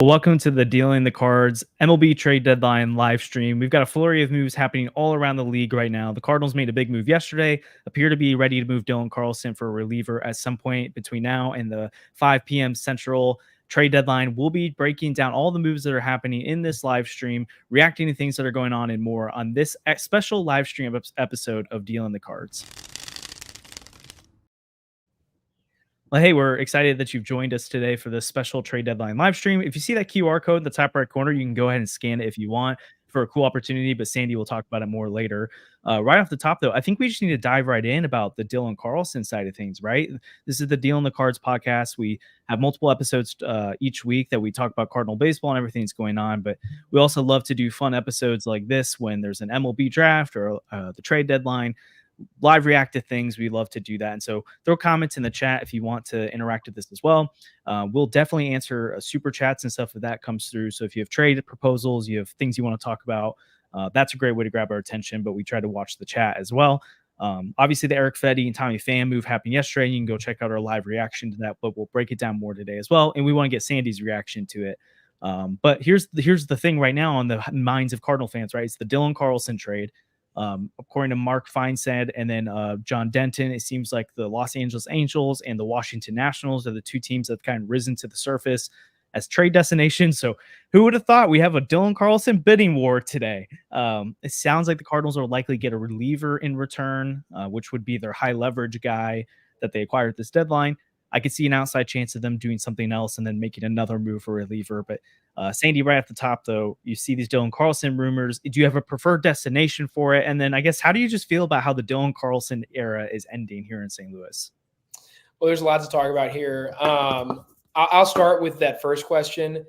Welcome to the Dealing the Cards MLB trade deadline live stream. We've got a flurry of moves happening all around the league right now. The Cardinals made a big move yesterday, appear to be ready to move Dylan Carlson for a reliever at some point between now and the 5 p.m. Central trade deadline. We'll be breaking down all the moves that are happening in this live stream, reacting to things that are going on and more on this special live stream episode of Dealing the Cards. Well, hey, we're excited that you've joined us today for this special trade deadline live stream. If you see that QR code in the top right corner, you can go ahead and scan it if you want for a cool opportunity, but Sandy will talk about it more later. Right off the top, though, I think we just need to dive right in about the Dylan Carlson side of things, right? This is the Deal in the Cards podcast. We have multiple episodes each week that we talk about Cardinal baseball and everything that's going on, but we also love to do fun episodes like this when there's an MLB draft or the trade deadline. Live react to things. We love to do that. And so throw comments in the chat if you want to interact with this as well. We'll definitely answer super chats and stuff if that comes through. So if you have trade proposals, you have things you want to talk about, that's a great way to grab our attention, but we try to watch the chat as well. Obviously the Erick, Fedde, and Tommy Pham move happened yesterday. You can go check out our live reaction to that, but we'll break it down more today as well. And we want to get Sandy's reaction to it. But here's the thing right now on the minds of Cardinal fans, right? It's the Dylan Carlson trade. According to Mark Feinsand and then John Denton, it seems like the Los Angeles Angels and the Washington Nationals are the two teams that have kind of risen to the surface as trade destinations. So who would have thought we have a Dylan Carlson bidding war today? It sounds like the Cardinals will likely get a reliever in return, which would be their high leverage guy that they acquired at this deadline. I could see an outside chance of them doing something else and then making another move for a reliever. But Sandy, right at the top, though, you see these Dylan Carlson rumors. Do you have a preferred destination for it? And then I guess, how do you just feel about how the Dylan Carlson era is ending here in St. Louis? Well, there's a lot to talk about here. I'll start with that first question.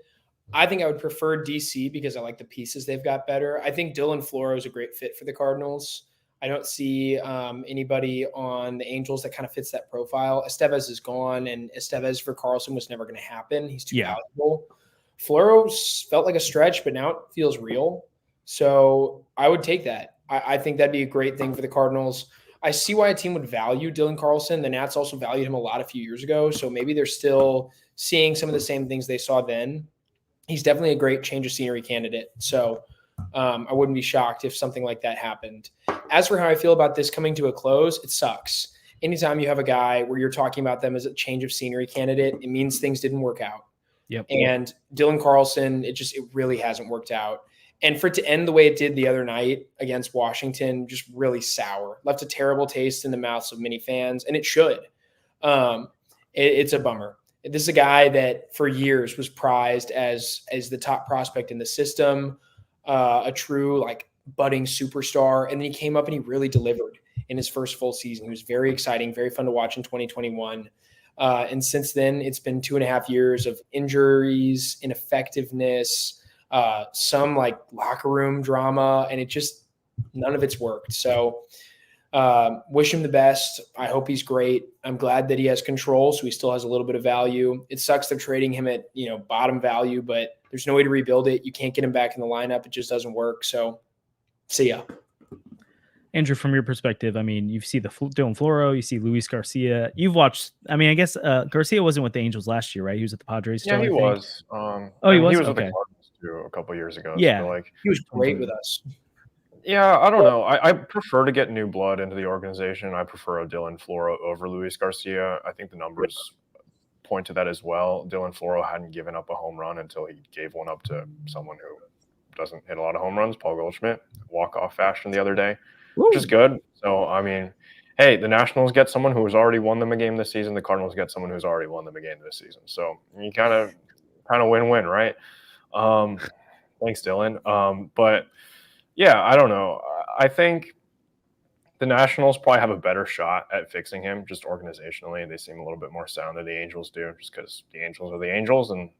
I think I would prefer DC because I like the pieces they've got better. I think Dylan Floro is a great fit for the Cardinals. I don't see anybody on the Angels that kind of fits that profile. Estevez is gone, and Estevez for Carlson was never going to happen. He's too valuable. Floro felt like a stretch, but now it feels real. So I would take that. I think that'd be a great thing for the Cardinals. I see why a team would value Dylan Carlson. The Nats also valued him a lot a few years ago, so maybe they're still seeing some of the same things they saw then. He's definitely a great change of scenery candidate. So I wouldn't be shocked if something like that happened. As for how I feel about this coming to a close, it sucks. Anytime you have a guy where you're talking about them as a change of scenery candidate, it means things didn't work out. Yep. And Dylan Carlson, it really hasn't worked out. And for it to end the way it did the other night against Washington, just really sour. Left a terrible taste in the mouths of many fans, and it should. It's a bummer. This is a guy that for years was prized as the top prospect in the system, a true budding superstar. And then he came up and he really delivered in his first full season. He was very exciting, very fun to watch in 2021. And since then, it's been 2.5 years of injuries, ineffectiveness, some locker room drama, and none of it's worked. So wish him the best. I hope he's great. I'm glad that he has control, so he still has a little bit of value. It sucks they're trading him at bottom value, but there's no way to rebuild it. You can't get him back in the lineup. It just doesn't work. So see ya. Andrew, from your perspective, I mean, you see the Dylan Floro, you see Luis Garcia. You've watched. I mean, I guess Garcia wasn't with the Angels last year, right? He was at the Padres. Yeah, he was. He was. He was with the Cardinals too a couple years ago. Yeah, so he was great with us. Yeah, I don't know. I prefer to get new blood into the organization. I prefer a Dylan Floro over Luis Garcia. I think the numbers point to that as well. Dylan Floro hadn't given up a home run until he gave one up to someone who doesn't hit a lot of home runs, Paul Goldschmidt, walk-off fashion the other day, which is good. So, I mean, hey, the Nationals get someone who has already won them a game this season. The Cardinals get someone who's already won them a game this season. So you kind of win-win, right? Thanks, Dylan. But yeah, I don't know. I think the Nationals probably have a better shot at fixing him just organizationally. They seem a little bit more sound than the Angels do, just because the Angels are the Angels, and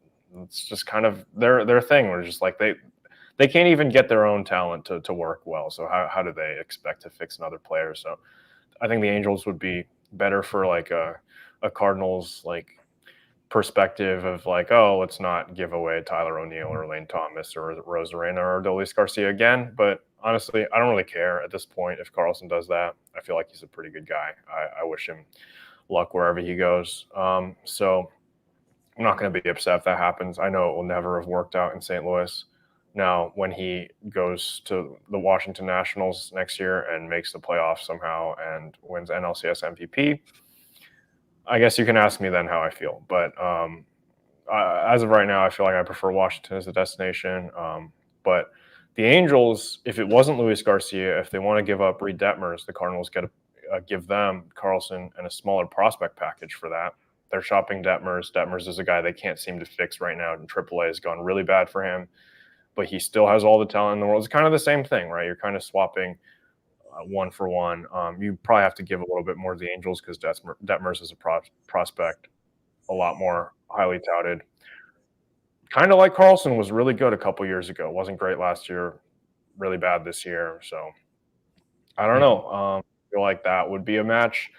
it's just kind of their thing. Where just they can't even get their own talent to work well. So how do they expect to fix another player? So I think the Angels would be better for a Cardinals perspective of let's not give away Tyler O'Neill or Lane Thomas or Rosarena or Adolis Garcia again. But honestly, I don't really care at this point if Carlson does that. I feel like he's a pretty good guy. I wish him luck wherever he goes. So I'm not going to be upset if that happens. I know it will never have worked out in St. Louis. Now, when he goes to the Washington Nationals next year and makes the playoffs somehow and wins NLCS MVP, I guess you can ask me then how I feel. But as of right now, I feel like I prefer Washington as a destination. But the Angels, if it wasn't Luis Garcia, if they want to give up Reed Detmers, the Cardinals get to give them Carlson and a smaller prospect package for that. They're shopping Detmers. Detmers is a guy they can't seem to fix right now, and AAA has gone really bad for him. But he still has all the talent in the world. It's kind of the same thing, right? You're kind of swapping one for one. You probably have to give a little bit more to the Angels because Detmers is a prospect, a lot more highly touted. Kind of like Carlson was really good a couple years ago. Wasn't great last year, really bad this year. So I don't know. I feel like that would be a match.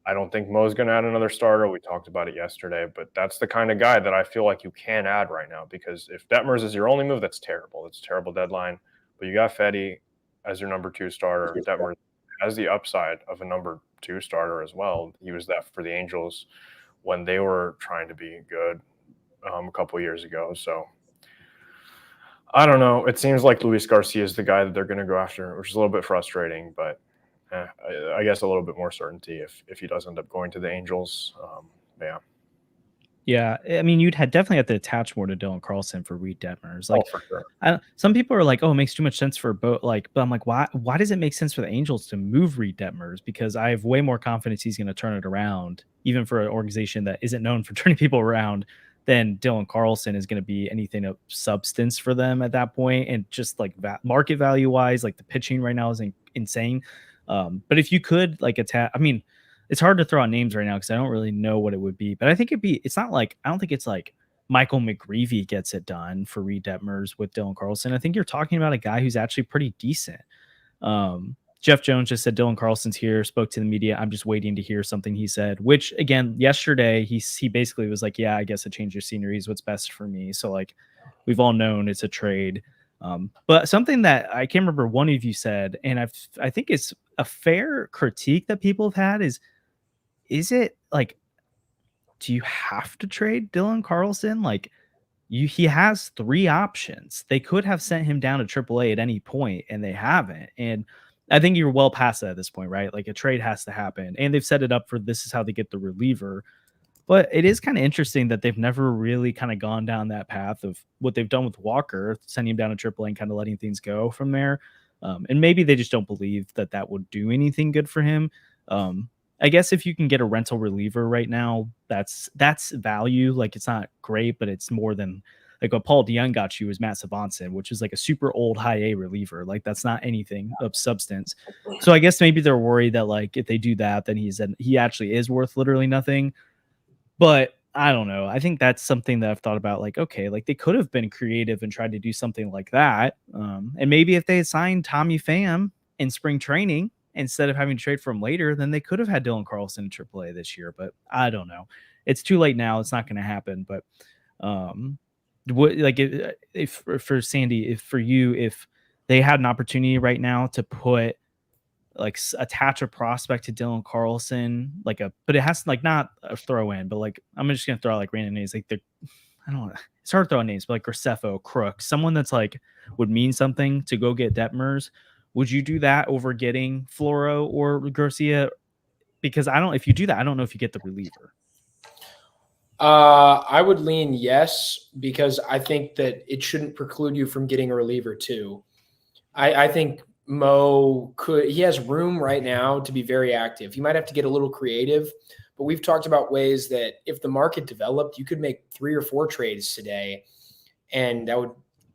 I don't think Mo's going to add another starter. We talked about it yesterday, but that's the kind of guy that I feel like you can add right now, because if Detmers is your only move, that's terrible. It's a terrible deadline. But you got Fedde as your number 2 starter. Detmers has the upside of a number 2 starter as well. He was that for the Angels when they were trying to be good a couple of years ago. So I don't know. It seems like Luis Garcia is the guy that they're going to go after, which is a little bit frustrating, but I guess a little bit more certainty if he does end up going to the Angels. Yeah. Yeah, I mean, you'd definitely have to attach more to Dylan Carlson for Reed Detmers. Like, for sure. Some people are like, "Oh, it makes too much sense for both." Like, but I'm like, why? Why does it make sense for the Angels to move Reed Detmers? Because I have way more confidence he's going to turn it around, even for an organization that isn't known for turning people around, than Dylan Carlson is going to be anything of substance for them at that point. And just like market value wise, like the pitching right now is insane. But if you could like attach, I mean, it's hard to throw out names right now because I don't really know what it would be. But I think it's not like, I don't think it's like Michael McGreevy gets it done for Reed Detmers with Dylan Carlson. I think you're talking about a guy who's actually pretty decent. Jeff Jones just said Dylan Carlson's here, spoke to the media. I'm just waiting to hear something he said, which again, yesterday, he basically was like, yeah, I guess a change of scenery is what's best for me. So like, we've all known it's a trade. But something that I can't remember one of you said, and I think it's a fair critique that people have had is it like, do you have to trade Dylan Carlson? Like, he has 3 options. They could have sent him down to AAA at any point, and they haven't. And I think you're well past that at this point, right? Like, a trade has to happen, and they've set it up for this is how they get the reliever. But it is kind of interesting that they've never really kind of gone down that path of what they've done with Walker, sending him down to AAA and kind of letting things go from there. And maybe they just don't believe that that would do anything good for him. I guess if you can get a rental reliever right now, that's value. Like, it's not great, but it's more than like what Paul DeYoung got you is Matt Savanson, which is like a super old high A reliever. Like, that's not anything of substance. So I guess maybe they're worried that like if they do that, then he actually is worth literally nothing. But I don't know. I think that's something that I've thought about. Like, okay, like they could have been creative and tried to do something like that. And maybe if they had signed Tommy Pham in spring training instead of having to trade for him later, then they could have had Dylan Carlson in AAA this year. But I don't know. It's too late now. It's not going to happen. But what, like, if for Sandy, if for you, if they had an opportunity right now to put like attach a prospect to Dylan Carlson, like but it has to like not a throw in, but like I'm just gonna throw out like random names, like I don't know, it's hard to throw names, but like Graceffo, Crook, someone that's like would mean something to go get Detmers. Would you do that over getting Floro or Garcia? Because if you do that, I don't know if you get the reliever. I would lean yes, because I think that it shouldn't preclude you from getting a reliever too. I think Mo he has room right now to be very active. He might have to get a little creative, but we've talked about ways that if the market developed, you could make 3 or 4 trades today, and that would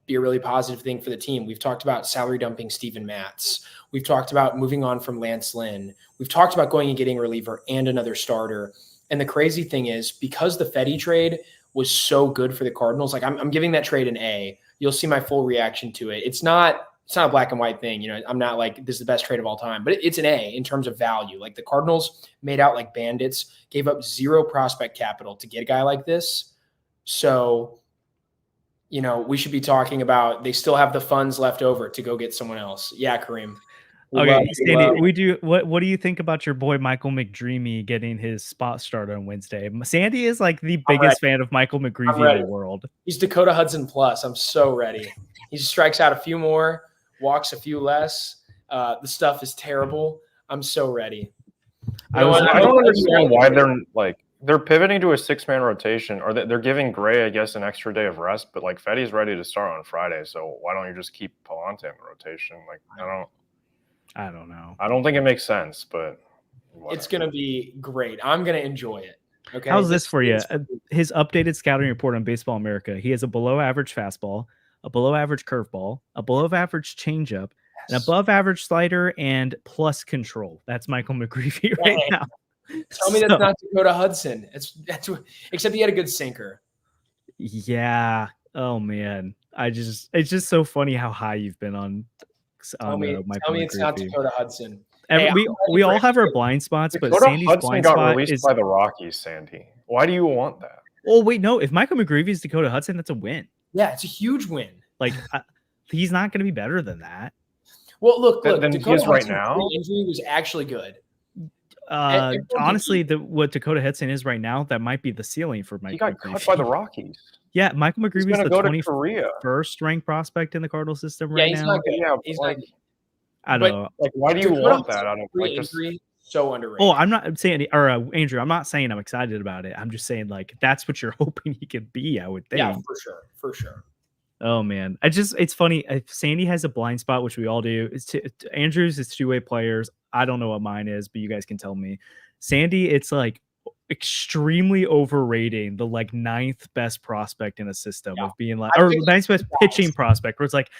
be a really positive thing for the team. We've talked about salary dumping Steven Matz. We've talked about moving on from Lance Lynn. We've talked about going and getting a reliever and another starter. And the crazy thing is, because the Fedde trade was so good for the Cardinals, like I'm giving that trade an A. You'll see my full reaction to it. It's not a black and white thing. You know, I'm not like this is the best trade of all time, but it's an A in terms of value. Like, the Cardinals made out like bandits, gave up 0 prospect capital to get a guy like this. So, we should be talking about they still have the funds left over to go get someone else. Yeah, Kareem. Okay, Sandy, we do. What do you think about your boy Michael McDreamy getting his spot start on Wednesday? Sandy is like the biggest fan of Michael McGreevy in the world. He's Dakota Hudson plus. I'm so ready. He strikes out a few more, walks a few less. The stuff is terrible. I'm so ready. I don't understand why they're pivoting to a 6-man rotation, or they're giving Gray, I guess, an extra day of rest. But like Fedde's ready to start on Friday, so why don't you just keep Palante in the rotation? Like I don't know. I don't think it makes sense, but whatever. It's gonna be great. I'm gonna enjoy it. Okay. How's this for you? His updated scouting report on Baseball America. He has a below-average fastball, a below-average curveball, a below-average changeup, an above-average slider, and plus control. That's Michael McGreevy right now. Tell me that's not Dakota Hudson. Except he had a good sinker. Yeah. Oh man. It's just so funny how high you've been on. Tell me it's not Dakota Hudson. We all have our blind spots, but Dakota Sandy's Hudson blind got spot released is by the Rockies. Sandy, why do you want that? Oh wait, no. If Michael McGreevy is Dakota Hudson, that's a win. Yeah, it's a huge win. Like he's not going to be better than that. Well, look. Then he is right now. Injury was actually good. Honestly, what Dakota Hudson is right now, that might be the ceiling for Michael. He got McGreevy. cut by the Rockies. Yeah, Michael McGreevy is the go to 21st ranked prospect in the Cardinal system right now. He's not good. Yeah, he's not good. I don't know. Like, why do you want that? I don't like injury. So underrated. Oh, I'm not saying, or Andrew, I'm not saying I'm excited about it. I'm just saying like that's what you're hoping he could be. I would think. Yeah, for sure. Oh man, it's funny. If Sandy has a blind spot, which we all do. Andrew's is 2-way players. I don't know what mine is, but you guys can tell me. Sandy, it's like extremely overrating the like 9th best prospect in a system of being like, or 9th best pitching prospect, where it's like,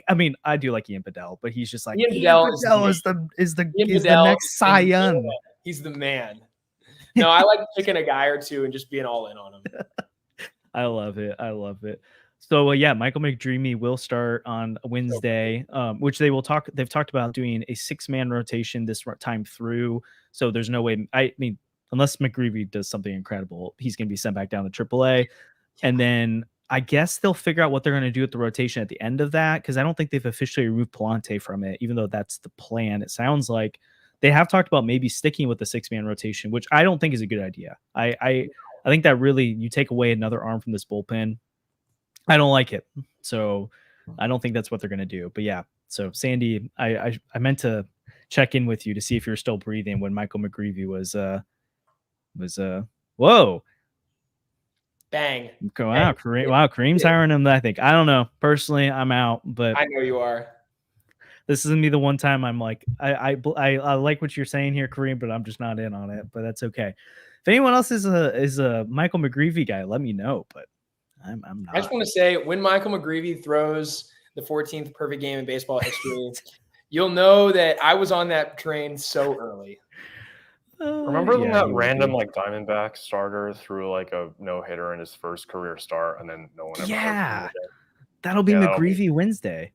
I mean, I do like Ian Bedell, but he's just like Ian Bedell is the next Cy Young. He's the man. No, I like picking a guy or two and just being all in on him. I love it. So yeah, Michael McDreamy will start on Wednesday, which they've talked about doing a 6-man rotation this time through. So there's no way. I mean, unless McGreevy does something incredible, he's going to be sent back down to AAA. And then I guess they'll figure out what they're going to do with the rotation at the end of that, because I don't think they've officially removed Palante from it, even though that's the plan. It sounds like they have talked about maybe sticking with the 6-man rotation, which I don't think is a good idea. I think that really, you take away another arm from this bullpen. I don't like it. So I don't think that's what they're going to do. But yeah, so Sandy, I meant to check in with you to see if you're still breathing when Michael McGreevy was whoa. Bang. Wow, Kareem's hiring him. I think. I don't know. Personally, I'm out, but I know you are. This isn't me the one time I'm like, I like what you're saying here, Kareem, but I'm just not in on it. But that's okay. If anyone else is a Michael McGreevy guy, let me know. But I'm not. I just want to say, when Michael McGreevy throws the 14th perfect game in baseball history, you'll know that I was on that train so early. Remember when that random like Diamondback starter threw like a no-hitter in his first career start, and then no one ever heard from him again? That'll be McGreevy Wednesday.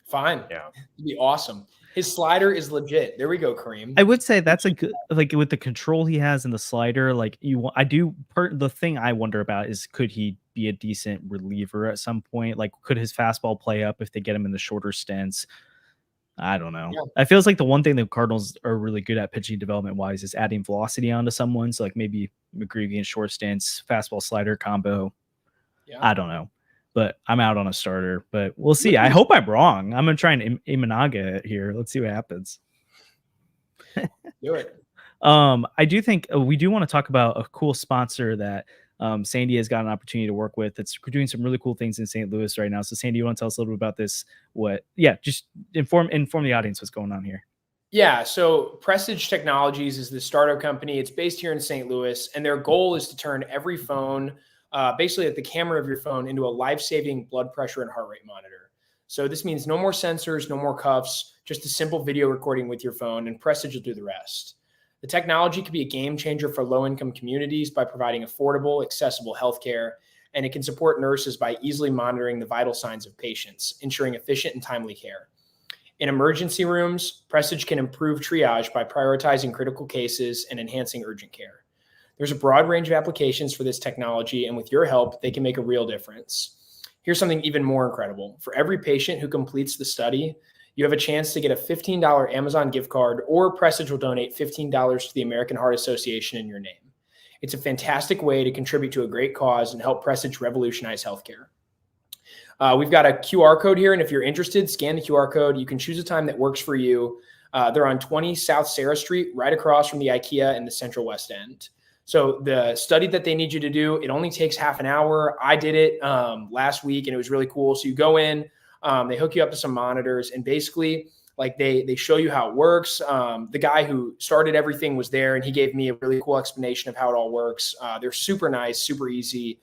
Fine. Yeah. It'd be awesome. His slider is legit. There we go, Kareem. I would say that's a good, like with the control he has in the slider, like the thing I wonder about is, could he be a decent reliever at some point? Like, could his fastball play up if they get him in the shorter stints? I don't know. Yeah. It feels like the one thing the Cardinals are really good at pitching development wise is adding velocity onto someone. So like maybe McGreevy in short stints, fastball slider combo. Yeah. I don't know, but I'm out on a starter, but we'll see. I hope I'm wrong. I'm going to try and Imanaga here. Let's see what happens. Do it. I do think we do want to talk about a cool sponsor that Sandy has got an opportunity to work with. It's doing some really cool things in St. Louis right now. So Sandy, you want to tell us a little bit about this? Just inform the audience what's going on here. Yeah. So Prestige Technologies is the startup company. It's based here in St. Louis, and their goal is to turn every phone, basically like the camera of your phone, into a life-saving blood pressure and heart rate monitor. So this means no more sensors, no more cuffs, just a simple video recording with your phone, and Prestige will do the rest. The technology can be a game changer for low-income communities by providing affordable, accessible healthcare, and it can support nurses by easily monitoring the vital signs of patients, ensuring efficient and timely care. In emergency rooms, Prestige can improve triage by prioritizing critical cases and enhancing urgent care. There's a broad range of applications for this technology, and with your help, they can make a real difference. Here's something even more incredible. For every patient who completes the study, you have a chance to get a $15 Amazon gift card, or Prestige will donate $15 to the American Heart Association in your name. It's a fantastic way to contribute to a great cause and help Prestige revolutionize healthcare. We've got a QR code here, and if you're interested, scan the QR code. You can choose a time that works for you. They're on 20 South Sarah Street, right across from the IKEA in the Central West End. So the study that they need you to do, it only takes half an hour. I did it last week, and it was really cool. So you go in, they hook you up to some monitors, and basically like they show you how it works. The guy who started everything was there, and he gave me a really cool explanation of how it all works. They're super nice, super easy.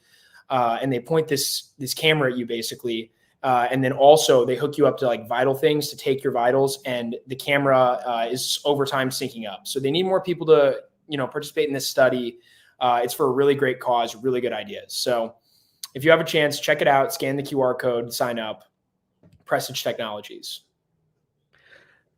And they point this camera at you basically. And then also they hook you up to like vital things to take your vitals, and the camera is over time syncing up. So they need more people to, participate in this study. It's for a really great cause, really good ideas. So if you have a chance, check it out, scan the QR code, sign up. Prestige Technologies.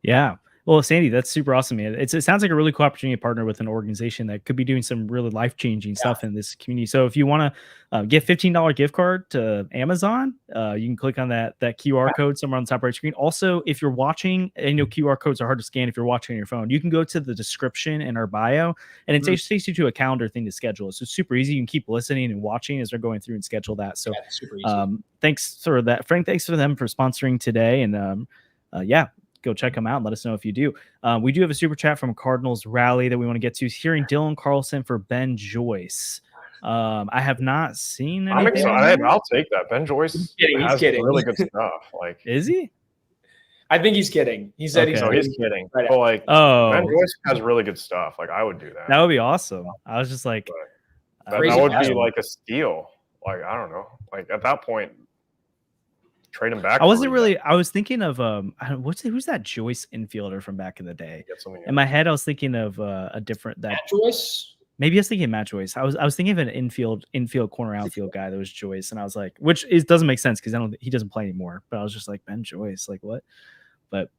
Yeah. Well, Sandy, that's super awesome, man. It sounds like a really cool opportunity to partner with an organization that could be doing some really life-changing stuff in this community. So if you want to get $15 gift card to Amazon, you can click on that QR code somewhere on the top right screen. Also, if you're watching, and QR codes are hard to scan if you're watching on your phone, you can go to the description in our bio, and it takes you to a calendar thing to schedule. So it's super easy. You can keep listening and watching as they're going through and schedule that. So super easy. Thanks for that, Frank. Thanks for them for sponsoring today. And go check them out and let us know if you do. We do have a super chat from Cardinals Rally that we want to get to. Hearing Dylan Carlson for Ben Joyce. I have not seen anything. I'm excited. I'll take that. Ben Joyce He's has kidding. really good stuff. Like, is he? I think he's kidding. He said he's kidding. Right, but Ben Joyce has really good stuff. Like, I would do that. That would be awesome. I was just like, that would be like a steal. Like, I don't know. Like, at that point, trade him back. I was thinking of who's that Joyce infielder from back in the day? In my head, I was thinking of a different Matt Joyce. Maybe I was thinking Matt Joyce. I was thinking of an infield corner outfield guy that was Joyce, and I was like, doesn't make sense because he doesn't play anymore. But I was just like, Ben Joyce, like what? But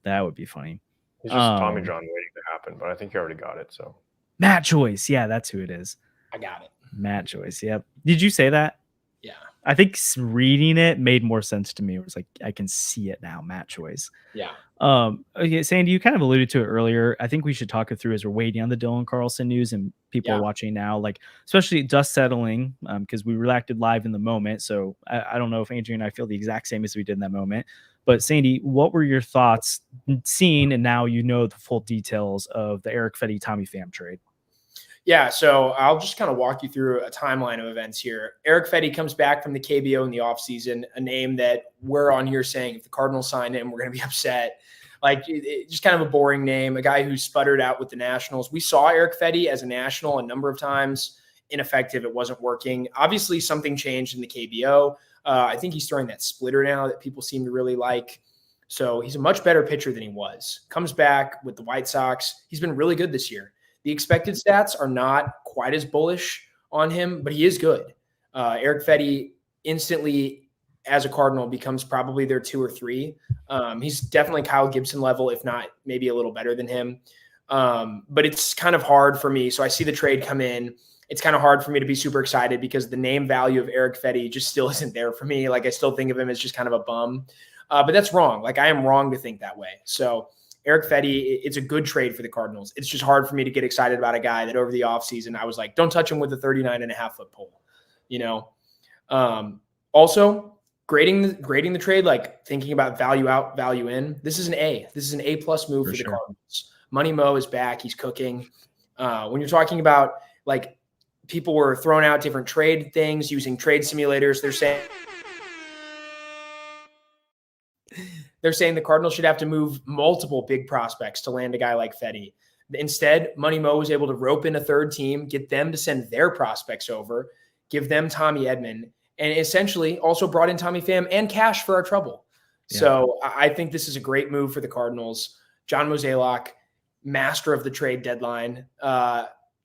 that would be funny. He's just Tommy John waiting to happen, but I think he already got it. So Matt Joyce, yeah, that's who it is. I got it. Matt Joyce. Yep. Did you say that? Yeah. I think reading it made more sense to me. It was like, I can see it now, Matt Joyce. Yeah. Okay, Sandy, you kind of alluded to it earlier. I think we should talk it through as we're waiting on the Dylan Carlson news and people are watching now, like especially dust settling, because we reacted live in the moment. So I don't know if Andrew and I feel the exact same as we did in that moment. But Sandy, what were your thoughts seeing, and now you know the full details of the Erick Fedde Tommy Pham trade? Yeah, so I'll just kind of walk you through a timeline of events here. Erick Fedde comes back from the KBO in the offseason, a name that we're on here saying if the Cardinals sign him, we're going to be upset. Like, just kind of a boring name, a guy who sputtered out with the Nationals. We saw Erick Fedde as a National a number of times. Ineffective, it wasn't working. Obviously, something changed in the KBO. I think he's throwing that splitter now that people seem to really like. So he's a much better pitcher than he was. Comes back with the White Sox. He's been really good this year. The expected stats are not quite as bullish on him, but he is good. Erick Fedde instantly, as a Cardinal, becomes probably their 2 or 3. He's definitely Kyle Gibson level, if not maybe a little better than him. But it's kind of hard for me. So I see the trade come in. It's kind of hard for me to be super excited because the name value of Erick Fedde just still isn't there for me. Like, I still think of him as just kind of a bum. But that's wrong. Like, I am wrong to think that way. So Erick Fedde, it's a good trade for the Cardinals. It's just hard for me to get excited about a guy that over the offseason I was like, don't touch him with a 39.5-foot pole, Also, grading the trade, like thinking about value out, value in. This is an A. This is an A+ move for the Cardinals. Money Mo is back. He's cooking. When you're talking about, like, people were throwing out different trade things using trade simulators, they're saying the Cardinals should have to move multiple big prospects to land a guy like Fedde. Instead, Money Mo was able to rope in a third team, get them to send their prospects over, give them Tommy Edman, and essentially also brought in Tommy Pham and cash for our trouble. Yeah. So I think this is a great move for the Cardinals. John Mozeliak, master of the trade deadline.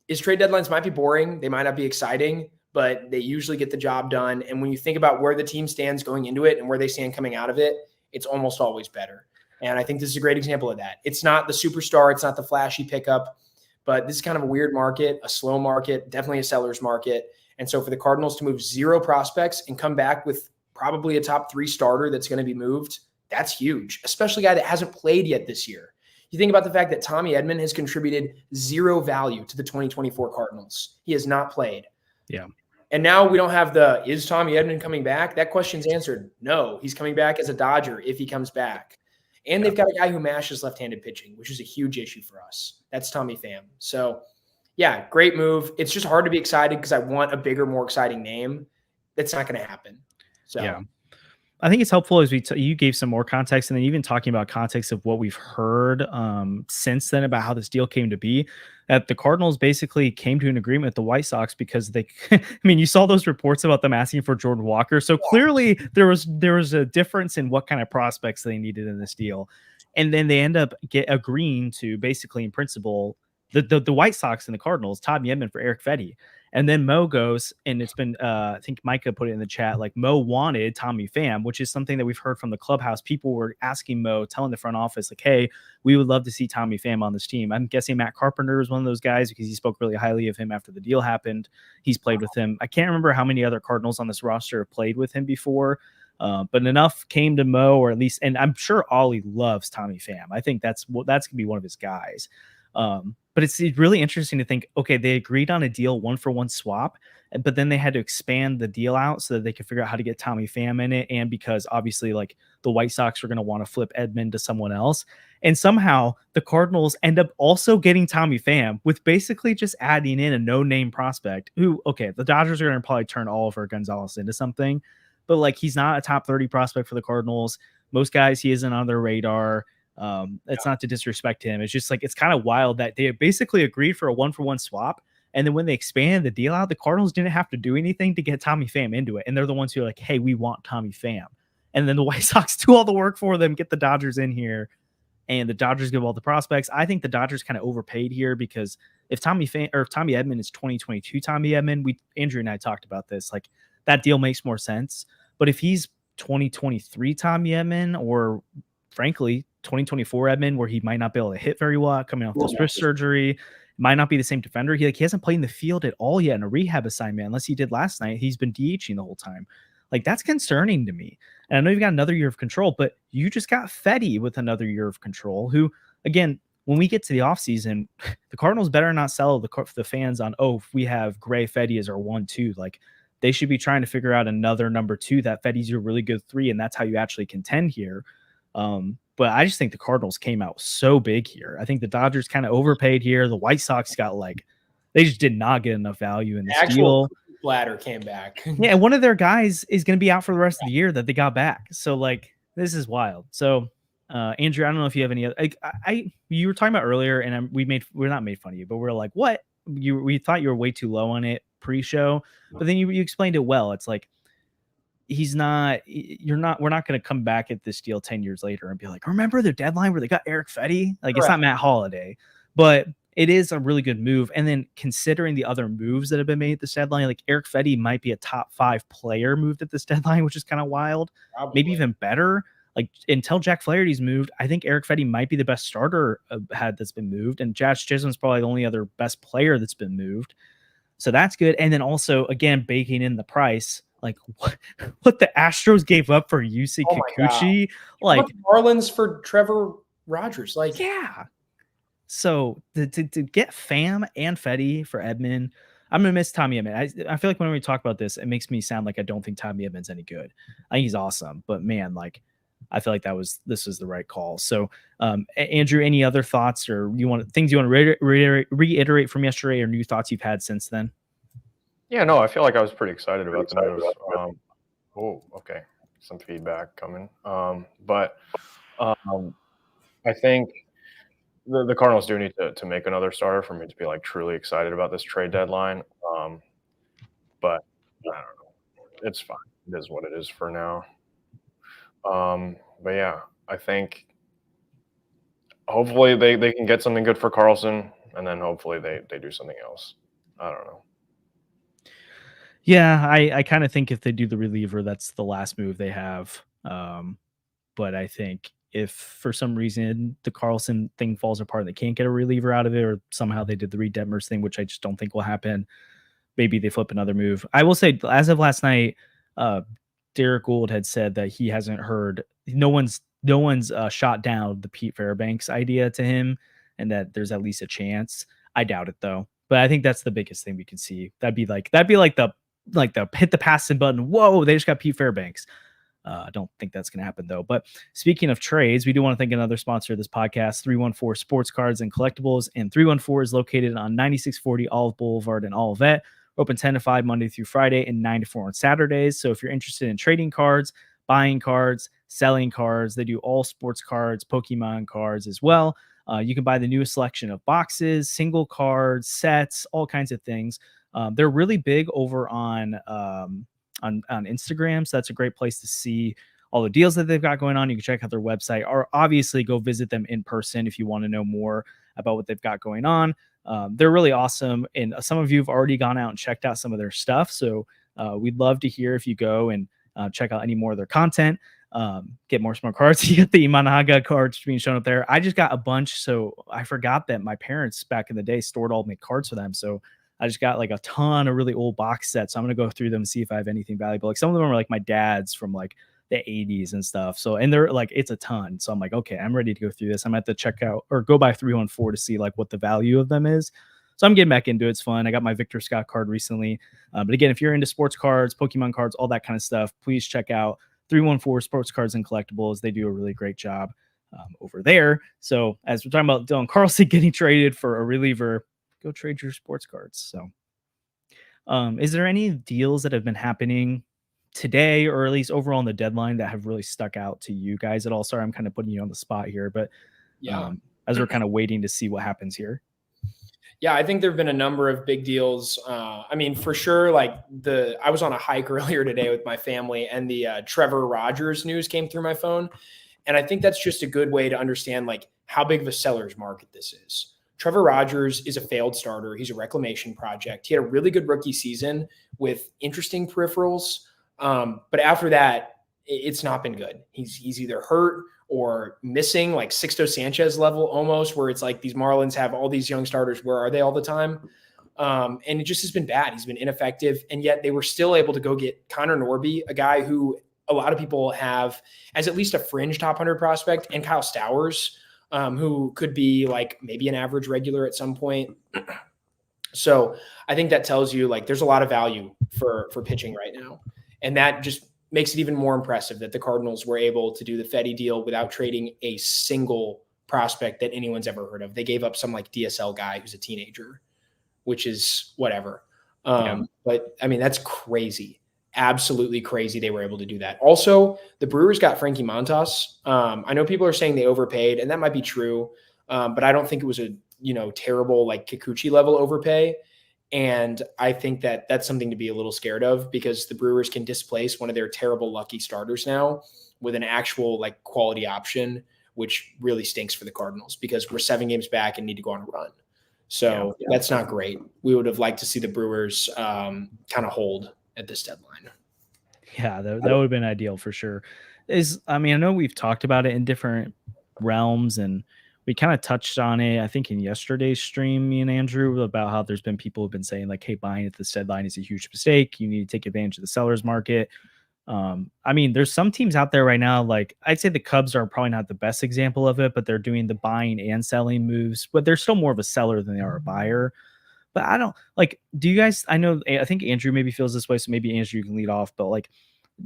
His trade deadlines might be boring. They might not be exciting, but they usually get the job done. And when you think about where the team stands going into it and where they stand coming out of it, it's almost always better. And I think this is a great example of that. It's not the superstar. It's not the flashy pickup, but this is kind of a weird market, a slow market, definitely a seller's market. And so for the Cardinals to move 0 prospects and come back with probably a top 3 starter that's going to be moved, That's huge, especially a guy that hasn't played yet this year. You think about the fact that Tommy Edman has contributed 0 value to the 2024 Cardinals. He has not played. Yeah. And now we don't have is Tommy Edman coming back? That question's answered. No, he's coming back as a Dodger if he comes back. And they've got a guy who mashes left-handed pitching, which is a huge issue for us. That's Tommy Pham. So, yeah, great move. It's just hard to be excited because I want a bigger, more exciting name. That's not going to happen. So, yeah. I think it's helpful as you gave some more context, and then even talking about context of what we've heard since then about how this deal came to be, that the Cardinals basically came to an agreement with the White Sox because they, I mean, you saw those reports about them asking for Jordan Walker. So clearly there was a difference in what kind of prospects they needed in this deal. And then they end up agreeing to basically in principle, the White Sox and the Cardinals, Todd Edman for Erick Fedde. And then Mo goes, and it's been, I think Micah put it in the chat, like Mo wanted Tommy Pham, which is something that we've heard from the clubhouse. People were asking Mo, telling the front office, like, hey, we would love to see Tommy Pham on this team. I'm guessing Matt Carpenter is one of those guys because he spoke really highly of him after the deal happened. He's played with him. I can't remember how many other Cardinals on this roster have played with him before, but enough came to Mo, or at least, and I'm sure Ollie loves Tommy Pham. I think that's going to be one of his guys. But it's really interesting to think, okay, they agreed on a deal 1-for-1 swap, but then they had to expand the deal out so that they could figure out how to get Tommy Pham in it. And because obviously like the White Sox are going to want to flip Edman to someone else. And somehow the Cardinals end up also getting Tommy Pham with basically just adding in a no-name prospect who, okay, the Dodgers are going to probably turn Oliver Gonzalez into something, but like, he's not a top 30 prospect for the Cardinals. Most guys, he isn't on their radar. It's not to disrespect him. It's just like, it's kind of wild that they basically agreed for a 1-for-1 swap. And then when they expanded the deal out, the Cardinals didn't have to do anything to get Tommy Pham into it. And they're the ones who are like, hey, we want Tommy Pham. And then the White Sox do all the work for them, get the Dodgers in here, and the Dodgers give all the prospects. I think the Dodgers kind of overpaid here because if Tommy Edman is 2022 Tommy Edman, Andrew and I talked about this, like that deal makes more sense. But if he's 2023 Tommy Edman, or frankly 2024 Edman, where he might not be able to hit very well coming off this wrist surgery, might not be the same defender. He hasn't played in the field at all yet in a rehab assignment, unless he did last night. He's been DHing the whole time. Like, that's concerning to me. And I know you've got another year of control, but you just got Fedde with another year of control, who, again, when we get to the offseason, the Cardinals better not sell the fans on, oh, if we have Gray Fedde as our 1-2. Like, they should be trying to figure out another number 2 that Fedde's your really good 3, and that's how you actually contend here. But I just think the Cardinals came out so big here. I think the Dodgers kind of overpaid here. The White Sox got they just did not get enough value in this deal. Bladder came back. Yeah, and one of their guys is going to be out for the rest of the year that they got back. So this is wild. So Andrew, I don't know if you have any other. You were talking about earlier, and we're not made fun of you, but we're like, what? We thought you were way too low on it pre-show, but then you explained it well. It's like, we're not going to come back at this deal 10 years later and be like, remember the deadline where they got Erick Fedde? Like, it's not Matt Holliday, but it is a really good move. And then considering the other moves that have been made at this deadline, like Erick Fedde might be a top 5 player moved at this deadline, which is kind of wild. Probably. Maybe even better. Like, until Jack Flaherty's moved, I think Erick Fedde might be the best starter that's been moved. And Josh Chisholm's probably the only other best player that's been moved. So that's good. And then also, again, baking in the price, like what the Astros gave up for Yusei Kikuchi, like Marlins for Trevor Rogers, like, yeah. So to get Pham and Fedde for Edman, I'm gonna miss Tommy Edman. I feel like when we talk about this, it makes me sound like I don't think Tommy Edman's any good. I think he's awesome, but man, like, I feel like this was the right call. So, Andrew, any other thoughts or things you want to reiterate from yesterday, or new thoughts you've had since then? Yeah, no, I feel like I was pretty excited about the news. Oh, okay, some feedback coming. But I think the Cardinals do need to make another starter for me to be like truly excited about this trade deadline. But I don't know, it's fine. It is what it is for now. But yeah, I think hopefully they can get something good for Carlson, and then hopefully they do something else. I don't know. Yeah, I kind of think if they do the reliever, that's the last move they have. But I think if for some reason the Carlson thing falls apart, they can't get a reliever out of it, or somehow they did the Reed Detmers thing, which I just don't think will happen, maybe they flip another move. I will say, as of last night, Derek Gould had said that he hasn't heard, no one's no one's shot down the Pete Fairbanks idea to him, and that there's at least a chance. I doubt it though, but I think that's the biggest thing we can see. That'd be like the hit the passing button. Whoa, they just got Pete Fairbanks. I don't think that's going to happen though. But speaking of trades, we do want to thank another sponsor of this podcast, 314 Sports Cards and Collectibles. And 314 is located on 9640 Olive Boulevard in Olivet. We're open 10 to 5 Monday through Friday and 9 to 4 on Saturdays. So if you're interested in trading cards, buying cards, selling cards, they do all sports cards, Pokemon cards as well. You can buy the newest selection of boxes, single cards, sets, all kinds of things. They're really big over on Instagram, so that's a great place to see all the deals that they've got going on. You can check out their website, or obviously go visit them in person if you want to know more about what they've got going on. They're really awesome, and some of you have already gone out and checked out some of their stuff, so we'd love to hear if you go and check out any more of their content. Get more smart cards. You get the Imanaga cards being shown up there. I just got a bunch, so I forgot that my parents back in the day stored all my cards for them, so I just got like a ton of really old box sets. So I'm going to go through them and see if I have anything valuable. Like some of them are like my dad's from like the 80s and stuff. So, and they're like, it's a ton. So I'm like, okay, I'm ready to go through this. I'm at the check out or go by 314 to see like what the value of them is. So I'm getting back into it. It's fun. I got my Victor Scott card recently. But again, if you're into sports cards, Pokemon cards, all that kind of stuff, please check out 314 Sports Cards and Collectibles. They do a really great job over there. So as we're talking about Dylan Carlson getting traded for a reliever, go trade your sports cards. So is there any deals that have been happening today, or at least overall on the deadline, that have really stuck out to you guys at all? Sorry, I'm kind of putting you on the spot here, but as we're kind of waiting to see what happens here. Yeah, I think there have been a number of big deals. I mean, for sure, like I was on a hike earlier today with my family, and the Trevor Rogers news came through my phone. And I think that's just a good way to understand like how big of a seller's market this is. Trevor Rogers is a failed starter. He's a reclamation project. He had a really good rookie season with interesting peripherals. But after that, it's not been good. He's either hurt or missing, like Sixto Sanchez level almost, where it's like these Marlins have all these young starters. Where are they all the time? And it just has been bad. He's been ineffective. And yet they were still able to go get Connor Norby, a guy who a lot of people have as at least a fringe top 100 prospect, and Kyle Stowers, who could be like maybe an average regular at some point. So I think that tells you like there's a lot of value for pitching right now. And that just makes it even more impressive that the Cardinals were able to do the Fedde deal without trading a single prospect that anyone's ever heard of. They gave up some like DSL guy who's a teenager, which is whatever. But I mean, that's crazy. Absolutely crazy they were able to do that. Also, the Brewers got Frankie Montas. I know people are saying they overpaid, and that might be true, but I don't think it was a terrible like Kikuchi level overpay. And I think that that's something to be a little scared of, because the Brewers can displace one of their terrible lucky starters now with an actual like quality option, which really stinks for the Cardinals because we're 7 games back and need to go on a run. So that's not great. We would have liked to see the Brewers kind of hold at this deadline. Yeah, that would have been ideal for sure. I know we've talked about it in different realms, and we kind of touched on it, I think, in yesterday's stream, me and Andrew, about how there's been people who've been saying like, hey, buying at this deadline is a huge mistake. You need to take advantage of the seller's market. There's some teams out there right now, like I'd say the Cubs are probably not the best example of it, but they're doing the buying and selling moves, but they're still more of a seller than they are a buyer. But I don't like, do you guys, I think Andrew maybe feels this way, so maybe Andrew, you can lead off, but like,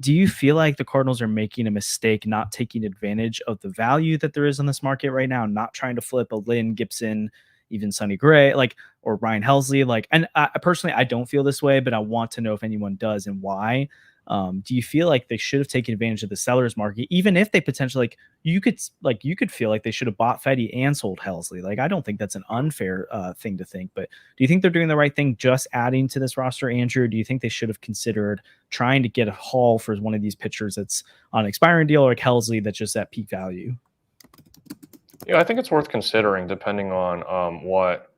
do you feel like the Cardinals are making a mistake not taking advantage of the value that there is on this market right now, not trying to flip a Lynn Gibson, even Sonny Gray, like, or Ryan Helsley? Like, and personally, I don't feel this way, but I want to know if anyone does and why. Do you feel like they should have taken advantage of the seller's market, even if they potentially you could feel like they should have bought Fedde and sold Helsley? Like, I don't think that's an unfair thing to think, but do you think they're doing the right thing just adding to this roster, Andrew? Or do you think they should have considered trying to get a haul for one of these pitchers that's on an expiring deal, or like Helsley that's just at peak value? Yeah, I think it's worth considering depending on what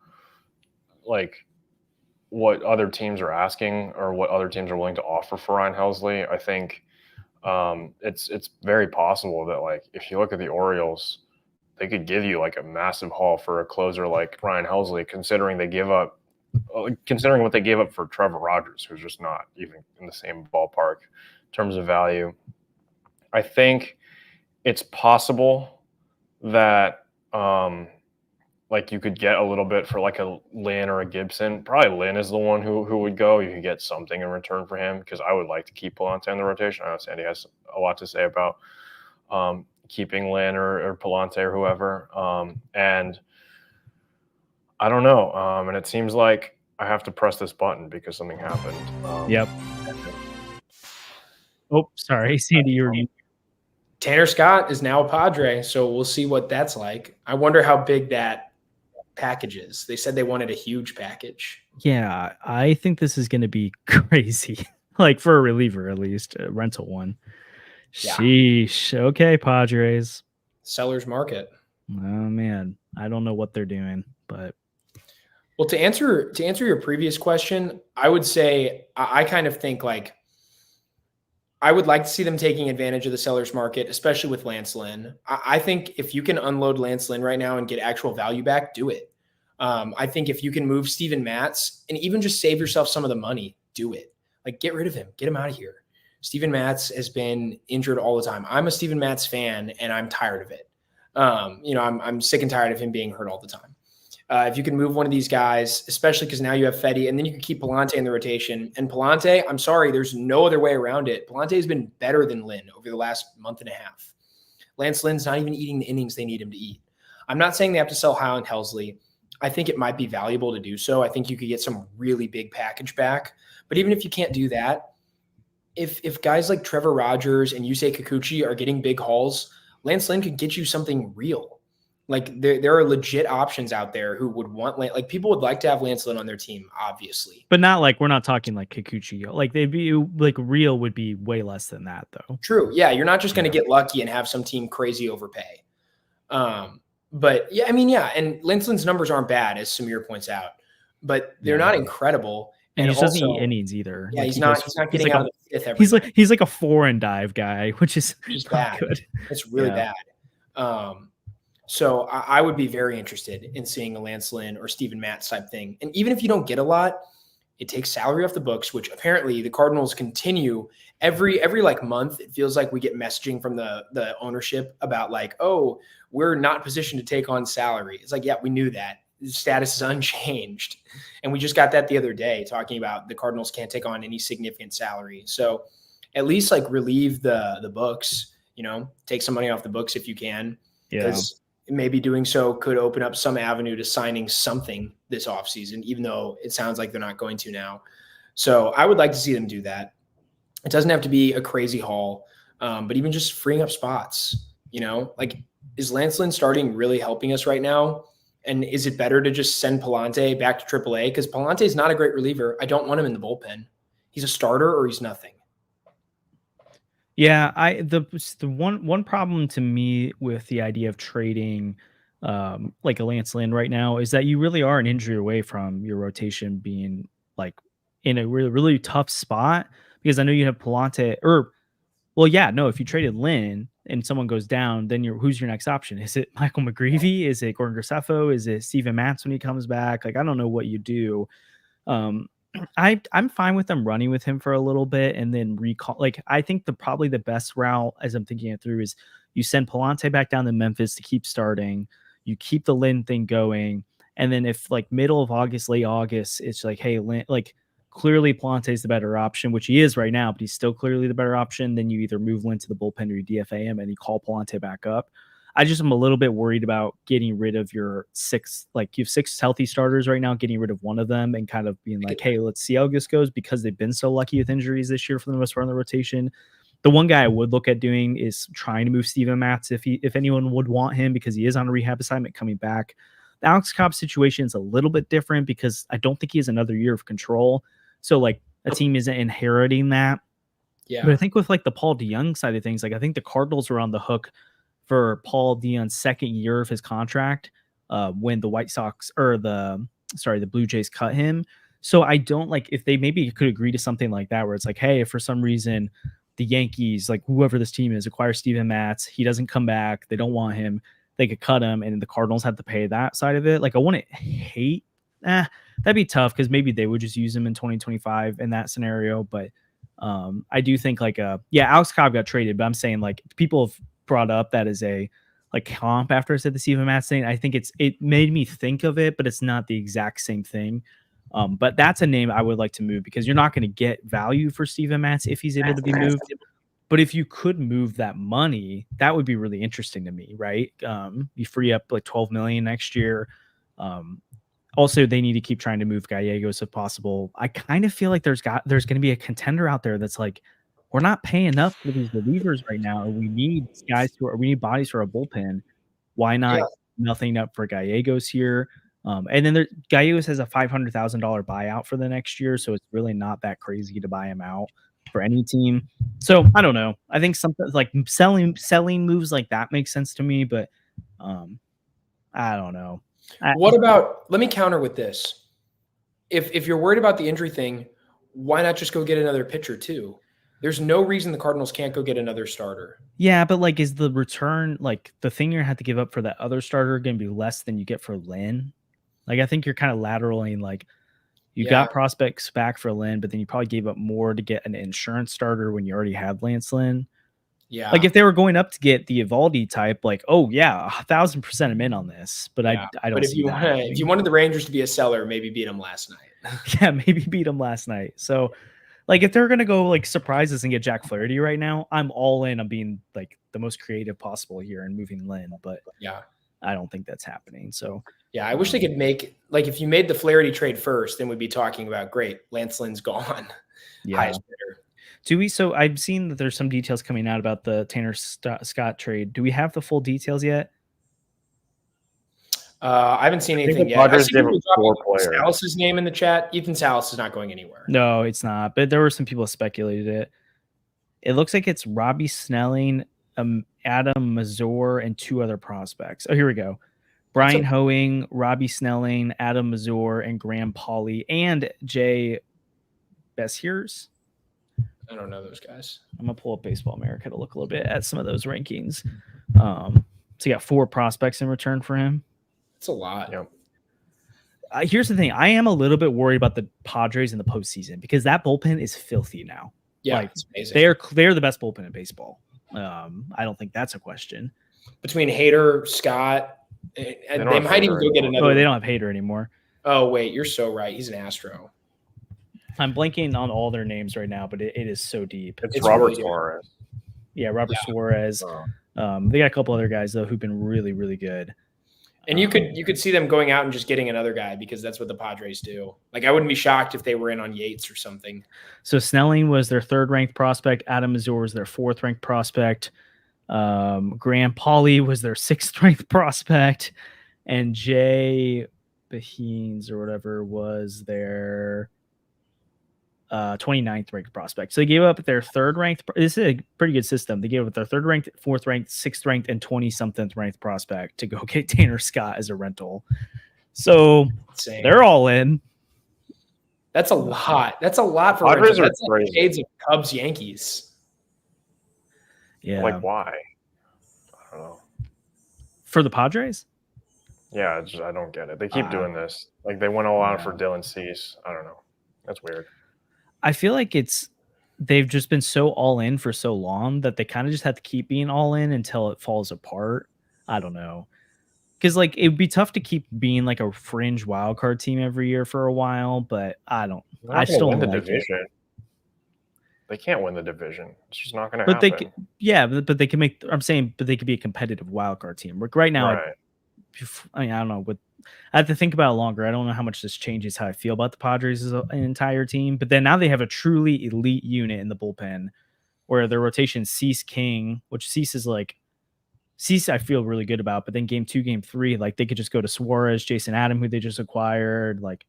other teams are asking or what other teams are willing to offer for Ryan Helsley. I think it's very possible that like if you look at the Orioles, they could give you like a massive haul for a closer like Ryan Helsley, considering what they gave up for Trevor Rogers, who's just not even in the same ballpark in terms of value. I think it's possible that like you could get a little bit for like a Lynn or a Gibson. Probably Lynn is the one who would go. You could get something in return for him because I would like to keep Palante in the rotation. I know Sandy has a lot to say about keeping Lynn or Palante or whoever. And I don't know. And it seems like I have to press this button because something happened. Yep. Oh, sorry, Sandy, you're Tanner Scott is now a Padre, so we'll see what that's like. I wonder how big that package is. They said they wanted a huge package. Yeah, I think this is going to be crazy. Like for a reliever, at least a rental one. Yeah. Sheesh. Okay, Padres. Seller's market. Oh man, I don't know what they're doing, but well, to answer your previous question, I would say I kind of think like I would like to see them taking advantage of the seller's market, especially with Lance Lynn. I think if you can unload Lance Lynn right now and get actual value back, do it. I think if you can move Steven Matz and even just save yourself some of the money, do it. Like get rid of him, get him out of here. Steven Matz has been injured all the time. I'm a Steven Matz fan and I'm tired of it. I'm sick and tired of him being hurt all the time. If you can move one of these guys, especially because now you have Fedde, and then you can keep Palante in the rotation. And Palante, I'm sorry, there's no other way around it. Palante has been better than Lynn over the last month and a half. Lance Lynn's not even eating the innings they need him to eat. I'm not saying they have to sell Highland Helsley. I think it might be valuable to do so. I think you could get some really big package back. But even if you can't do that, if guys like Trevor Rogers and Yusei Kikuchi are getting big hauls, Lance Lynn could get you something real. Like there are legit options out there who would want like people would like to have Lance Lynn on their team, obviously. But not like we're not talking like Kikuchi. Like they'd be like real would be way less than that though. True. Yeah. You're not just going to get lucky and have some team crazy overpay. But yeah, I mean, yeah. And Lance Lynn's numbers aren't bad, as Samir points out, but they're not incredible. And he doesn't eat innings either. Yeah, like he's not getting out of the fifth every he's like a 4 and dive guy, which is bad. Good. It's really bad. So I would be very interested in seeing a Lance Lynn or Steven Matz type thing. And even if you don't get a lot, it takes salary off the books, which apparently the Cardinals continue every like month. It feels like we get messaging from the ownership about like, oh, we're not positioned to take on salary. It's like, yeah, we knew that. The status is unchanged. And we just got that the other day talking about the Cardinals can't take on any significant salary. So at least like relieve the books, take some money off the books if you can. Because maybe doing so could open up some avenue to signing something this offseason, even though it sounds like they're not going to now. So I would like to see them do that. It doesn't have to be a crazy haul, but even just freeing up spots, like is Lance Lynn starting really helping us right now? And is it better to just send Palante back to AAA? Because Palante is not a great reliever. I don't want him in the bullpen. He's a starter or he's nothing. Yeah, the one problem to me with the idea of trading like a Lance Lynn right now is that you really are an injury away from your rotation being like in a really, really tough spot, because I know you have Palante if you traded Lynn and someone goes down, then who's your next option? Is it Michael McGreevy? Is it Gordon Graceffo? Is it Steven Matz when he comes back? Like, I don't know what you do. I'm fine with them running with him for a little bit and then recall. Like, I think probably the best route, as I'm thinking it through, is you send Palante back down to Memphis to keep starting. You keep the Lynn thing going, and then if like middle of August, late August, it's like, hey, Lynn, like clearly Palante is the better option, which he is right now, but he's still clearly the better option. Then you either move Lynn to the bullpen or you DFA him and you call Palante back up. I just am a little bit worried about getting rid of your six, like you have 6 healthy starters right now, getting rid of one of them and kind of being like, hey, let's see how this goes, because they've been so lucky with injuries this year for the most part in the rotation. The one guy I would look at doing is trying to move Steven Matz if anyone would want him, because he is on a rehab assignment coming back. The Alex Cobb situation is a little bit different because I don't think he has another year of control. So like a team isn't inheriting that. Yeah. But I think with like the Paul DeJong side of things, like I think the Cardinals were on the hook for Paul DeJong's second year of his contract when the the Blue Jays cut him. So I don't like if they maybe could agree to something like that, where it's like, hey, if for some reason the Yankees, like whoever this team is, acquire Steven Matz, he doesn't come back, they don't want him, they could cut him, and the Cardinals have to pay that side of it. Like I wouldn't hate, that'd be tough because maybe they would just use him in 2025 in that scenario. But I do think Alex Cobb got traded, but I'm saying like people have brought up that as a like comp after I said the Steven Matz thing. I think it made me think of it, but it's not the exact same thing. But that's a name I would like to move because you're not going to get value for Steven Matz if he's able to be moved. But if you could move that money, that would be really interesting to me, right? You free up like $12 million next year. Also, they need to keep trying to move Gallegos if possible. I kind of feel like there's going to be a contender out there that's like, we're not paying enough for these relievers right now, and we need we need bodies for a bullpen. Why not nothing up for Gallegos here? And then Gallegos has a $500,000 buyout for the next year, so it's really not that crazy to buy him out for any team. So I don't know. I think something like selling moves like that makes sense to me, but I don't know. Let me counter with this. If you're worried about the injury thing, why not just go get another pitcher too? There's no reason the Cardinals can't go get another starter. Yeah, but like, is the return, like the thing you're gonna have to give up for that other starter going to be less than you get for Lynn? Like, I think you're kind of lateraling, like you got prospects back for Lynn, but then you probably gave up more to get an insurance starter when you already had Lance Lynn. Yeah. Like if they were going up to get the Evaldi type, like, oh yeah, 1,000% I'm in on this. But I don't. But if you wanted the Rangers to be a seller, maybe beat them last night. Yeah, maybe beat them last night. So, like, if they're gonna go like surprises and get Jack Flaherty right now, I'm all in on being like the most creative possible here and moving Lynn. But yeah, I don't think that's happening. So yeah, I wish they could make like if you made the Flaherty trade first, then we'd be talking about great. Lance Lynn's gone. Yeah. Highest bidder. Do we? So I've seen that there's some details coming out about the Tanner Scott trade. Do we have the full details yet? I haven't seen anything yet. I see people dropping Salas's name in the chat. Ethan Salas is not going anywhere. No, it's not. But there were some people who speculated it. It looks like it's Robbie Snelling, Adam Mazur, and 2 other prospects. Oh, here we go. Brian Hoeing, Robbie Snelling, Adam Mazur, and Graham Pauley, and Jay Bessiers. I don't know those guys. I'm going to pull up Baseball America to look a little bit at some of those rankings. So you got 4 prospects in return for him. It's a lot. Yep. Here's the thing. I am a little bit worried about the Padres in the postseason because that bullpen is filthy now. Yeah, like, it's amazing. They're the best bullpen in baseball. I don't think that's a question. Between Hader, Scott, and they might even go get another. Oh, they don't have Hader anymore. Oh, wait. You're so right. He's an Astro. I'm blanking on all their names right now, but it is so deep. It's Robert Suarez. Yeah, Robert Suarez. They got a couple other guys, though, who've been really, really good. And you could see them going out and just getting another guy because that's what the Padres do. Like, I wouldn't be shocked if they were in on Yates or something. So Snelling was their 3rd-ranked prospect. Adam Mazur was their 4th-ranked prospect. Graham Pauley was their 6th-ranked prospect. And Jay Behines or whatever was their 29th ranked prospect. So they gave up their 3rd ranked. This is a pretty good system. They gave up their 3rd ranked, 4th ranked, 6th ranked, and 20-something ranked prospect to go get Tanner Scott as a rental. So they're all in. That's a lot. That's a lot for Padres. That's like shades of Cubs, Yankees. Yeah. Like why? I don't know. For the Padres? Yeah, I don't get it. They keep doing this. Like they went all out for Dylan Cease. I don't know. That's weird. I feel like they've just been so all in for so long that they kind of just have to keep being all in until it falls apart. I don't know. Because like it would be tough to keep being like a fringe wild card team every year for a while, but I still don't like it. They can't win the division. It's just not going to happen. But they can make. I'm saying, but they could be a competitive wild card team. Like right now, I don't know. I have to think about it longer. I don't know how much this changes how I feel about the Padres as an entire team. But then now they have a truly elite unit in the bullpen, where their rotation Cease King, which Cease I feel really good about. But then game 2, game 3, like they could just go to Suarez, Jason Adam, who they just acquired. Like,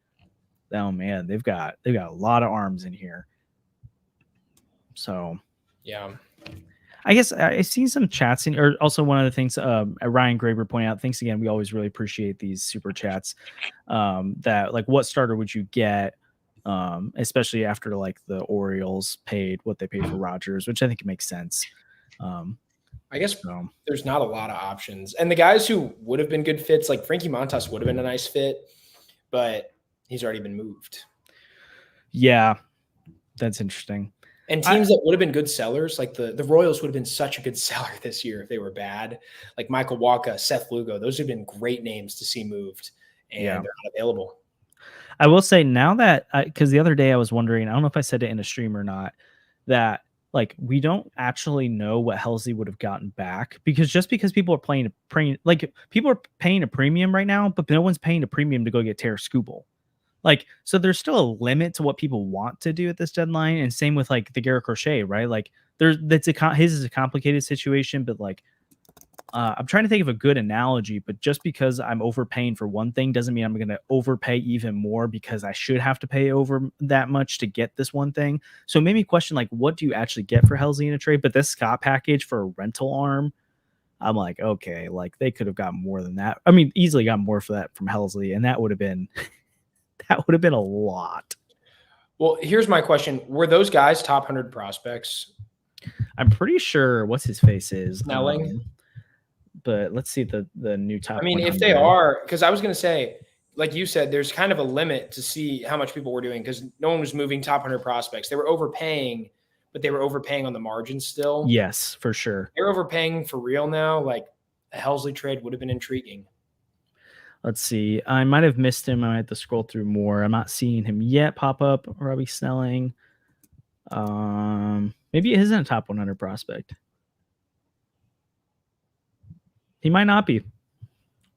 oh man, they've got a lot of arms in here. So yeah, I guess I've seen some chats in, or also one of the things Ryan Graber pointed out. Thanks again. We always really appreciate these super chats. That like, what starter would you get, especially after like the Orioles paid what they paid for Rodgers, which I think makes sense. I guess there's not a lot of options, and the guys who would have been good fits, like Frankie Montas, would have been a nice fit, but he's already been moved. Yeah, that's interesting. And teams that would have been good sellers, like the Royals would have been such a good seller this year if they were bad. Like Michael Wacha, Seth Lugo, those have been great names to see moved, and Yeah. they're not available. I will say now that because the other day I was wondering, I don't know if I said it in a stream or not, that like we don't actually know what Helsley would have gotten back because just because people are like people are paying a premium right now, but no one's paying a premium to go get Tara Skubal. Like, so there's still a limit to what people want to do at this deadline, and same with like the Garrett Crochet, right? Like, his is a complicated situation, but like, I'm trying to think of a good analogy. But just because I'm overpaying for one thing doesn't mean I'm going to overpay even more because I should have to pay over that much to get this one thing. So it made me question like, what do you actually get for Helsley in a trade? But this Scott package for a rental arm, I'm like, okay, like they could have gotten more than that. I mean, easily got more for that from Helsley, and that would have been. That would have been a lot. Well, here's my question. Were those guys top 100 prospects? I'm pretty sure what's his face is. Snelling? But let's see the new top. I mean, 100. if they are, because I was going to say, like you said, there's kind of a limit to see how much people were doing because no one was moving top 100 prospects. They were overpaying, but they were overpaying on the margin still. Yes, for sure. They're overpaying for real now. Like a Helsley trade would have been intriguing. Let's see. I might have missed him. I might have to scroll through more. I'm not seeing him yet pop up. Robbie Snelling. Maybe it isn't a top 100 prospect. He might not be.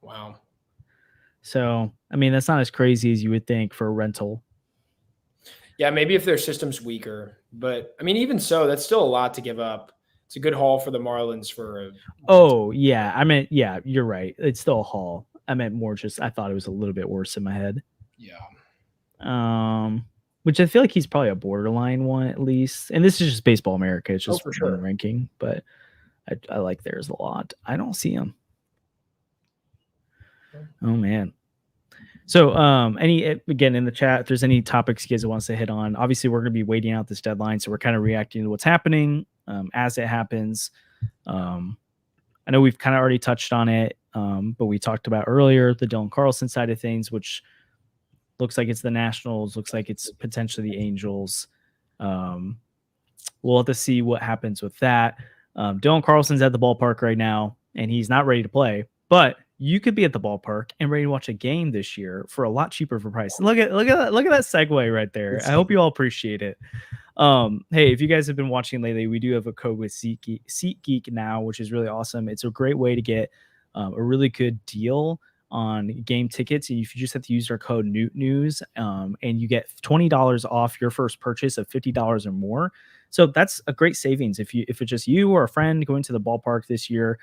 Wow. So, I mean, that's not as crazy as you would think for a rental. Yeah, maybe if their system's weaker. But, I mean, even so, that's still a lot to give up. It's a good haul for the Marlins for Oh, yeah. I mean, yeah, you're right. It's still a haul. I meant more just I thought it was a little bit worse in my head. Yeah. Which I feel like he's probably a borderline one at least. And this is just Baseball America. It's just for sure. ranking, but I like theirs a lot. I don't see him. Oh man. So again in the chat, if there's any topics you guys want to hit on, obviously we're gonna be waiting out this deadline, so we're kind of reacting to what's happening as it happens. I know we've kind of already touched on it, but we talked about earlier the Dylan Carlson side of things, which looks like it's the Nationals, looks like it's potentially the Angels. We'll have to see what happens with that. Dylan Carlson's at the ballpark right now, and he's not ready to play, but you could be at the ballpark and ready to watch a game this year for a lot cheaper for price. Look at that segue right there. I hope you all appreciate it. Hey, if you guys have been watching lately, we do have a code with SeatGeek now, which is really awesome. It's a great way to get a really good deal on game tickets. And if you just have to use our code NewtNews, and you get $20 off your first purchase of $50 or more. So that's a great savings. If it's just you or a friend going to the ballpark this year,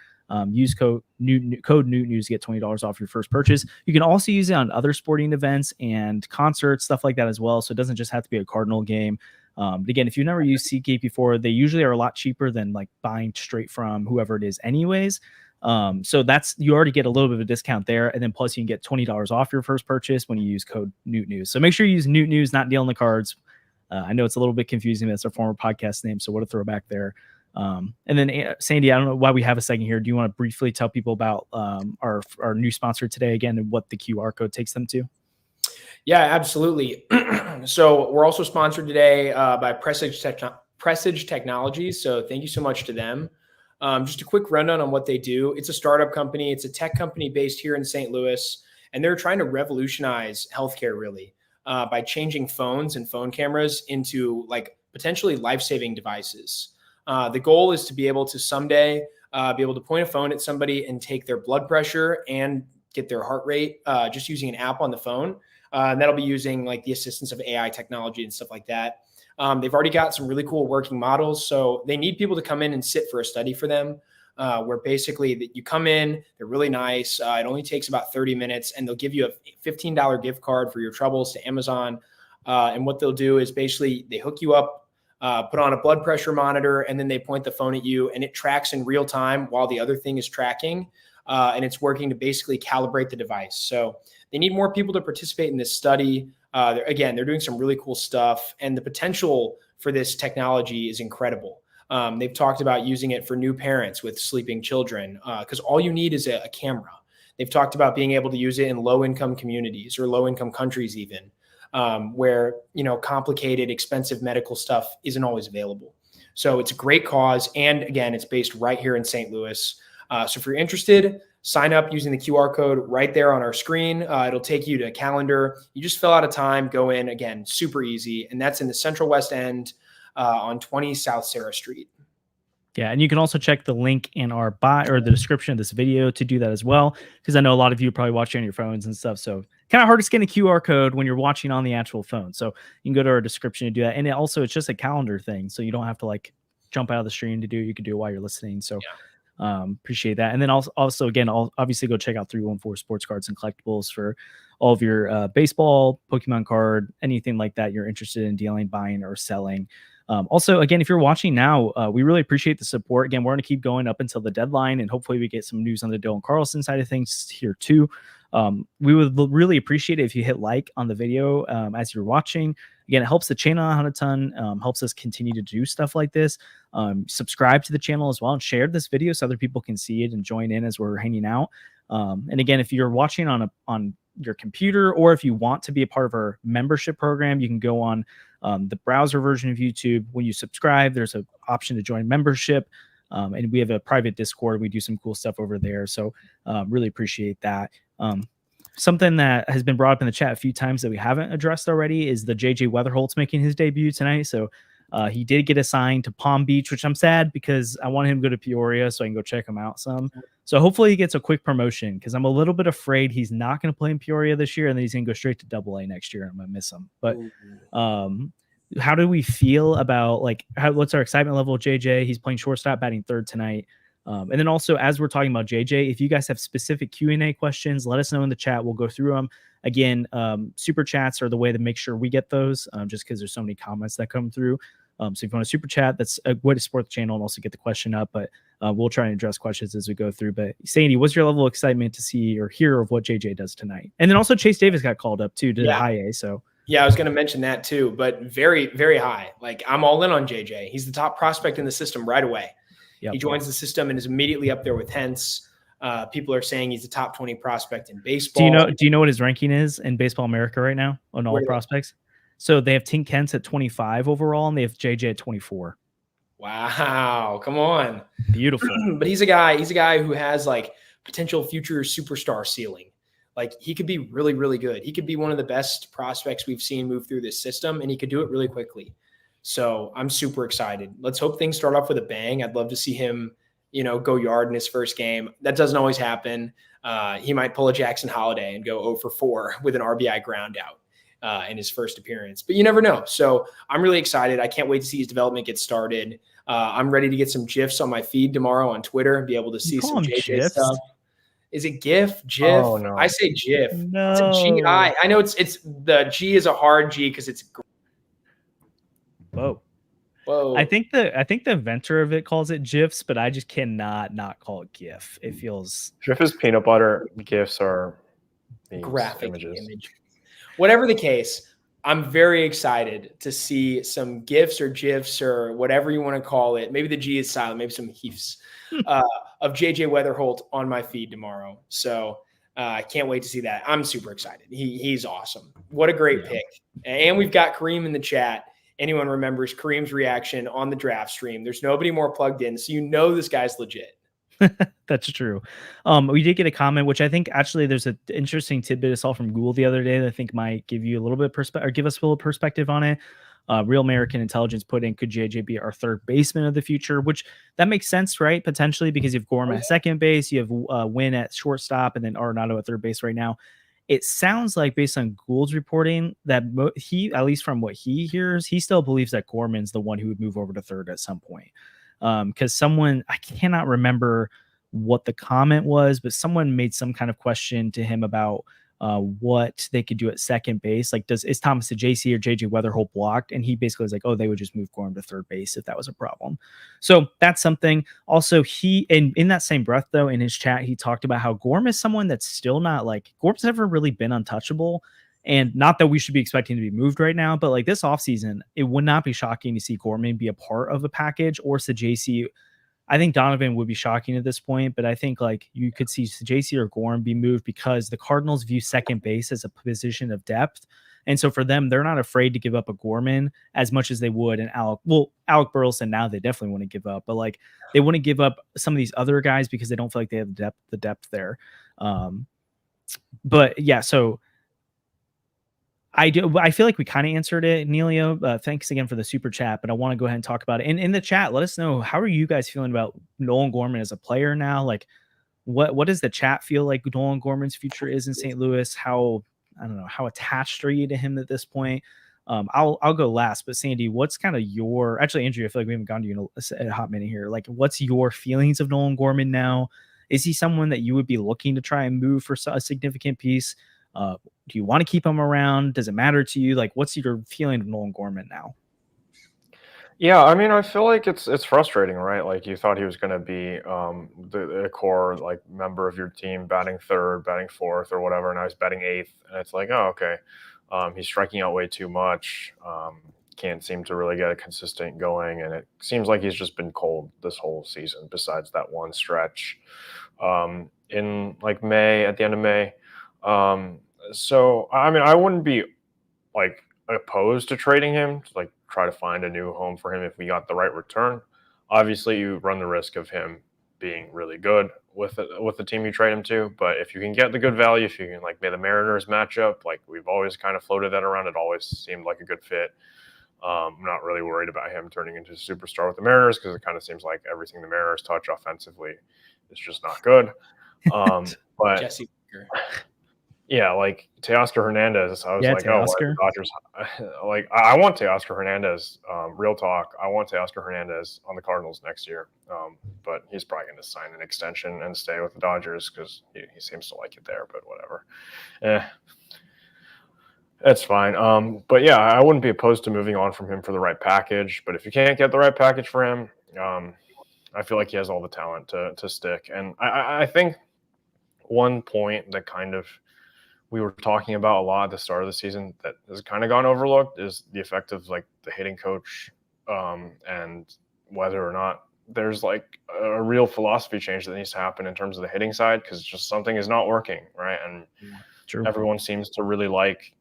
use code NewtNews to get $20 off your first purchase. You can also use it on other sporting events and concerts, stuff like that as well. So it doesn't just have to be a Cardinal game. But again, if you've never used SeatGeek before, they usually are a lot cheaper than like buying straight from whoever it is anyways. So you already get a little bit of a discount there. And then plus you can get $20 off your first purchase when you use code NewtNews. So make sure you use NewtNews, not Dealing the Cards. I know it's a little bit confusing. That's our former podcast name. So what a throwback there. And then Sandy, I don't know why we have a second here. Do you want to briefly tell people about our new sponsor today again and what the QR code takes them to? Yeah, absolutely. So we're also sponsored today by Presage Technologies. So thank you so much to them. Just a quick rundown on what they do. It's a startup company. It's a tech company based here in St. Louis, and they're trying to revolutionize healthcare really by changing phones and phone cameras into like potentially life-saving devices. The goal is to be able to someday be able to point a phone at somebody and take their blood pressure and get their heart rate just using an app on the phone. And that'll be using like the assistance of AI technology and stuff like that. They've already got some really cool working models. So they need people to come in and sit for a study for them where basically you come in, they're really nice. It only takes about 30 minutes and they'll give you a $15 gift card for your troubles to Amazon. And what they'll do is basically they hook you up, put on a blood pressure monitor, and then they point the phone at you and it tracks in real time while the other thing is tracking. And it's working to basically calibrate the device. So they need more people to participate in this study. Again, they're doing some really cool stuff, and the potential for this technology is incredible. They've talked about using it for new parents with sleeping children because all you need is a camera. They've talked about being able to use it in low-income communities or low-income countries even. where, complicated, expensive medical stuff isn't always available. So it's a great cause. And again, it's based right here in St. Louis. So if you're interested, sign up using the QR code right there on our screen. It'll take you to a calendar. You just fill out a time, go in, again, super easy. And that's in the Central West End on 20 South Sarah Street. Yeah, and you can also check the link in our bio or the description of this video to do that as well, because I know a lot of you are probably watching on your phones and stuff. So kind of hard to scan a QR code when you're watching on the actual phone. So you can go to our description to do that. And it's just a calendar thing, so you don't have to like jump out of the stream to do it. You can do it while you're listening. So appreciate that. And then also again, I'll obviously go check out 314 Sports Cards and Collectibles for all of your baseball, Pokemon card, anything like that you're interested in dealing, buying, or selling. Also, again, if you're watching now, we really appreciate the support. Again, we're going to keep going up until the deadline, and hopefully we get some news on the Dylan Carlson side of things here too. We would really appreciate it if you hit like on the video as you're watching. Again, it helps the channel out a ton, helps us continue to do stuff like this. Subscribe to the channel as well and share this video so other people can see it and join in as we're hanging out. And again, if you're watching on your computer, or if you want to be a part of our membership program, you can go on the browser version of YouTube. When you subscribe, there's an option to join membership. And we have a private Discord. We do some cool stuff over there. So really appreciate that. Something that has been brought up in the chat a few times that we haven't addressed already is the JJ Weatherholt's making his debut tonight. So he did get assigned to Palm Beach, which I'm sad because I want him to go to Peoria so I can go check him out some. So hopefully he gets a quick promotion, because I'm a little bit afraid he's not going to play in Peoria this year and then he's going to go straight to AA next year. I'm going to miss him. But how do we feel about what's our excitement level with JJ? He's playing shortstop, batting third tonight. And then also, as we're talking about JJ, if you guys have specific Q&A questions, let us know in the chat. We'll go through them. Again, super chats are the way to make sure we get those, just because there's so many comments that come through. So if you want a super chat, that's a way to support the channel and also get the question up. But we'll try and address questions as we go through. But Sandy, what's your level of excitement to see or hear of what JJ does tonight? And then also Chase Davis got called up too to the high A. So yeah, I was going to mention that too, but very, very high. Like, I'm all in on JJ. He's the top prospect in the system right away. He joins the system and is immediately up there with Hentz. People are saying he's a top 20 prospect in baseball. Do you know what his ranking is in Baseball America right now on all prospects? So they have Tink Hentz at 25 overall, and they have JJ at 24. Wow, come on, beautiful. But he's a guy who has like potential future superstar ceiling. Like, he could be really, really good. He could be one of the best prospects we've seen move through this system, and he could do it really quickly. So I'm super excited. Let's hope things start off with a bang. I'd love to see him, go yard in his first game. That doesn't always happen. He might pull a Jackson Holiday and go 0 for 4 with an RBI ground out in his first appearance, but you never know. So I'm really excited. I can't wait to see his development get started. I'm ready to get some GIFs on my feed tomorrow on Twitter and be able to see some JJ stuff. Is it GIF? GIF? Oh, no. I say GIF. No. It's a GI. I know it's the G is a hard G because it's. Whoa. Whoa. I think the inventor of it calls it GIFs, but I just cannot not call it GIF. It feels GIF is peanut butter. GIFs are graphic images. image. Whatever the case, I'm very excited to see some GIFs or GIFs or whatever you want to call it. Maybe the G is silent. Maybe some HIFs of JJ Weatherholt on my feed tomorrow. So I can't wait to see that. I'm super excited. He's awesome. What a great pick. And we've got Kareem in the chat. Anyone remembers Kareem's reaction on the draft stream? There's nobody more plugged in, so this guy's legit. That's true. We did get a comment, which I think actually there's an interesting tidbit I saw from Google the other day that I think might give you a little bit or give us a little perspective on it. Real American Intelligence put in, could JJ be our third baseman of the future? Which that makes sense, right? Potentially, because you have Gorham at second base, you have Wynn at shortstop, and then Arenado at third base right now. It sounds like, based on Gould's reporting, that he, at least from what he hears, he still believes that Gorman's the one who would move over to third at some point. Because someone, I cannot remember what the comment was, but someone made some kind of question to him about what they could do at second base. Like, is Thomas JC or JJ Weatherholt blocked? And he basically was like, oh, they would just move Gorham to third base if that was a problem. So that's something. Also, in that same breath, though, in his chat, he talked about how Gorham is someone that's still not Gorham's never really been untouchable. And not that we should be expecting to be moved right now, but this offseason, it would not be shocking to see Gorman be a part of a package, or JC. I think Donovan would be shocking at this point, but I think you could see JC or Gorham be moved because the Cardinals view second base as a position of depth. And so for them, they're not afraid to give up a Gorman as much as they would an Alec. Well, Alec Burleson now they definitely want to give up, but like they want to give up some of these other guys because they don't feel like they have the depth there. But yeah, so I feel like we kind of answered it, Neilio. Thanks again for the super chat, but I want to go ahead and talk about it. And in the chat, let us know, how are you guys feeling about Nolan Gorman as a player now? Like, what does the chat feel like Nolan Gorman's future is in St. Louis? How, I don't know, how attached are you to him at this point? I'll go last, but Sandy, what's kind of your, actually, Andrew, I feel like we haven't gone to you in a hot minute here. Like, what's your feelings of Nolan Gorman now? Is he someone that you would be looking to try and move for a significant piece? Do you want to keep him around? Does it matter to you? Like, what's your feeling of Nolan Gorman now? Yeah, I mean, I feel like it's frustrating, right? Like you thought he was going to be the core like member of your team, batting third, batting fourth, or whatever, and I was batting eighth, and it's like, oh, okay, he's striking out way too much. Can't seem to really get a consistent going, and it seems like he's just been cold this whole season. Besides that one stretch in like May, at the end of May. So I mean, I wouldn't be like opposed to trading him, to like try to find a new home for him if we got the right return. Obviously, you run the risk of him being really good with the team you trade him to. But if you can get the good value, if you can like make the Mariners matchup, like we've always kind of floated that around, it always seemed like a good fit. I'm not really worried about him turning into a superstar with the Mariners because it kind of seems like everything the Mariners touch offensively is just not good. But Jesse. yeah, like Teoscar Hernandez, I was like, Teoscar. oh, what are the Dodgers? Like, I want Teoscar Hernandez. Real talk, I want Teoscar Hernandez on the Cardinals next year. But he's probably going to sign an extension and stay with the Dodgers because he seems to like it there. But whatever, that's fine. But yeah, I wouldn't be opposed to moving on from him for the right package. But if you can't get the right package for him, I feel like he has all the talent to stick. And I think one point that kind of we were talking about a lot at the start of the season that has kind of gone overlooked is the effect of like the hitting coach and whether or not there's like a real philosophy change that needs to happen in terms of the hitting side, because just something is not working, right? And everyone seems to really like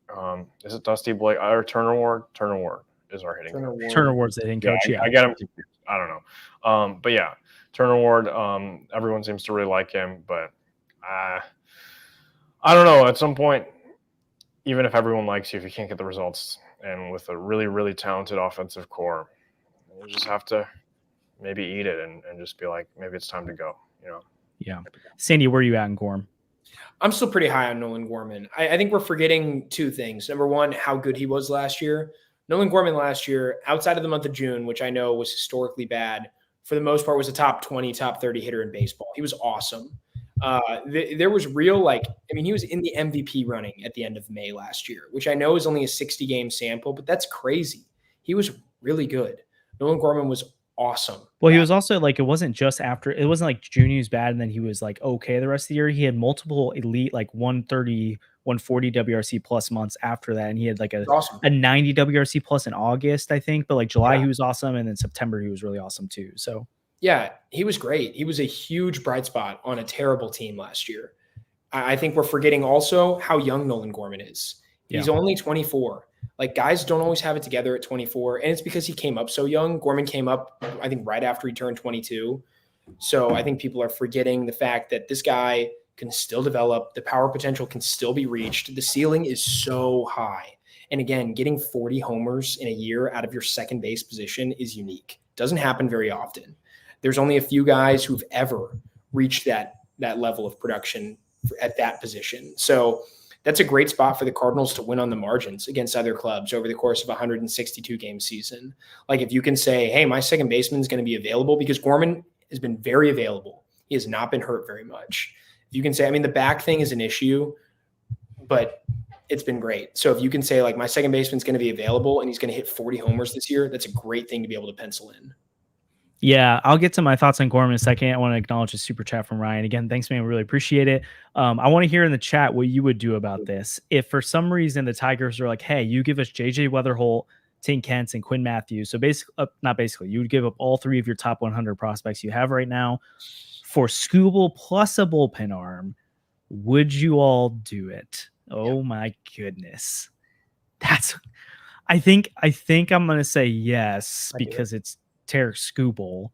is it Dusty Blake or Turner Ward? Turner Ward is our hitting coach. Turner Ward's the hitting coach. I get him confused. I don't know. But yeah, Turner Ward, everyone seems to really like him, but I don't know. At some point, even if everyone likes you, if you can't get the results, and with a really, really talented offensive core, you just have to maybe eat it and just be like, maybe it's time to go, you know? Yeah. Sandy, where are you at in Gorm? I'm still pretty high on Nolan Gorman. I think we're forgetting two things. Number one, how good he was last year. Nolan Gorman last year, outside of the month of June, which I know was historically bad, for the most part was a top 20, top 30 hitter in baseball. He was awesome. There was real, like, I mean, he was in the MVP running at the end of May last year, which I know is only a 60-game sample, but that's crazy. He was really good. Nolan Gorman was awesome. Well, he was also like, it wasn't just after, it wasn't like June he was bad and then he was like okay the rest of the year. He had multiple elite like 130, 140 WRC plus months after that, and he had like a 90 WRC plus in August, I think, but like July he was awesome, and then September he was really awesome too. So yeah, he was great. He was a huge bright spot on a terrible team last year. I think we're forgetting also how young Nolan Gorman is. He's only 24. Like, guys don't always have it together at 24, and it's because he came up so young. Gorman came up, I think, right after he turned 22. So I think people are forgetting the fact that this guy can still develop. The power potential can still be reached. The ceiling is so high. And again, getting 40 homers in a year out of your second base position is unique. Doesn't happen very often. There's only a few guys who've ever reached that level of production at that position. So that's a great spot for the Cardinals to win on the margins against other clubs over the course of a 162-game season. Like, if you can say, hey, my second baseman is going to be available, because Gorman has been very available. He has not been hurt very much. If you can say, I mean, the back thing is an issue, but it's been great. So if you can say, like, my second baseman is going to be available and he's going to hit 40 homers this year, that's a great thing to be able to pencil in. Yeah, I'll get to my thoughts on Gorman in a second. I want to acknowledge a super chat from Ryan. Again, thanks, man. We really appreciate it. I want to hear in the chat what you would do about this. If for some reason the Tigers are like, hey, you give us JJ Weatherholt, Tink Kentz, and Quinn Matthews. So basically, you would give up all three of your top 100 prospects you have right now for Skubal plus a bullpen arm. Would you all do it? Oh my goodness. I think I'm gonna say yes I do. because it's Tarek Skubal.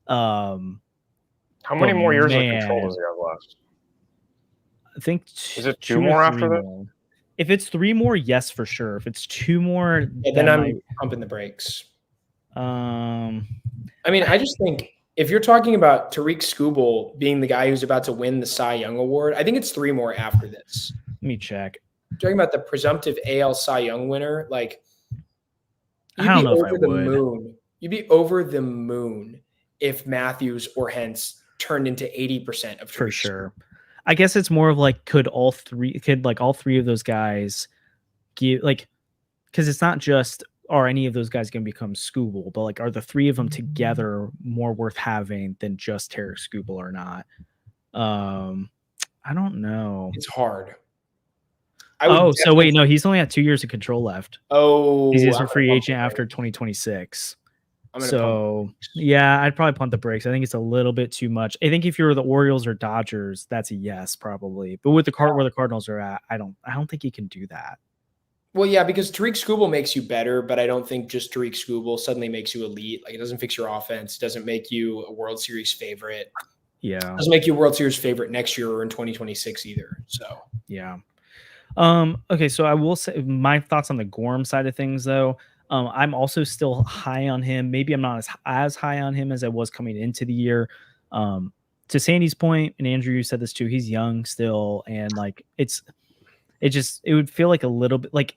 How many more years of control man, does he have left? I think Is it 2 or more 3 after that? more. If it's 3 more, yes, for sure. If it's 2 more, Yeah, then I'm pumping the brakes. I mean, I just think if you're talking about Tariq Skubal being the guy who's about to win the Cy Young Award, I think it's 3 more after this. let me check. Talking about the presumptive AL Cy Young winner, like I don't know if I would. moon. You'd be over the moon if Matthews or Hentz turned into 80% of Tariq for sure. I guess it's more of like could all three of those guys give because it's not just are any of those guys going to become Skubal, but like are the 3 of them together more worth having than just Tarek Skubal or not? I don't know. It's hard. So wait, no, he's only got 2 years of control left. Oh, he's a free agent after 2026. So yeah, I'd probably punt the brakes. I think it's a little bit too much. I think if you're the Orioles or Dodgers, that's a yes, probably. But with the where the Cardinals are at, I don't think you can do that. Well, yeah, because Tariq Skubal makes you better, but I don't think just Tariq Skubal suddenly makes you elite. Like it doesn't fix your offense, it doesn't make you a World Series favorite. Yeah, it doesn't make you a World Series favorite next year or in 2026 either. So yeah. Okay, so I will say my thoughts on the Gorm side of things, though. I'm also still high on him. Maybe I'm not as high on him as I was coming into the year. To Sandy's point, and Andrew, you said this too, he's young still, and like it would feel like a little bit like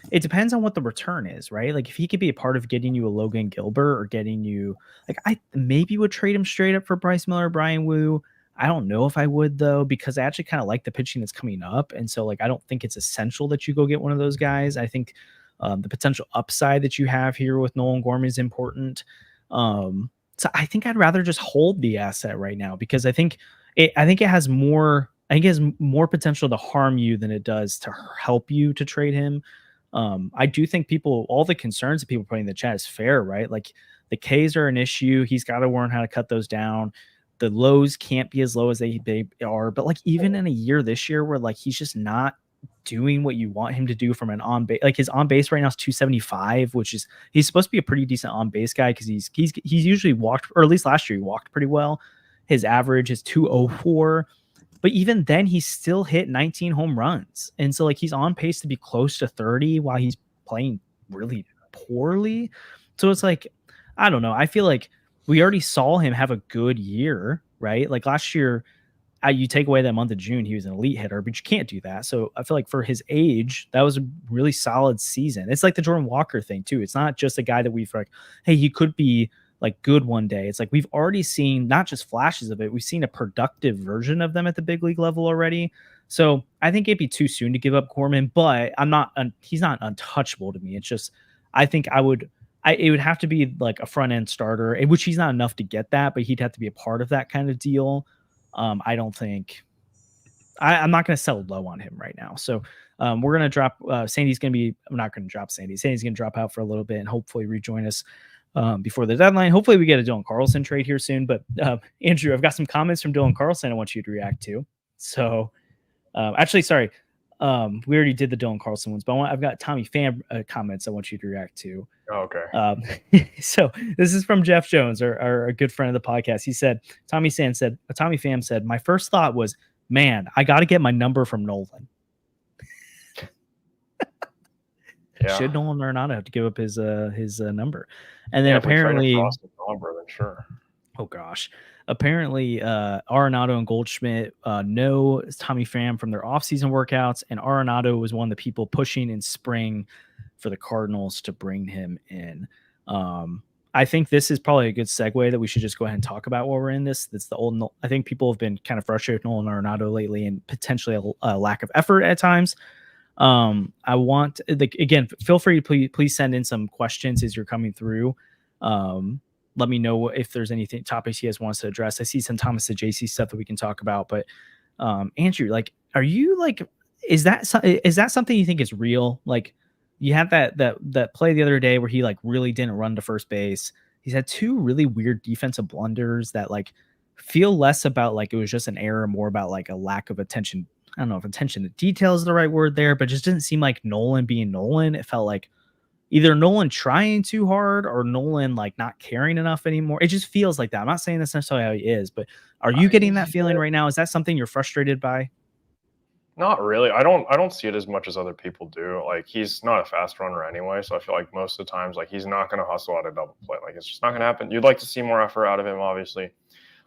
it depends on what the return is, right? Like if he could be a part of getting you a Logan Gilbert or getting you like I maybe would trade him straight up for Bryce Miller, Brian Wu. I don't know if I would though, because I actually kind of like the pitching that's coming up. And so like, I don't think it's essential that you go get one of those guys. I think the potential upside that you have here with Nolan Gorman is important. So I think I'd rather just hold the asset right now because I think it has more potential to harm you than it does to help you to trade him. I do think all the concerns that people put in the chat is fair, right? Like the Ks are an issue. He's got to learn how to cut those down. The lows can't be as low as they are, but like even in a year this year where like he's just not doing what you want him to do from an on base, like his on base right now is 275, which is he's supposed to be a pretty decent on base guy because he's usually walked, or at least last year he walked pretty well. His average is 204, but even then he still hit 19 home runs, and so like he's on pace to be close to 30 while he's playing really poorly. So it's like I don't know. I feel like we already saw him have a good year, right? Like last year, you take away that month of June, he was an elite hitter, but you can't do that. So I feel like for his age, that was a really solid season. It's like the Jordan Walker thing too. It's not just a guy that we've like, hey, he could be like good one day. It's like we've already seen not just flashes of it, we've seen a productive version of them at the big league level already. So I think it'd be too soon to give up Gorman, but he's not untouchable to me. It's just I think it would have to be like a front end starter, which he's not enough to get that, but he'd have to be a part of that kind of deal. I don't think I'm not going to sell low on him right now. So we're going to drop Sandy's going to be, I'm not going to drop Sandy. Sandy's going to drop out for a little bit and hopefully rejoin us before the deadline. Hopefully we get a Dylan Carlson trade here soon, but Andrew, I've got some comments from Dylan Carlson I want you to react to. So actually, sorry. We already did the Dylan Carlson ones, but I've got Tommy Pham comments I want you to react to. Oh, okay. So this is from Jeff Jones, our good friend of the podcast. He said, Tommy Pham said, my first thought was, man, I got to get my number from Nolan. Yeah. Should Nolan Arenado have to give up his number? And then apparently, number, then sure. Oh gosh. Apparently, Arenado and Goldschmidt know Tommy Pham from their offseason workouts, and Arenado was one of the people pushing in spring for the Cardinals to bring him in. I think this is probably a good segue that we should just go ahead and talk about while we're in this. That's the old. I think people have been kind of frustrated with Nolan Arenado lately, and potentially a lack of effort at times. I want again, feel free to please send in some questions as you're coming through. Let me know if there's anything topics you guys want us to address. I see some Thomas to JC stuff that we can talk about, but Andrew, like, are you like, is that something you think is real? Like, you had that play the other day where he like really didn't run to first base. He's had two really weird defensive blunders that like feel less about like it was just an error, more about like a lack of attention I don't know if attention to detail is the right word there, but it just didn't seem like Nolan being Nolan. It felt like either Nolan trying too hard or Nolan like not caring enough anymore. It just feels like that. I'm not saying that's necessarily how he is, but are you getting that feeling right now? Is that something you're frustrated by? Not really. I don't see it as much as other people do. Like he's not a fast runner anyway, so I feel like most of the times like he's not going to hustle out a double play. Like it's just not going to happen. You'd like to see more effort out of him, obviously,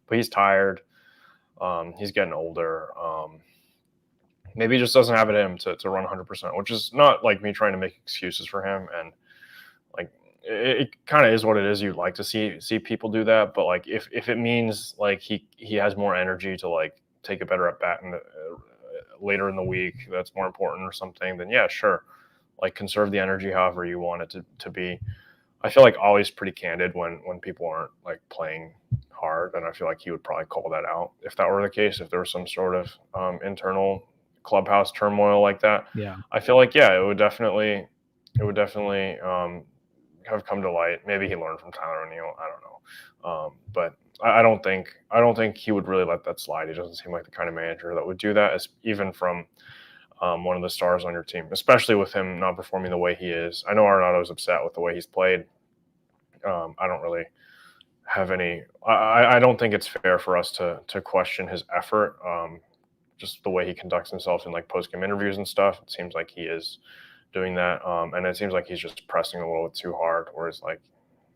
but he's tired. He's getting older. Maybe he just doesn't have it in him to run 100%, which is not like me trying to make excuses for him. And like it kind of is what it is. You'd like to see people do that, but like if it means like he has more energy to like take a better at bat in the, later in the week, that's more important or something, then yeah, sure. Like conserve the energy however you want it to be. I feel like Ollie's pretty candid when people aren't like playing hard, and I feel like he would probably call that out if that were the case. If there was some sort of internal clubhouse turmoil like that, Yeah. I feel like yeah, it would definitely have come to light. Maybe he learned from Tyler O'Neill. I don't know, but I don't think he would really let that slide. He doesn't seem like the kind of manager that would do that, as even from one of the stars on your team, especially with him not performing the way he is. I know Arenado's upset with the way he's played. I don't really have any. I don't think it's fair for us to question his effort. Just the way he conducts himself in like post-game interviews and stuff. It seems like he is doing that, and it seems like he's just pressing a little bit too hard. Whereas like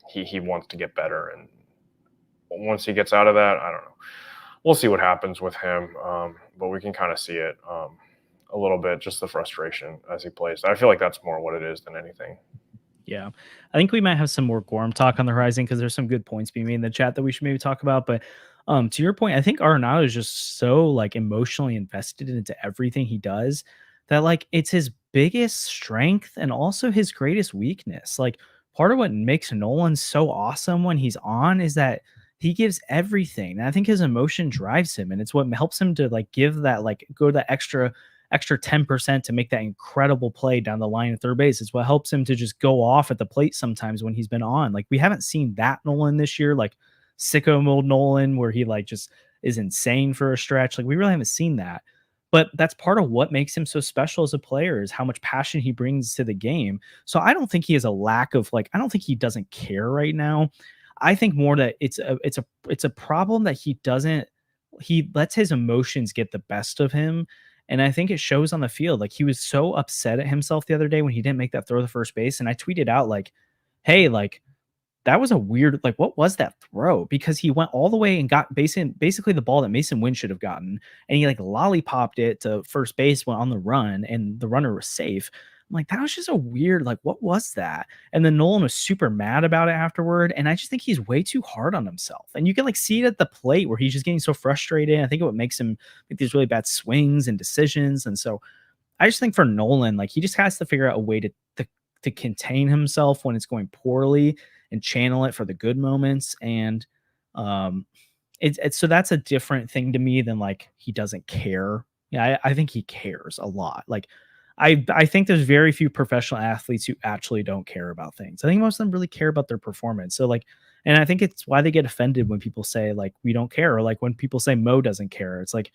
he wants to get better, and once he gets out of that, I don't know. We'll see what happens with him, but we can kind of see it a little bit, just the frustration as he plays. I feel like that's more what it is than anything. Yeah. I think we might have some more Gorm talk on the horizon because there's some good points being made in the chat that we should maybe talk about. But to your point, I think Arenado is just so like emotionally invested into everything he does that like it's his biggest strength and also his greatest weakness. Like part of what makes Nolan so awesome when he's on is that he gives everything. And I think his emotion drives him, and it's what helps him to like give that like go that extra 10% to make that incredible play down the line at third base. It's what helps him to just go off at the plate sometimes when he's been on. Like we haven't seen that Nolan this year, like sicko mode Nolan, where he like just is insane for a stretch. Like we really haven't seen that. But that's part of what makes him so special as a player is how much passion he brings to the game. So I don't think he has a lack of like, I don't think he doesn't care right now. I think more that it's a problem that he lets his emotions get the best of him. And I think it shows on the field. Like he was so upset at himself the other day when he didn't make that throw to first base. And I tweeted out like, hey, like that was a weird, like, what was that throw? Because he went all the way and got basically the ball that Mason Wynn should have gotten. And he like lollipopped it to first base when on the run and the runner was safe. I'm like, that was just a weird, like, what was that? And then Nolan was super mad about it afterward. And I just think he's way too hard on himself. And you can like see it at the plate where he's just getting so frustrated. I think what makes him make these really bad swings and decisions. And so I just think for Nolan, like he just has to figure out a way to contain himself when it's going poorly and channel it for the good moments. And it's so that's a different thing to me than like he doesn't care. Yeah, I think he cares a lot. Like I think there's very few professional athletes who actually don't care about things. I think most of them really care about their performance. So like, and I think it's why they get offended when people say like we don't care, or like when people say Mo doesn't care. It's like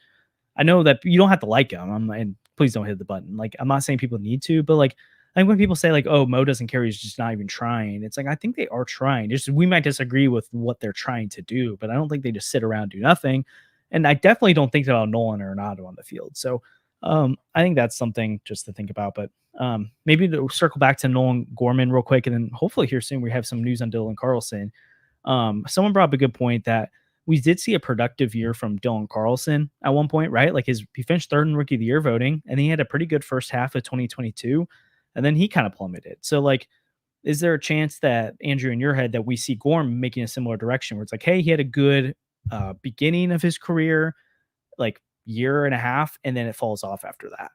I know that you don't have to like him. And please don't hit the button. Like I'm not saying people need to, but like I think when people say like, oh, Mo doesn't care, he's just not even trying. It's like I think they are trying. Just we might disagree with what they're trying to do, but I don't think they just sit around and do nothing. And I definitely don't think about Nolan or Arenado on the field. So I think that's something just to think about. But maybe to circle back to Nolan Gorman real quick, and then hopefully here soon we have some news on Dylan Carlson. Someone brought up a good point that we did see a productive year from Dylan Carlson at one point, right? Like he finished third in Rookie of the Year voting, and he had a pretty good first half of 2022. And then he kind of plummeted. So like, is there a chance that Andrew in your head that we see Gorm making a similar direction where it's like, hey, he had a good beginning of his career, like year and a half, and then it falls off after that?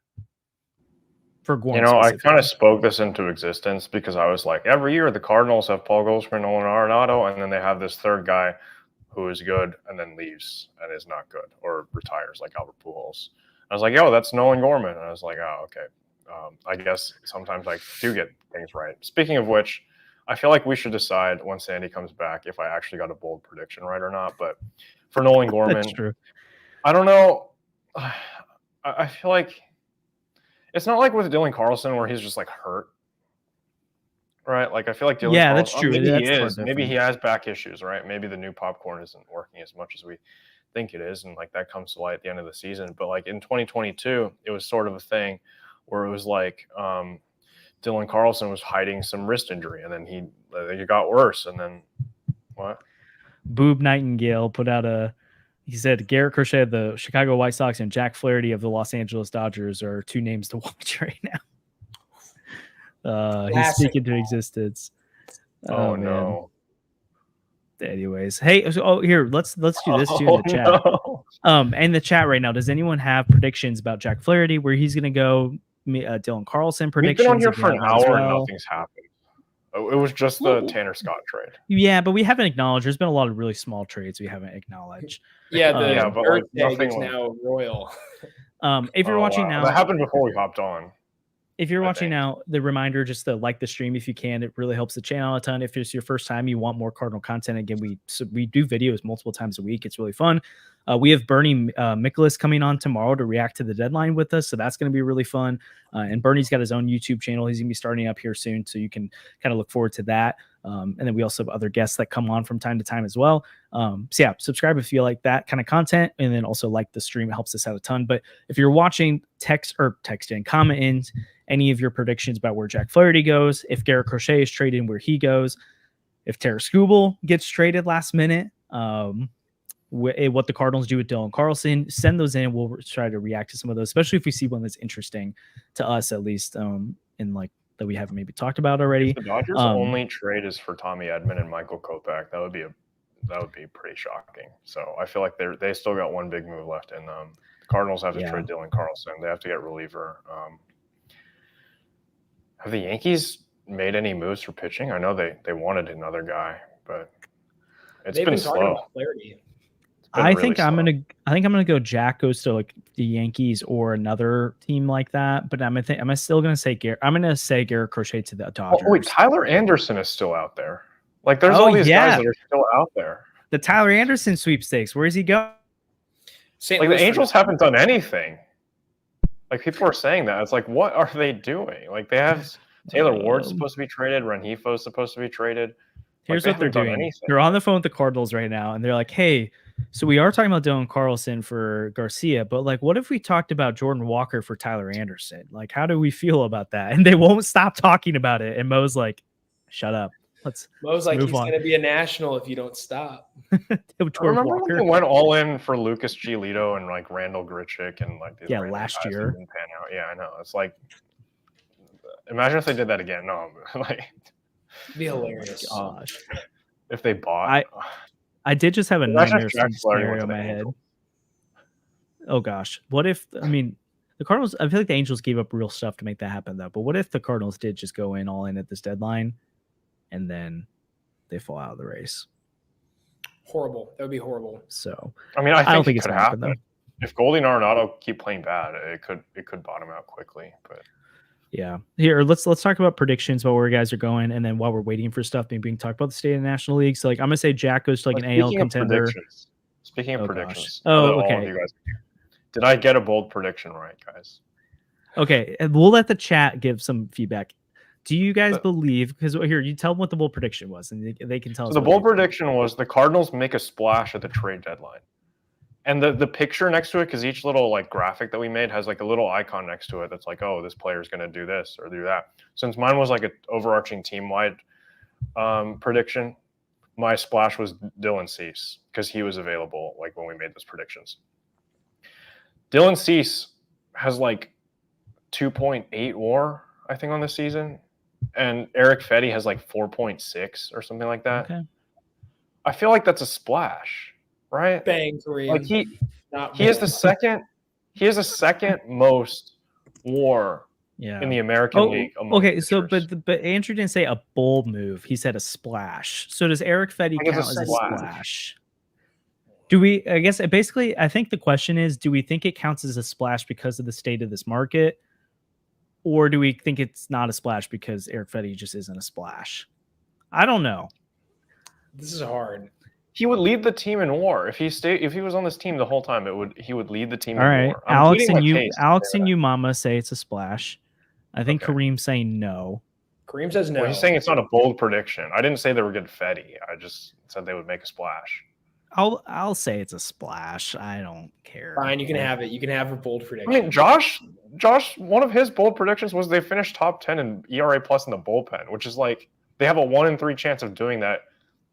For Gorm, I kind of spoke this into existence because I was like, every year the Cardinals have Paul Goldschmidt, Nolan Arenado, and then they have this third guy who is good and then leaves and is not good or retires like Albert Pujols. I was like, yo, that's Nolan Gorman. And I was like, oh, okay. I guess sometimes I do get things right. Speaking of which, I feel like we should decide when Sandy comes back if I actually got a bold prediction right or not. But for Nolan Gorman, that's true. I don't know. I feel like it's not like with Dylan Carlson where he's just like hurt, right? Like I feel like Dylan Yeah, Carlson, that's true. maybe That's he the part is, maybe he difference. has back issues, right? Maybe the new popcorn isn't working as much as we think it is, and like that comes to light at the end of the season. But like in 2022, it was sort of a thing where it was like Dylan Carlson was hiding some wrist injury, and then it got worse, and then what? Boob Nightingale put out he said Garrett Crochet of the Chicago White Sox and Jack Flaherty of the Los Angeles Dodgers are two names to watch right now. He's speaking to existence. Oh man. no. Anyways, hey, here, let's do this too in the chat. No. In the chat right now, does anyone have predictions about Jack Flaherty, where he's going to go? Dylan Carlson predictions. We've been on here for an hour and nothing's happened. It was just the Tanner Scott trade. Yeah, but we haven't acknowledged. There's been a lot of really small trades we haven't acknowledged. Yeah, but Earth like tag is now royal. If you're watching now, that happened before we hopped on. If you're watching now, the reminder just to like the stream if you can. It really helps the channel a ton. If it's your first time, you want more Cardinal content. Again, we do videos multiple times a week. It's really fun. We have Bernie Michaelis coming on tomorrow to react to the deadline with us, so that's going to be really fun. And Bernie's got his own YouTube channel. He's going to be starting up here soon, so you can kind of look forward to that. And then we also have other guests that come on from time to time as well. So yeah, subscribe if you like that kind of content, and then also like the stream. It helps us out a ton. But if you're watching, text in, comment in any of your predictions about where Jack Flaherty goes, if Garrett Crochet is traded, where he goes, if Tara Skubal gets traded last minute, what the Cardinals do with Dylan Carlson. Send those in. We'll try to react to some of those, especially if we see one that's interesting to us, at least in like that we haven't maybe talked about already. If the Dodgers only trade is for Tommy Edman and Michael Kopech, that would be pretty shocking. So I feel like they still got one big move left in them. The Cardinals have to trade Dylan Carlson. They have to get reliever. Have the Yankees made any moves for pitching? I know they wanted another guy, but they've been slow. I think I'm gonna go Jack goes to like the Yankees or another team like that. But I'm still gonna say Garrett Crochet to the Dodgers. Oh, wait, Tyler Anderson is still out there. Like there's all these guys that are still out there. The Tyler Anderson sweepstakes. Where is he going? Like the Angels haven't done anything. Like people are saying that. It's like, what are they doing? Like they have Taylor Ward's supposed to be traded, Renjifo's supposed to be traded. Here's what they're doing. They're on the phone with the Cardinals right now, and they're like, hey, so we are talking about Dylan Carlson for Garcia, but like, what if we talked about Jordan Walker for Tyler Anderson? Like, how do we feel about that? And they won't stop talking about it. And Mo's like, shut up. Mo's like, he's going to be a national if you don't stop. Remember when they went all in for Lucas Giolito and like Randall Grichuk and like these last year. Didn't pan out. Yeah, I know. It's like, imagine if they did that again. No, like, it'd be hilarious. Gosh, if they bought. I did just have a nightmare scenario in my head. Oh gosh, what if? I mean, the Cardinals. I feel like the Angels gave up real stuff to make that happen, though. But what if the Cardinals did just go all in at this deadline, and then they fall out of the race? Horrible. That would be horrible. So I mean, I don't think it's gonna happen. If Goldie and Arenado keep playing bad, it could bottom out quickly. But yeah, here let's talk about predictions about where guys are going, and then while we're waiting for stuff being talked about the state of the National League. So like I'm gonna say Jack goes to like an AL contender. Speaking of predictions, okay. Did I get a bold prediction right, guys? Okay, and we'll let the chat give some feedback. Do you guys believe? Because here, you tell them what the bold prediction was, and they can tell us. The bold prediction was the Cardinals make a splash at the trade deadline. And the picture next to it, because each little like graphic that we made has like a little icon next to it that's like, oh, this player is going to do this or do that. Since mine was like an overarching team-wide prediction, my splash was Dylan Cease because he was available like when we made those predictions. Dylan Cease has like 2.8 WAR, I think, on the season, and Erick Fedde has like 4.6 or something like that. Okay. I feel like that's a splash. Right? Bang three. Like he has the second most WAR in the American League. Okay, so but Andrew didn't say a bold move. He said a splash. So does Erick Fedde count as a splash? Do we? I guess basically, I think the question is, do we think it counts as a splash because of the state of this market, or do we think it's not a splash because Erick Fedde just isn't a splash? I don't know. This is hard. He would lead the team in WAR if he was on this team the whole time. He would lead the team All in right, WAR. I'm Alex pleading and my you, case. Alex and you, Mama say it's a splash. I think Okay. Kareem's saying no. Kareem says no. Well, he's saying it's not a bold prediction. I didn't say they were getting Fedde. I just said they would make a splash. I'll say it's a splash. I don't care. Fine, you can have it. You can have a bold prediction. I mean, Josh, one of his bold predictions was they finished top 10 in ERA plus in the bullpen, which is like they have a 1 in 3 chance of doing that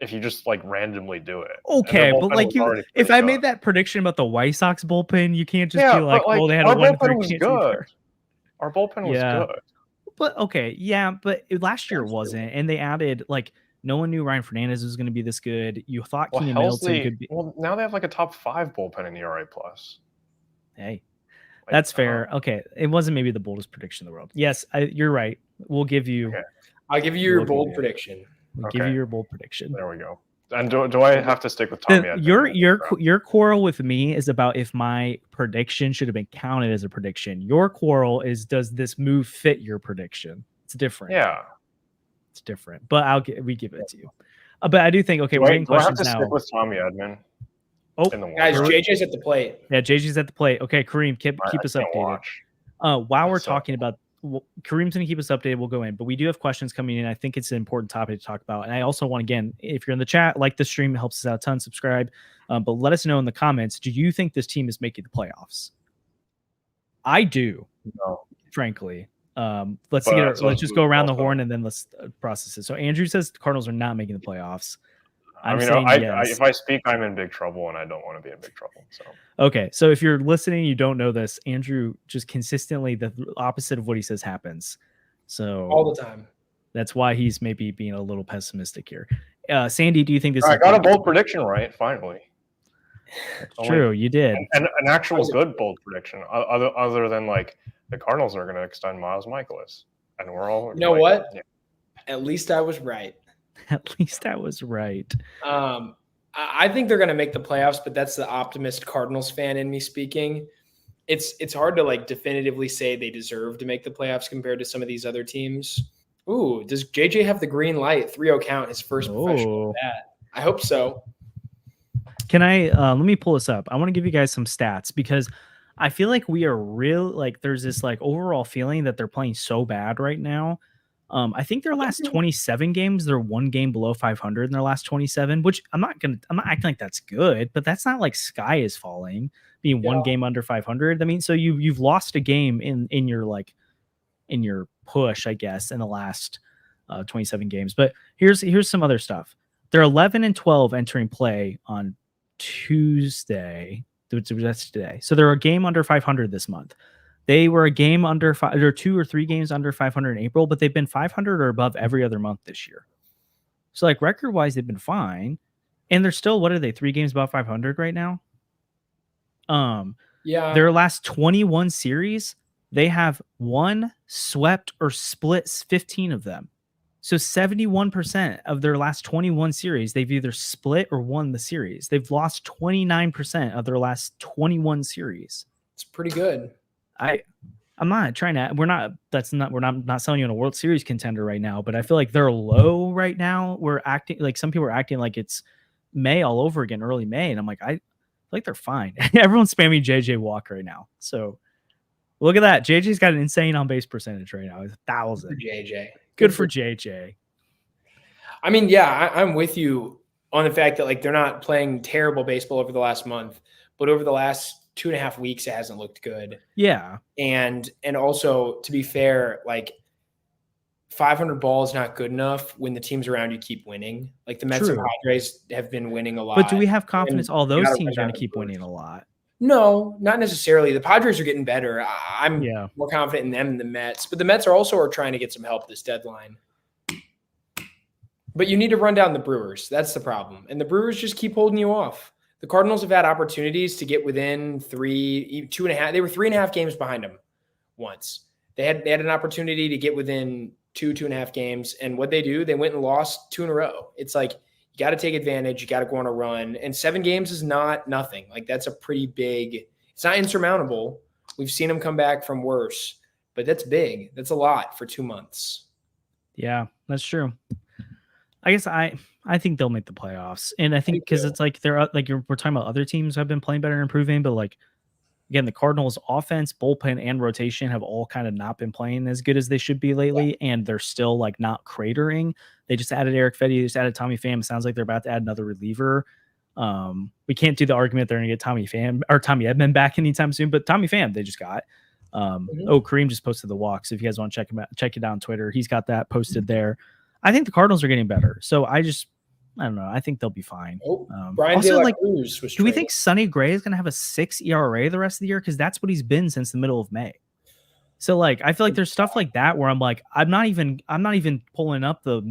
if you just like randomly do it. Okay, but like if I made that prediction about the White Sox bullpen, you can't just be like, "Oh, they had a 1 in 3 chance." Good. Our bullpen was good. But okay, yeah, but last year it wasn't, and they added like no one knew Ryan Fernandez was going to be this good. You thought Keenan Middleton could be. Well, now they have like a top 5 bullpen in ERA plus. Hey, that's fair. Okay, it wasn't maybe the boldest prediction in the world. Yes, you're right. We'll give you. Okay. I'll give you your bold prediction. We'll give you your bold prediction. There we go. And do I have to stick with Tommy? Your quarrel with me is about if my prediction should have been counted as a prediction. Your quarrel is, does this move fit your prediction? It's different. Yeah, it's different. But we give it to you. But I do think we're getting questions now. Stick with Tommy Edman. Oh, guys, JJ's at the plate. Yeah, JJ's at the plate. Okay, Kareem, keep us updated. While we're talking about. Kareem's going to keep us updated. We'll go in, but we do have questions coming in. I think it's an important topic to talk about. And I also want, again, if you're in the chat, like the stream, it helps us out a ton. Subscribe. But let us know in the comments, do you think this team is making the playoffs? I do. No. Frankly. Let's just go around the horn and then let's process it. So Andrew says the Cardinals are not making the playoffs. Yes. If I speak, I'm in big trouble, and I don't want to be in big trouble. So okay, so if you're listening, you don't know this. Andrew just consistently the opposite of what he says happens. So all the time. That's why he's maybe being a little pessimistic here. Sandy, do you think this? I got a bold prediction right finally. True, you did, and an actual good bold prediction. Other than like the Cardinals are going to extend Miles Michaelis, and we're all. You know what? Yeah. At least I was right. At least I was right. I think they're going to make the playoffs, but that's the optimist Cardinals fan in me speaking. It's hard to like definitively say they deserve to make the playoffs compared to some of these other teams. Ooh, does JJ have the green light? 3-0 count, his first professional bat. I hope so. Can I let me pull this up. I want to give you guys some stats because I feel like we are there's this like overall feeling that they're playing so bad right now. I think their last 27 games, they're 1 game below 500 in their last 27, which I'm not acting like that's good, but that's not like sky is falling being 1 game under 500. I mean, so you've lost a game in your push, I guess, in the last 27 games. But here's some other stuff. They're 11-12 entering play on Tuesday. That's today. So they're a game under 500 this month. They were a game under 5 or 2 or 3 games under 500 in April, but they've been 500 or above every other month this year. So like record wise, they've been fine. And they're still, what are they? 3 games above 500 right now. Yeah. Their last 21 series, they have won, swept, or split 15 of them. So 71% of their last 21 series, they've either split or won the series. They've lost 29% of their last 21 series. It's pretty good. I'm not trying to, we're not selling you on a World Series contender right now, but I feel like they're low right now. We're acting like some people are acting like it's May all over again, early May. And I'm like, I feel like they're fine. Everyone's spamming JJ Walk right now. So look at that. JJ's got an insane on base percentage right now. It's 1,000. JJ. Good for JJ. I mean, yeah, I'm with you on the fact that like they're not playing terrible baseball over the last month, but over the last 2.5 weeks, it hasn't looked good. Yeah. And also, to be fair, like 500 ball is not good enough when the teams around you keep winning. Like the Mets and Padres have been winning a lot. But do we have confidence all those teams are going to keep winning a lot? No, not necessarily. The Padres are getting better. I'm more confident in them than the Mets. But the Mets are trying to get some help this deadline. But you need to run down the Brewers. That's the problem. And the Brewers just keep holding you off. The Cardinals have had opportunities to get within 2.5. They were 3.5 games behind them once. They had an opportunity to get within 2.5 games. And what they do, they went and lost 2 in a row. It's like, you got to take advantage. You got to go on a run. And 7 games is not nothing. Like that's a pretty big, it's not insurmountable. We've seen them come back from worse, but that's big. That's a lot for 2 months. Yeah, that's true. I guess I think they'll make the playoffs, and I think because it's like they're like we're talking about other teams who have been playing better and improving, but like again, the Cardinals' offense, bullpen, and rotation have all kind of not been playing as good as they should be lately, and they're still like not cratering. They just added Erick Fedde, they just added Tommy Pham. It sounds like they're about to add another reliever. We can't do the argument they're going to get Tommy Pham or Tommy Edman back anytime soon, but Tommy Pham they just got. Oh, Kareem just posted the walk. So if you guys want to check him out, check it out on Twitter. He's got that posted there. I think the Cardinals are getting better. So I don't know. I think they'll be fine. Brian also, like, do we think Sonny Gray is going to have a 6 ERA the rest of the year? Because that's what he's been since the middle of May. So like, I feel like there's stuff like that where I'm like, I'm not even pulling up the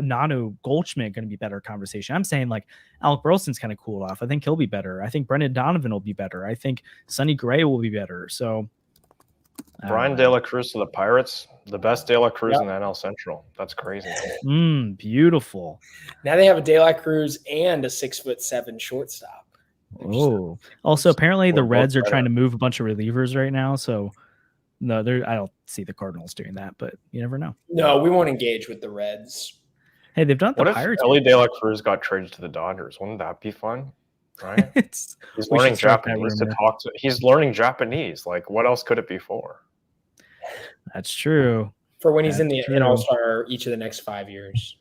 Nano Goldschmidt going to be better conversation. I'm saying like Alec Burleson's kind of cooled off. I think he'll be better. I think Brendan Donovan will be better. I think Sonny Gray will be better. So Brian De La Cruz to the Pirates, the best De La Cruz in the NL Central. That's crazy. Beautiful. Now they have a De La Cruz and a 6'7" shortstop. Oh, also apparently the Reds are trying to move a bunch of relievers right now. So no, I don't see the Cardinals doing that, but you never know. No, we won't engage with the Reds. Hey, they've done what the if Pirates. Ellie De La Cruz got traded to the Dodgers? Wouldn't that be fun? Right? He's learning Japanese to talk to. He's learning Japanese. Like, what else could it be for? That's true. For when he's in All-Star each of the next 5 years.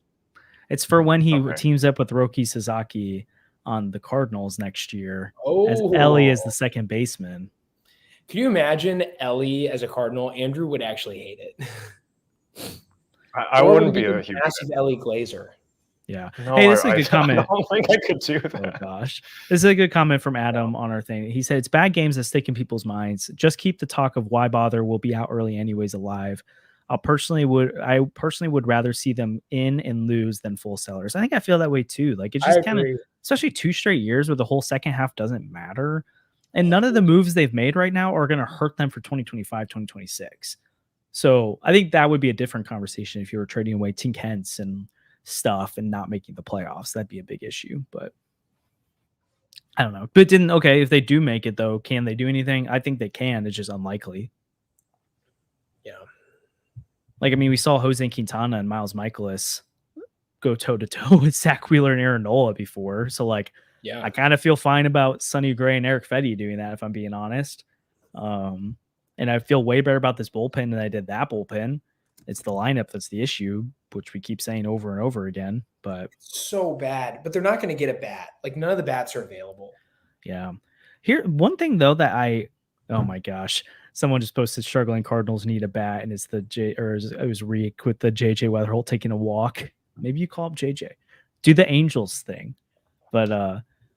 It's for when he teams up with Roki Sasaki on the Cardinals next year. As Ellie is the second baseman. Can you imagine Ellie as a Cardinal? Andrew would actually hate it. I wouldn't be a huge massive Ellie Glazer. Yeah. No, hey, this is a good comment. I don't think I could do that. Oh gosh, this is a good comment from Adam on our thing. He said it's bad games that stick in people's minds. Just keep the talk of why bother. We'll be out early anyways alive. I personally would rather see them in and lose than full sellers. I think I feel that way too. Like it's just kind of, especially 2 straight years where the whole second half doesn't matter. And none of the moves they've made right now are going to hurt them for 2025, 2026. So I think that would be a different conversation if you were trading away Tink Hence and stuff and not making the playoffs. That'd be a big issue, but I don't know. But if they do make it though, can they do anything? I think they can. It's just unlikely. Yeah. Like, I mean, we saw Jose Quintana and Miles Michaelis go toe-to-toe with Zach Wheeler and Aaron Nola before. So, like, I kind of feel fine about Sonny Gray and Erick Fedde doing that, if I'm being honest. And I feel way better about this bullpen than I did that bullpen. It's the lineup that's the issue, which we keep saying over and over again. But it's so bad. But they're not going to get a bat. Like, none of the bats are available. Yeah. Here, one thing, though, that oh, my gosh. Someone just posted struggling Cardinals need a bat, and it's it was Reek with the JJ Weatherholt taking a walk. Maybe you call up JJ. Do the Angels thing. But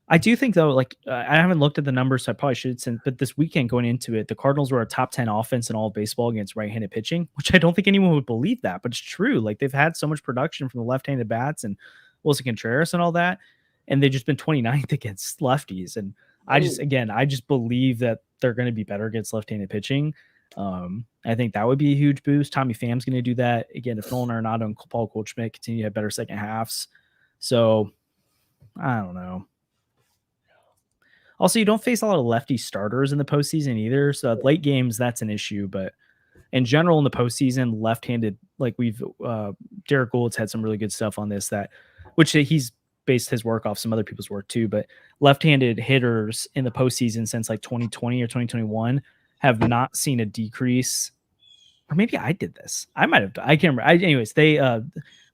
I do think, though, like I haven't looked at the numbers, so I probably should. But this weekend going into it, the Cardinals were a top 10 offense in all of baseball against right-handed pitching, which I don't think anyone would believe that, but it's true. Like they've had so much production from the left-handed bats and Wilson Contreras and all that, and they've just been 29th against lefties. And I just believe that they're going to be better against left-handed pitching. I think that would be a huge boost. Tommy Pham's going to do that. Again, if Nolan Arenado and Paul Goldschmidt continue to have better second halves. So, I don't know. Also, you don't face a lot of lefty starters in the postseason either. So, late games, that's an issue. But in general, in the postseason, left-handed, like Derek Gould's had some really good stuff on this, which he's based his work off some other people's work too, but left-handed hitters in the postseason since like 2020 or 2021 have not seen a decrease. Or maybe I did this. I might have. I can't remember. Anyways, they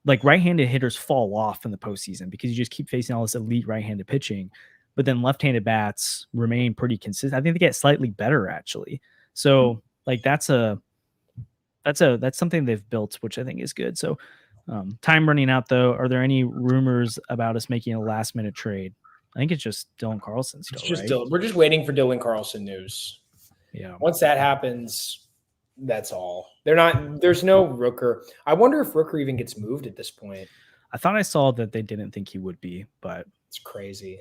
like right-handed hitters fall off in the postseason because you just keep facing all this elite right-handed pitching, but then left-handed bats remain pretty consistent. I think they get slightly better actually. So like that's something they've built, which I think is good. So time running out though. Are there any rumors about us making a last-minute trade? I think it's just Dylan Carlson still. We're just waiting for Dylan Carlson news. Yeah. Once that happens, that's all. There's no Rooker. I wonder if Rooker even gets moved at this point. I thought I saw that they didn't think he would be, but it's crazy.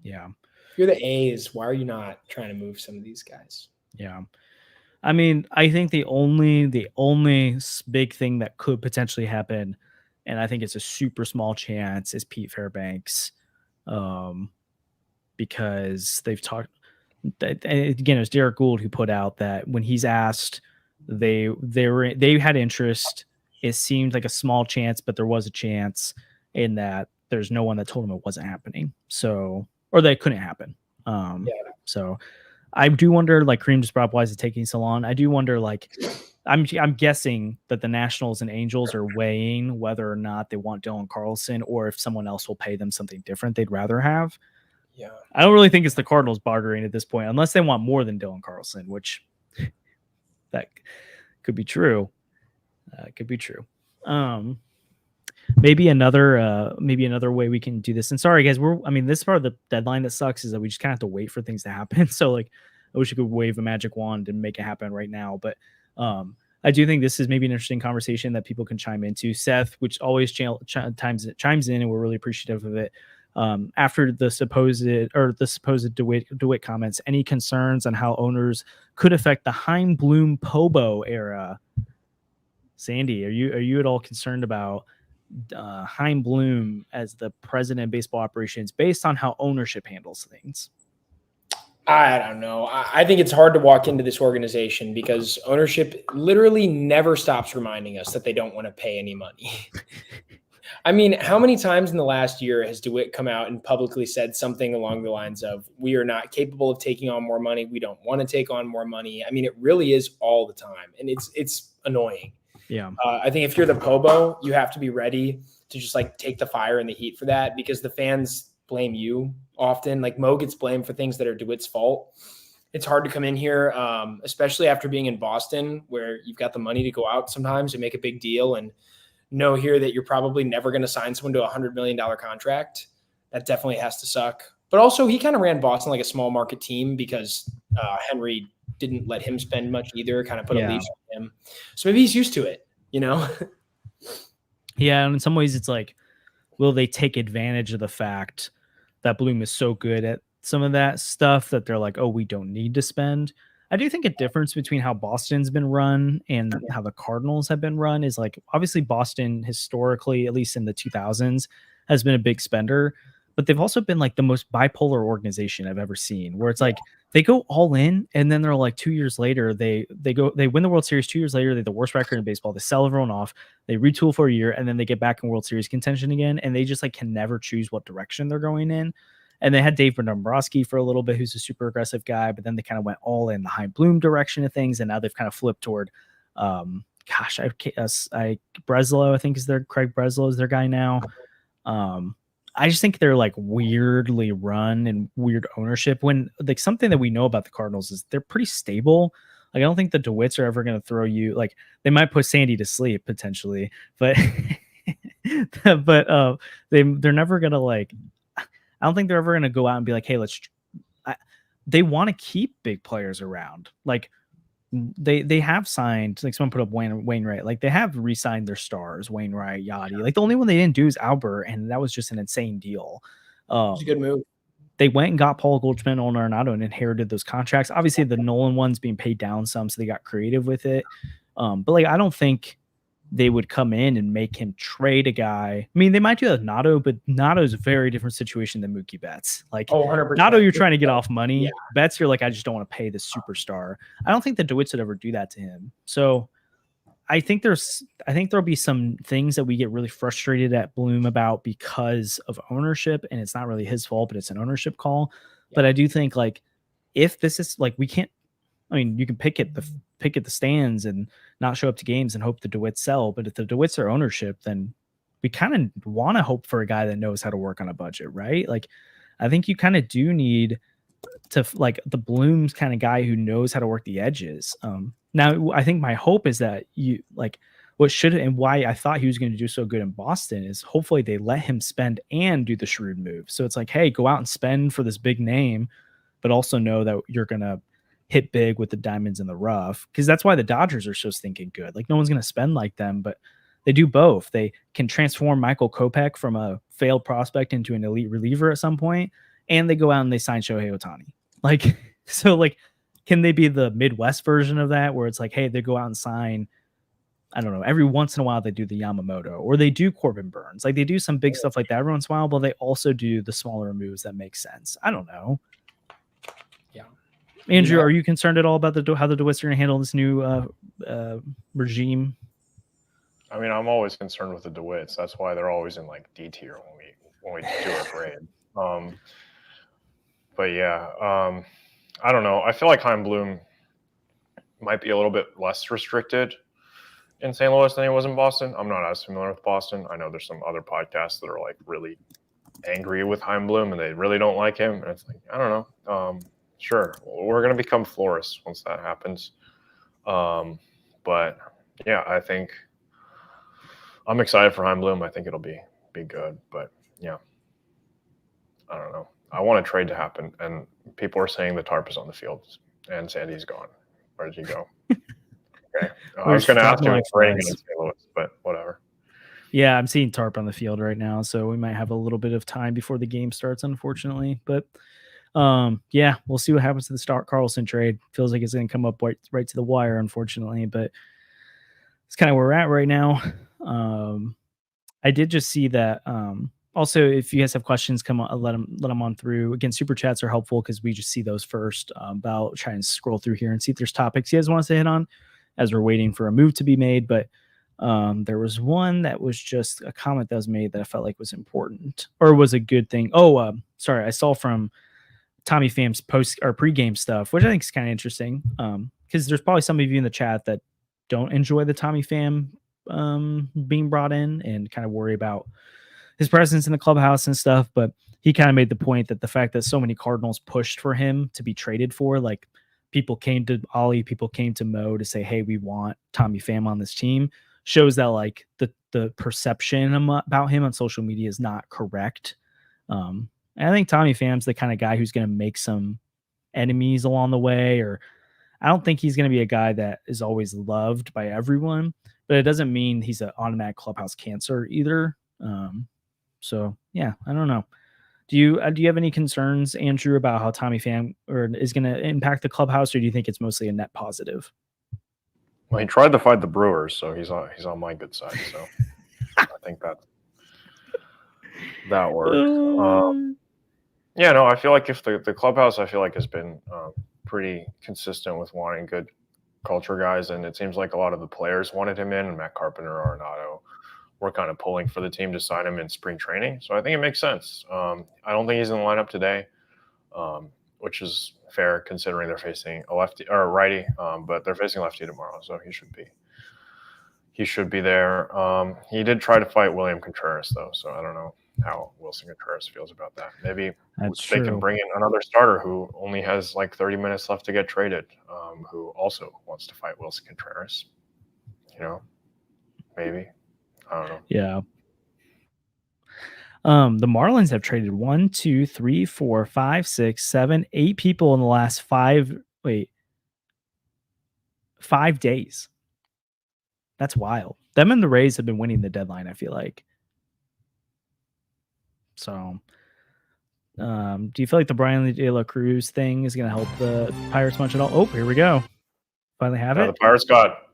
Yeah. If you're the A's, why are you not trying to move some of these guys? Yeah. I mean, I think the only big thing that could potentially happen, and I think it's a super small chance, is Pete Fairbanks, because they've talked. Again, it was Derek Gould who put out that when he's asked, they had interest. It seemed like a small chance, but there was a chance, in that there's no one that told him it wasn't happening. So, or that it couldn't happen. So I do wonder, like Kareem just brought up, why is it taking so long? I do wonder, like, I'm guessing that the Nationals and Angels are weighing whether or not they want Dylan Carlson or if someone else will pay them something different they'd rather have. Yeah. I don't really think it's the Cardinals bartering at this point, unless they want more than Dylan Carlson, which that could be true. Could be true. Maybe another way we can do this. And sorry guys, this part of the deadline that sucks is that we just kind of have to wait for things to happen. So like, I wish you could wave a magic wand and make it happen right now. But I do think this is maybe an interesting conversation that people can chime into. Seth, which always chimes in, and we're really appreciative of it. After the supposed DeWitt comments, any concerns on how owners could affect the Chaim Bloom Pobo era? Sandy, are you at all concerned about Chaim Bloom as the president of baseball operations based on how ownership handles things? I don't know. I think it's hard to walk into this organization because ownership literally never stops reminding us that they don't want to pay any money. I mean, how many times in the last year has DeWitt come out and publicly said something along the lines of, we are not capable of taking on more money. We don't want to take on more money. I mean, it really is all the time. And it's annoying. Yeah. I think if you're the Pobo, you have to be ready to just like take the fire and the heat for that, because the fans blame you often. Like Mo gets blamed for things that are DeWitt's fault. It's hard to come in here, especially after being in Boston, where you've got the money to go out sometimes and make a big deal and know here that you're probably never going to sign someone to a $100 million contract. That definitely has to suck. But also he kind of ran Boston like a small market team because Henry didn't let him spend much either, kind of put a leash on him. So maybe he's used to it, you know? Yeah. And in some ways it's like, will they take advantage of the fact that Bloom is so good at some of that stuff that they're like, oh, we don't need to spend? I do think a difference between how Boston's been run and how the Cardinals have been run is like, obviously Boston historically, at least in the 2000s, has been a big spender, but they've also been like the most bipolar organization I've ever seen, where it's like they go all in and then they're like 2 years later, they win the World Series. 2 years later, they have the worst record in baseball. They sell everyone off, they retool for a year, and then they get back in World Series contention again. And they just like can never choose what direction they're going in. And they had Dave Dombrowski for a little bit, who's a super aggressive guy, but then they kind of went all in the Chaim Bloom direction of things. And now they've kind of flipped toward, Breslow, I think Craig Breslow is their guy now. I just think they're like weirdly run and weird ownership, when like something that we know about the Cardinals is they're pretty stable. Like, I don't think the DeWitts are ever going to throw you, like they might put Sandy to sleep potentially, but, they're never going to like, I don't think they're ever going to go out and be like, hey, they want to keep big players around. Like they have signed, like someone put up Wainwright, like they have re-signed their stars, Wainwright, Yachty. Like the only one they didn't do is Albert, and that was just an insane deal. It's a good move. They went and got Paul Goldschmidt, Nolan Arenado, and inherited those contracts. Obviously, the Nolan one's being paid down some, so they got creative with it. But like, I don't think they would come in and make him trade a guy. I mean, they might do that with Nato, but Nato's a very different situation than Mookie Betts. Like, 100%. Nato, you're trying to get off money. Yeah. Betts, you're like, I just don't want to pay this superstar. I don't think the DeWitts would ever do that to him. So I think there'll be some things that we get really frustrated at Bloom about because of ownership, and it's not really his fault, but it's an ownership call. Yeah. But I do think, like, if this is like, we can't, I mean, you can pick at the stands and not show up to games and hope the DeWitts sell. But if the DeWitts are ownership, then we kind of want to hope for a guy that knows how to work on a budget, right? Like, I think you kind of do need to, like, the Bloom's kind of guy who knows how to work the edges. Now, I think my hope is that you, like, what should, and why I thought he was going to do so good in Boston is hopefully they let him spend and do the shrewd move. So it's like, hey, go out and spend for this big name, but also know that you're going to hit big with the diamonds in the rough, because that's why the Dodgers are so stinking good. Like, no one's going to spend like them, but they do both. They can transform Michael Kopech from a failed prospect into an elite reliever at some point, and they go out and they sign Shohei Ohtani. Like, so, like, can they be the Midwest version of that, where it's like, hey, they go out and sign, I don't know, every once in a while they do the Yamamoto, or they do Corbin Burns. Like, they do some big stuff like that every once in a while, but they also do the smaller moves that make sense. I don't know. Andrew, are you concerned at all about how the DeWitts are going to handle this new regime? I mean, I'm always concerned with the DeWitts. That's why they're always in like D tier when we do our grade. But yeah, I don't know. I feel like Chaim Bloom might be a little bit less restricted in St. Louis than he was in Boston. I'm not as familiar with Boston. I know there's some other podcasts that are like really angry with Chaim Bloom and they really don't like him. And it's like, I don't know. Sure, we're going to become florists once that happens. But yeah, I think I'm excited for Chaim Bloom. I think it'll be good. But yeah, I don't know. I want a trade to happen. And people are saying the tarp is on the field and Sandy's gone. Where did he go? Okay. I was going to ask him if it's raining in St. Louis, but whatever. Yeah, I'm seeing tarp on the field right now, so we might have a little bit of time before the game starts, unfortunately. But yeah, we'll see what happens to the Carlson trade. Feels like it's going to come up right to the wire, unfortunately, but it's kind of where we're at right now. I did just see that. Also, if you guys have questions, come on, let them on through. Again, super chats are helpful because we just see those first. About trying to scroll through here and see if there's topics you guys want us to hit on as we're waiting for a move to be made. But there was one that was just a comment that was made that I felt like was important or was a good thing. Oh, sorry, I saw from Tommy Pham's post or pregame stuff, which I think is kind of interesting. Because there's probably some of you in the chat that don't enjoy the Tommy Pham being brought in and kind of worry about his presence in the clubhouse and stuff. But he kind of made the point that the fact that so many Cardinals pushed for him to be traded for, like people came to Ollie, people came to Mo to say, hey, we want Tommy Pham on this team, shows that like the perception about him on social media is not correct. And I think Tommy Pham's the kind of guy who's going to make some enemies along the way, or I don't think he's going to be a guy that is always loved by everyone, but it doesn't mean he's an automatic clubhouse cancer either. So yeah, I don't know. Do you have any concerns, Andrew, about how Tommy Pham is going to impact the clubhouse, or do you think it's mostly a net positive? Well, he tried to fight the Brewers, so he's on my good side. So I think that worked. Yeah, no, I feel like if the clubhouse, I feel like has been pretty consistent with wanting good culture guys, and it seems like a lot of the players wanted him in, and Matt Carpenter, Arenado were kind of pulling for the team to sign him in spring training. So I think it makes sense. I don't think he's in the lineup today, which is fair considering they're facing a lefty or a righty, but they're facing lefty tomorrow, so he should be there. He did try to fight William Contreras though, so I don't know how Wilson Contreras feels about that. Maybe they can bring in another starter who only has like 30 minutes left to get traded, who also wants to fight Wilson Contreras. Maybe. I don't know. Yeah. The Marlins have traded 1, 2, 3, 4, 5, 6, 7, 8 people in the last 5 days. That's wild. Them and the Rays have been winning the deadline, I feel like. So, do you feel like the Brian De La Cruz thing is going to help the Pirates much at all? Oh, here we go. Finally have it. The Pirates got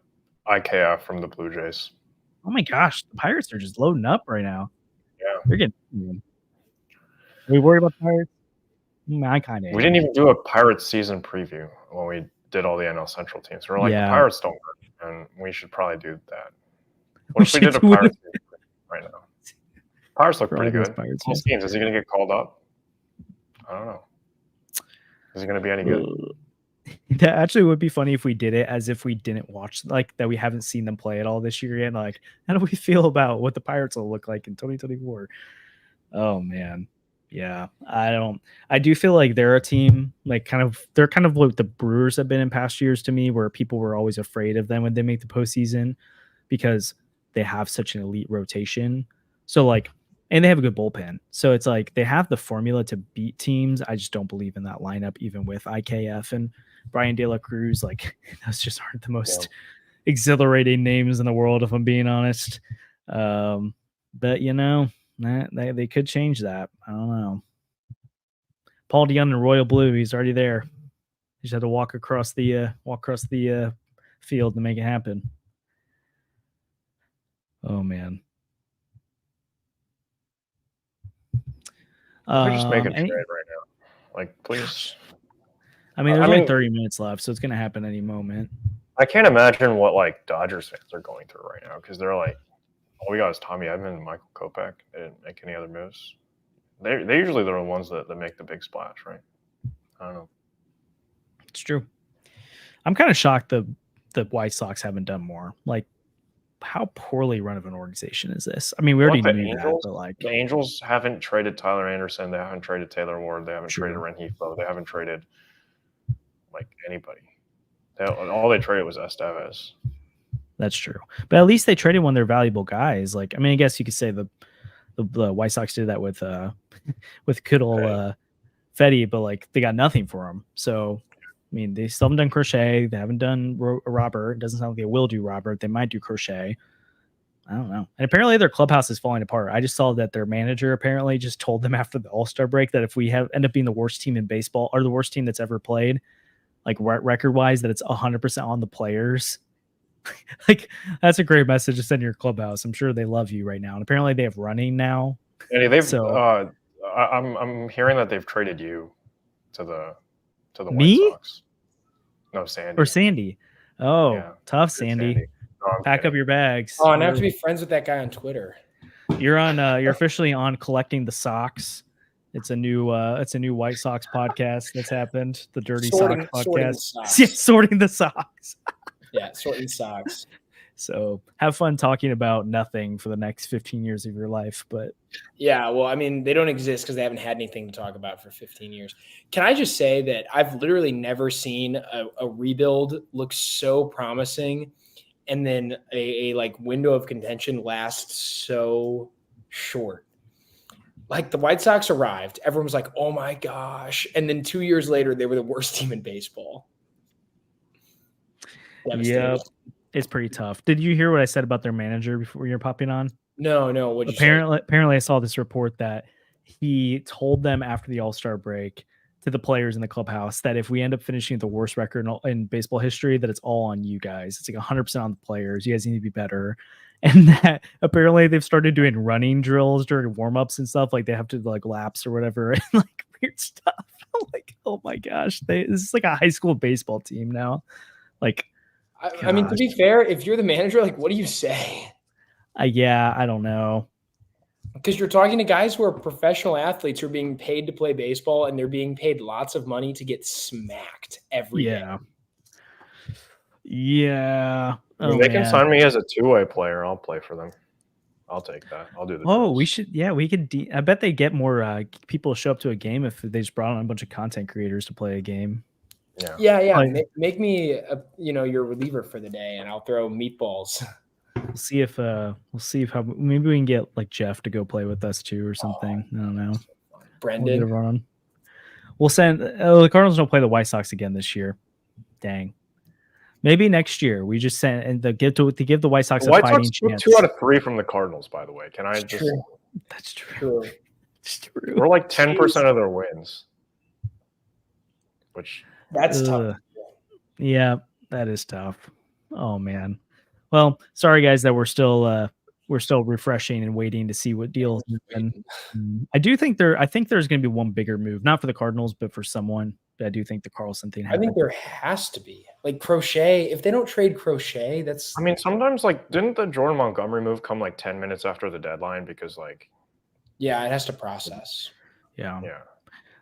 IKF from the Blue Jays. Oh my gosh, the Pirates are just loading up right now. Yeah, they're getting. Are we worried about the Pirates? I kind of. We didn't even do a Pirates season preview when we did all the NL Central teams. We're like, the Pirates don't work, and we should probably do that. What if we did a Pirates season right now? Pirates look pretty good. Is he going to get called up? I don't know. Is he going to be any good? That actually would be funny if we did it as if we didn't watch, like that we haven't seen them play at all this year yet. Like, how do we feel about what the Pirates will look like in 2024? Oh man. Yeah. I do feel like they're a team, like they're kind of like the Brewers have been in past years to me, where people were always afraid of them when they make the postseason because they have such an elite rotation. So like, and they have a good bullpen. So it's like they have the formula to beat teams. I just don't believe in that lineup, even with IKF and Brian De La Cruz. Like, those just aren't the most exhilarating names in the world, if I'm being honest. But they could change that. I don't know. Paul DeYoung in Royal Blue, he's already there. He just had to walk across the field to make it happen. Oh man. We're just making a trade right now. Like, please. I mean, there's only 30 minutes left, so it's going to happen any moment. I can't imagine what like Dodgers fans are going through right now, because they're like, All we got is Tommy Edman and Michael Kopech. They didn't make any other moves. They usually they're the ones that make the big splash, right? I don't know. It's true. I'm kind of shocked the White Sox haven't done more. Like, how poorly run of an organization is this? I mean, we already knew that, but like the Angels haven't traded Tyler Anderson, they haven't traded Taylor Ward, they haven't traded Rengifo, they haven't traded like anybody. All they traded was Estevez. That's true, but at least they traded one of their valuable guys. Like, I mean, I guess you could say the White Sox did that with Kittle, Fedde, but like they got nothing for him. So, I mean, they still haven't done Crochet. They haven't done Robert. It doesn't sound like they will do Robert. They might do Crochet. I don't know. And apparently their clubhouse is falling apart. I just saw that their manager apparently just told them after the All-Star break that if we end up being the worst team in baseball or the worst team that's ever played, like record-wise, that it's 100% on the players. Like, that's a great message to send to your clubhouse. I'm sure they love you right now. And apparently they have running now. And I'm hearing that they've traded you to the White Sox. No, Sandy. Or Sandy. Oh, yeah. Tough, Sandy. No, Pack up your bags. Oh, and I have to be friends with that guy on Twitter. You're on. You're officially on Collecting the Socks. It's a new White Sox podcast that's happened. The Dirty Sock podcast. Sorting the socks. Yeah, sorting socks. So have fun talking about nothing for the next 15 years of your life. But yeah, well, I mean, they don't exist because they haven't had anything to talk about for 15 years. Can I just say that I've literally never seen a rebuild look so promising and then a like window of contention last so short. Like the White Sox arrived, everyone was like, oh my gosh. And then 2 years later, they were the worst team in baseball. Yeah, it's pretty tough. Did you hear what I said about their manager before you're popping on? No. Apparently, I saw this report that he told them after the All-Star break to the players in the clubhouse that if we end up finishing the worst record in baseball history, that it's all on you guys. It's like 100% on the players. You guys need to be better. And that apparently they've started doing running drills during warm-ups and stuff. Like they have to like laps or whatever and like weird stuff. I'm like, oh my gosh, this is like a high school baseball team now. Like, I mean, to be fair, if you're the manager, like, what do you say? Yeah, I don't know. Because you're talking to guys who are professional athletes who are being paid to play baseball, and they're being paid lots of money to get smacked every day. Yeah. They can sign me as a two-way player. I'll play for them. I'll take that. I'll do the. Oh, we should. Yeah, we could. I bet they get more people show up to a game if they just brought on a bunch of content creators to play a game. Yeah. Make me, your reliever for the day, and I'll throw meatballs. We'll see if maybe we can get like Jeff to go play with us too or something. I don't know. Brendan. We'll send. The Cardinals don't play the White Sox again this year. Dang. Maybe next year we just send and to give the White Sox a fighting chance. 2 out of 3 from the Cardinals, by the way. Can I just? True. That's true. It's true. We're like 10% of their wins, which. That's tough. Yeah, that is tough. Oh man. Well, sorry guys that we're still refreshing and waiting to see what deals. I think there's going to be one bigger move, not for the Cardinals, but for someone. I do think the Carlson thing happened. I think there has to be like Crochet. If they don't trade Crochet, that's. I mean, sometimes like didn't the Jordan Montgomery move come like 10 minutes after the deadline because like. Yeah, it has to process. Yeah.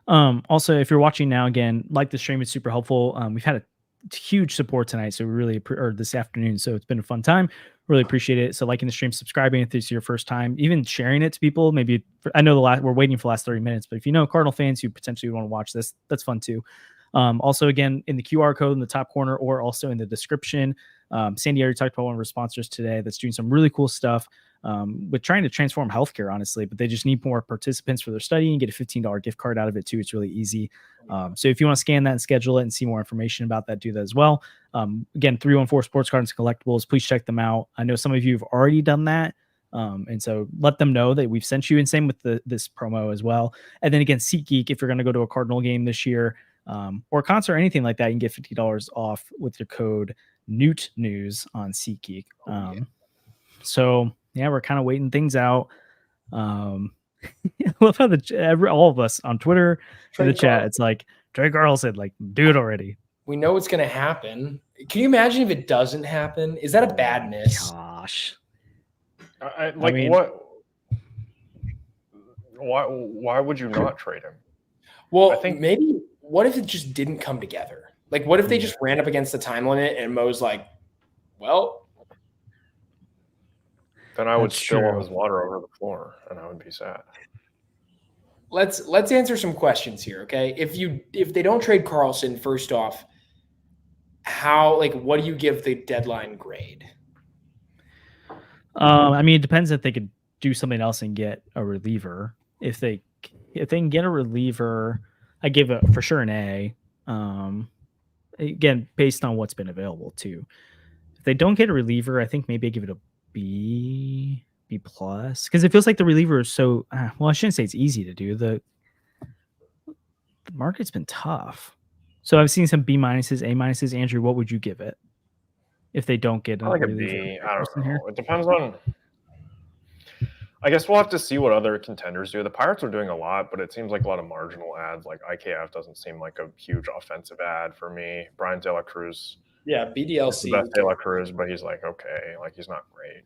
Also, if you're watching now, again, like the stream, it's super helpful. We've had a huge support tonight, so we really or this afternoon, so it's been a fun time. Really appreciate it. So liking the stream, subscribing if this is your first time, even sharing it to people. Maybe I know we're waiting for the last 30 minutes, but if you know Cardinal fans who potentially want to watch this, that's fun too. Also, again, in the QR code in the top corner or also in the description, Sandy already talked about one of our sponsors today that's doing some really cool stuff with trying to transform healthcare, honestly, but they just need more participants for their study and get a $15 gift card out of it too. It's really easy. So if you want to scan that and schedule it and see more information about that, do that as well. Again, 314 Sports Cards and Collectibles, please check them out. I know some of you have already done that. And so let them know that we've sent you, and same with this promo as well. And then again, SeatGeek, if you're going to go to a Cardinal game this year or a concert or anything like that, you can get $50 off with your code Newt News on SeatGeek. So yeah, we're kind of waiting things out. I love how all of us on Twitter in the chat, it's like Trey Carlson, like, do it already. We know what's going to happen. Can you imagine if it doesn't happen? Is that a bad miss? Gosh, Like, mean- what? Why would you not trade him? Well, I think- maybe what if it just didn't come together? Like, what if they just ran up against the time limit and Mo's like, well, Then I would That's spill all true. his water over the floor, and I would be sad. let's answer some questions here, okay? If they don't trade Carlson, first off, what do you give the deadline grade? I mean, it depends if they could do something else and get a reliever. If they can get a reliever, I give it for sure an A. Again, based on what's been available too. If they don't get a reliever, I think maybe I give it a B plus, because it feels like the reliever is so. Well, I shouldn't say it's easy to do. The market's been tough, so I've seen some B minuses, A minuses. Andrew, what would you give it if they don't get I like a reliever? B. I don't know. It depends on. I guess we'll have to see what other contenders do. The Pirates are doing a lot, but it seems like a lot of marginal ads. Like IKF doesn't seem like a huge offensive ad for me. Brian De La Cruz. Yeah, The BDLC. best De La Cruz, but he's like okay, like he's not great.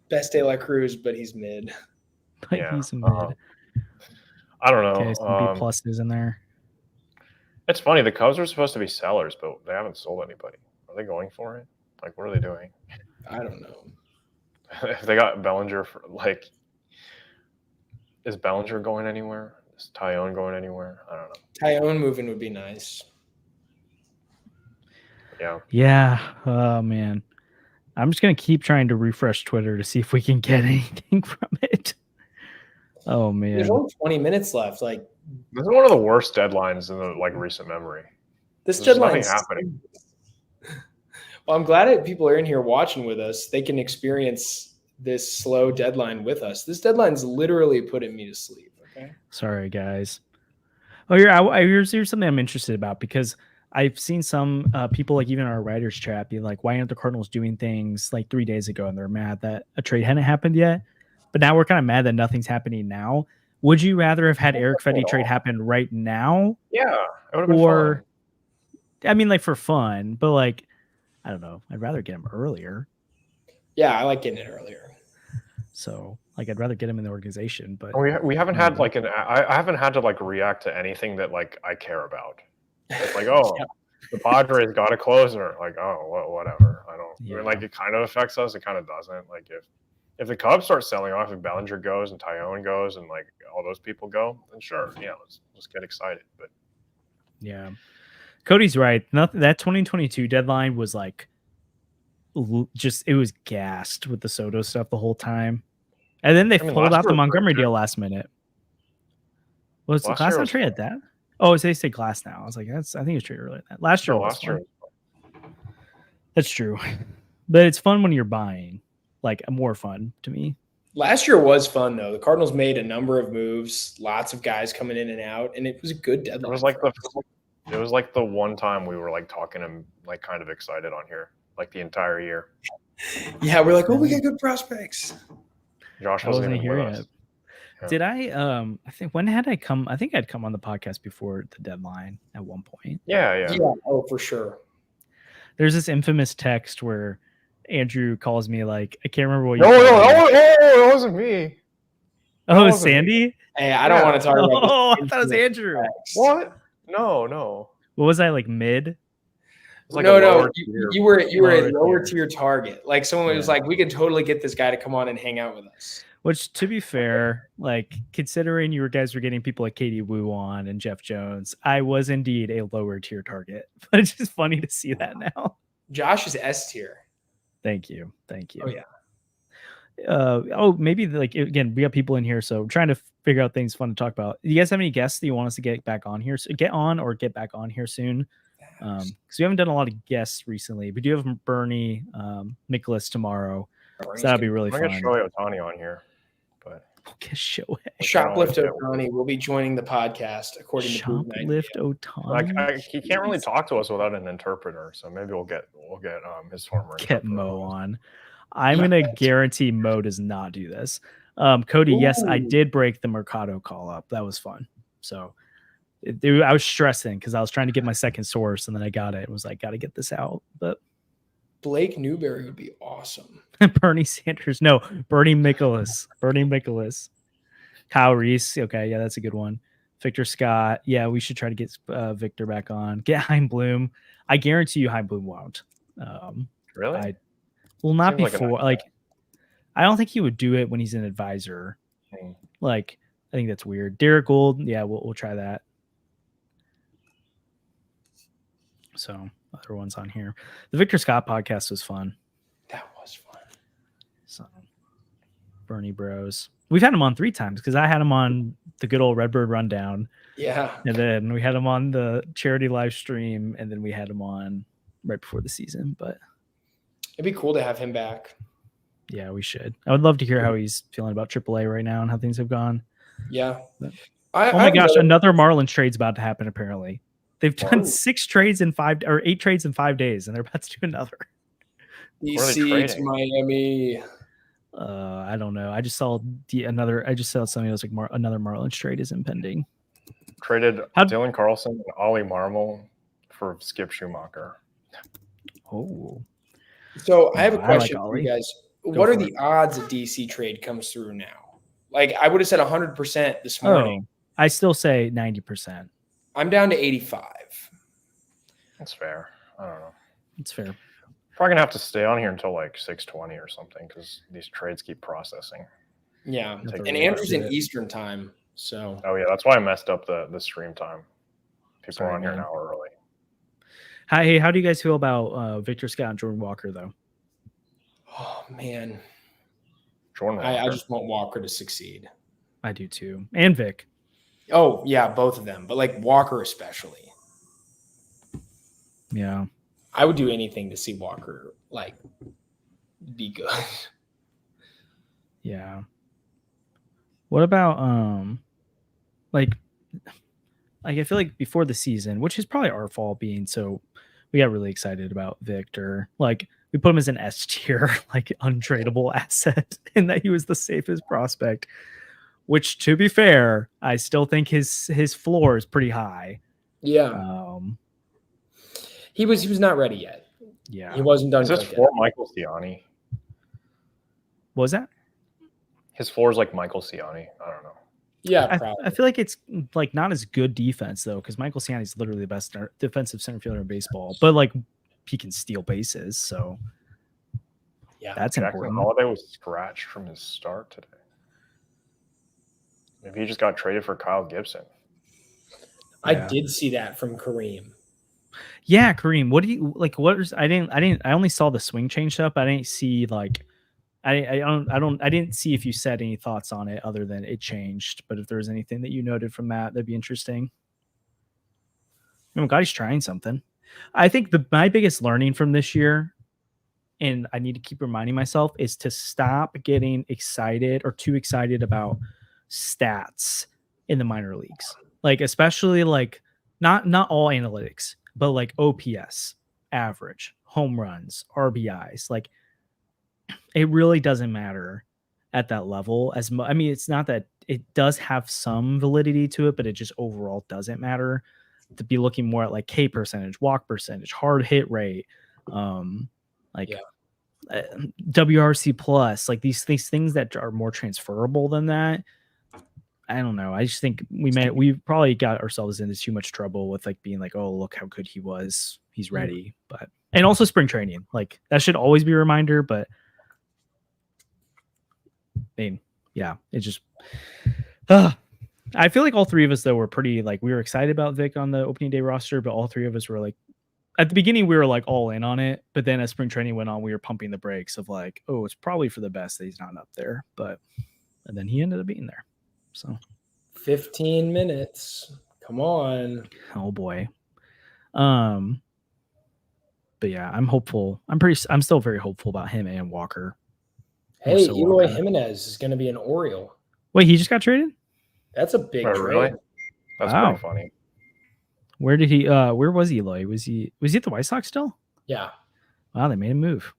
Best De La Cruz, but he's mid. But Yeah, he's a mid. I don't know. Okay, some B pluses in there. It's funny. The Cubs were supposed to be sellers, but they haven't sold anybody. Are they going for it? Like, what are they doing? I don't know. If they got Bellinger for like, is Bellinger going anywhere? Is Tyone going anywhere? I don't know. Tyone moving would be nice. Yeah. Yeah. Oh man. I'm just gonna keep trying to refresh Twitter to see if we can get anything from it. Oh man. There's only 20 minutes left. Like, This is one of the worst deadlines in the like recent memory. this There's deadline nothing happening. Well, I'm glad that people are in here watching with us. They can experience this slow deadline with us. This deadline's literally putting me to sleep. Okay. Sorry, guys. Oh, here's something I'm interested about, because I've seen some people, like even our writers chat, be like, why aren't the Cardinals doing things like 3 days ago? And they're mad that a trade hadn't happened yet. But now we're kind of mad that nothing's happening now. Would you rather have had Erick Fedde trade happen right now? Yeah, it would have been Or, fun. I mean, like for fun, but like, I don't know. I'd rather get him earlier. Yeah, I like getting it earlier. So like, I'd rather get him in the organization. But We haven't had like I haven't had to like react to anything that like I care about. It's like, oh, Yeah. the Padres got a closer. Like, oh, well, whatever. I don't. I Yeah. mean, like, it kind of affects us. It kind of doesn't. Like, if the Cubs start selling off, if Bellinger goes and Tyone goes and like all those people go, then sure, yeah, let's get excited. But yeah, Cody's right. Nothing. That 2022 deadline was like, just it was gassed with the Soto stuff the whole time, and then they pulled last out the year was Montgomery pretty deal last minute. Was Last Glass year not was traded that? Oh, they say Glass now. I was like, I think it was traded earlier than that. Last year. no, was last year. fun. That's true, but it's fun when you're buying. Like more fun to me. Last year was fun though. The Cardinals made a number of moves, lots of guys coming in and out, and it was a good deadline. It was like the one time we were like talking and like kind of excited on here, like the entire year. Yeah, we're like, oh, we got good prospects. Josh I wasn't wasn't even here with yet. us. Yeah. Did I think when had I come? I think I'd come on the podcast before the deadline at one point. Yeah. Yeah, oh, for sure. There's this infamous text where Andrew calls me like, I can't remember what you No, called me. it wasn't me. Oh, wasn't me. Hey, Sandy? I don't want to talk about this. Oh, I thought it was Andrew. What? No. What was I, like mid? It's like No. a lower tier. You were a Lower lower tier. tier target. Like someone was Yeah. like, we could totally get this guy to come on and hang out with us. Which, to be fair, like considering you guys were getting people like Katie Wu on and Jeff Jones, I was indeed a lower tier target. But it's just funny to see that now. Josh is S tier. Thank you. Oh yeah. Maybe like again, we got people in here, so I'm trying to figure out things fun to talk about. Do you guys have any guests that you want us to get back on here? So get on or get back on here soon. Because we haven't done a lot of guests recently. We do have Bernie, Nicholas tomorrow. So that'd be really I'm fun. gonna show Ohtani on here, but Okay, Shohei. Shoplift Ohtani will be joining the podcast according to Boot Night. Shoplift Ohtani. like he can't really talk to us without an interpreter, so maybe we'll get his former Get interpreter Mo on. on. I'm gonna guarantee Mo does not do this. Cody, yes, I Ooh. did break the Mercado call up. That was fun. So I was stressing because I was trying to get my second source, and then I got it. It was like, got to get this out. But Blake Newberry would be awesome. Bernie Sanders. No, Bernie Michaelis. Bernie Michaelis. Kyle Reese. Okay, yeah, that's a good one. Victor Scott. Yeah, we should try to get Victor back on. Get Hein Bloom. I guarantee you Hein Bloom won't. Really? I will not Seems like before. Like, I don't think he would do it when he's an advisor. Like, I think that's weird. Derek Gould. Yeah, we'll try that. So other ones on here. The Victor Scott podcast was fun. That was fun. So Bernie Bros. We've had him on 3 times because I had him on the good old Redbird Rundown. Yeah. And then we had him on the charity live stream, and then we had him on right before the season. But it'd be cool to have him back. Yeah, we should. I would love to hear how he's feeling about AAA right now and how things have gone. Yeah. But, oh my gosh, another Marlins trade's about to happen apparently. They've done 6 trades in 5 or 8 trades in 5 days, and they're about to do another. DC to Miami. I don't know. I just saw something else like another Marlins trade is impending. Traded Dylan Carlson and Ollie Marmol for Skip Schumacher. Oh. So I have a question for you guys. What are the odds a DC trade comes through now? Like, I would have said 100% this morning. I still say 90%. I'm down to 85. That's fair. I don't know. It's fair. Probably gonna have to stay on here until like 6:20 or something because these trades keep processing. Yeah, and Andrew's in Eastern time, so. Oh yeah, that's why I messed up the stream time. People are on here an hour early. How do you guys feel about Victor Scott and Jordan Walker though? Oh man, Jordan Walker. I just want Walker to succeed. I do too, and Vic. Oh yeah, both of them, but like Walker especially. Yeah. I would do anything to see Walker like be good. Yeah. What about like I feel like before the season, which is probably our fault being so we got really excited about Victor. Like we put him as an S tier, like untradeable asset, and that he was the safest prospect. Which, to be fair, I still think his floor is pretty high. Yeah. He was not ready yet. Yeah. He wasn't done. Is this for Michael Ciani? What was that? His floor is like Michael Ciani. I don't know. Yeah, I feel like it's like not as good defense though, because Michael Ciani is literally the best defensive center fielder in baseball. But like he can steal bases, so yeah, that's important. Holiday was scratched from his start today. Maybe he just got traded for Kyle Gibson. I did see that from Kareem. Yeah, Kareem. What do you like? What is? I only saw the swing change up. I didn't see like. I didn't see if you said any thoughts on it other than it changed. But if there's anything that you noted from that, that'd be interesting. Oh God, he's trying something. I think my biggest learning from this year, and I need to keep reminding myself, is to stop getting excited or too excited about stats in the minor leagues. Like especially like not all analytics, but like OPS, average, home runs, RBIs, like. It really doesn't matter at that level as much. I mean, it's not that it does have some validity to it, but it just overall doesn't matter. To be looking more at like K percentage, walk percentage, hard hit rate, WRC plus, like these things that are more transferable than that. I don't know. I just think we probably got ourselves into too much trouble with like being like, oh, look how good he was. He's ready. But and also spring training, like that should always be a reminder, but yeah, it just I feel like all 3 of us though were pretty like we were excited about Vic on the opening day roster, but all 3 of us were like at the beginning we were like all in on it, but then as spring training went on, we were pumping the brakes of like, oh, it's probably for the best that he's not up there, and then he ended up being there. So 15 minutes. Come on. Oh boy. But yeah, I'm hopeful. I'm still very hopeful about him and Walker. Hey, Eloy Jimenez is going to be an Oriole. Wait, he just got traded? That's a big trade. Really? That's pretty funny. Where did he where was Eloy? Was he at the White Sox still? Yeah. Wow, they made him move.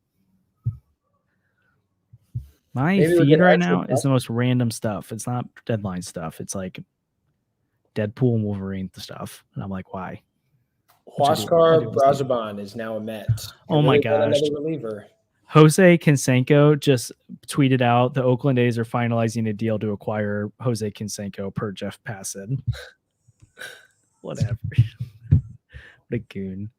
My feed right now is the most random stuff. It's not deadline stuff. It's like Deadpool and Wolverine stuff. And I'm like, why? Huascar Brazoban is now a Met. Oh my gosh. Another reliever. Jose Canseco just tweeted out the Oakland A's are finalizing a deal to acquire Jose Canseco per Jeff Passan. Whatever. What a goon.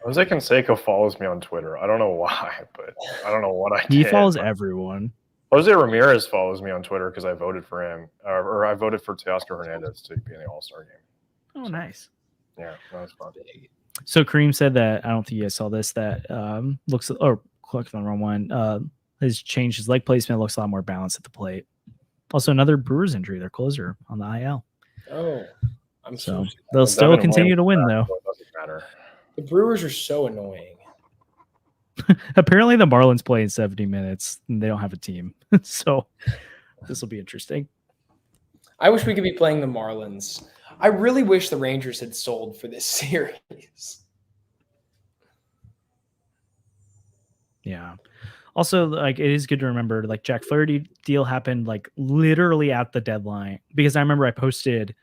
Jose Canseco follows me on Twitter. I don't know why, but I don't know what I did. He follows everyone. Jose Ramirez follows me on Twitter because I voted for him, or I voted for Teoscar Hernandez to be in the All-Star game. Oh, nice. Yeah, that was fun. So Kareem said that, I don't think you guys saw this, that clicked on the wrong one. Has changed his leg placement, looks a lot more balanced at the plate. Also, another Brewers injury, their closer on the IL. Oh, they'll still continue to win, though. So it doesn't matter. The Brewers are so annoying. Apparently, the Marlins play in 70 minutes, and they don't have a team. So this will be interesting. I wish we could be playing the Marlins. I really wish the Rangers had sold for this series. Yeah. Also, like, it is good to remember, like, Jack Flaherty deal happened like literally at the deadline, because I remember I posted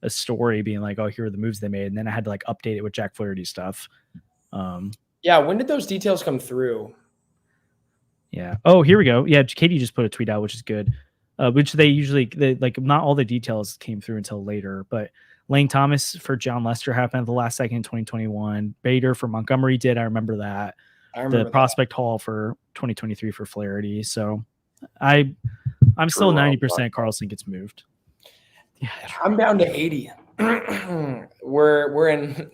a story being like, "Oh, here are the moves they made," and then I had to like update it with Jack Flaherty stuff. Yeah, when did those details come through? Yeah. Oh, here we go. Yeah, Katie just put a tweet out, which is good. Which they like, not all the details came through until later, but Lane Thomas for John Lester happened at the last second in 2021. Bader for Montgomery did. I remember that. The prospect haul for 2023 for Flaherty. So I'm still 90% Carlson gets moved. Yeah, I'm down to 80. We're in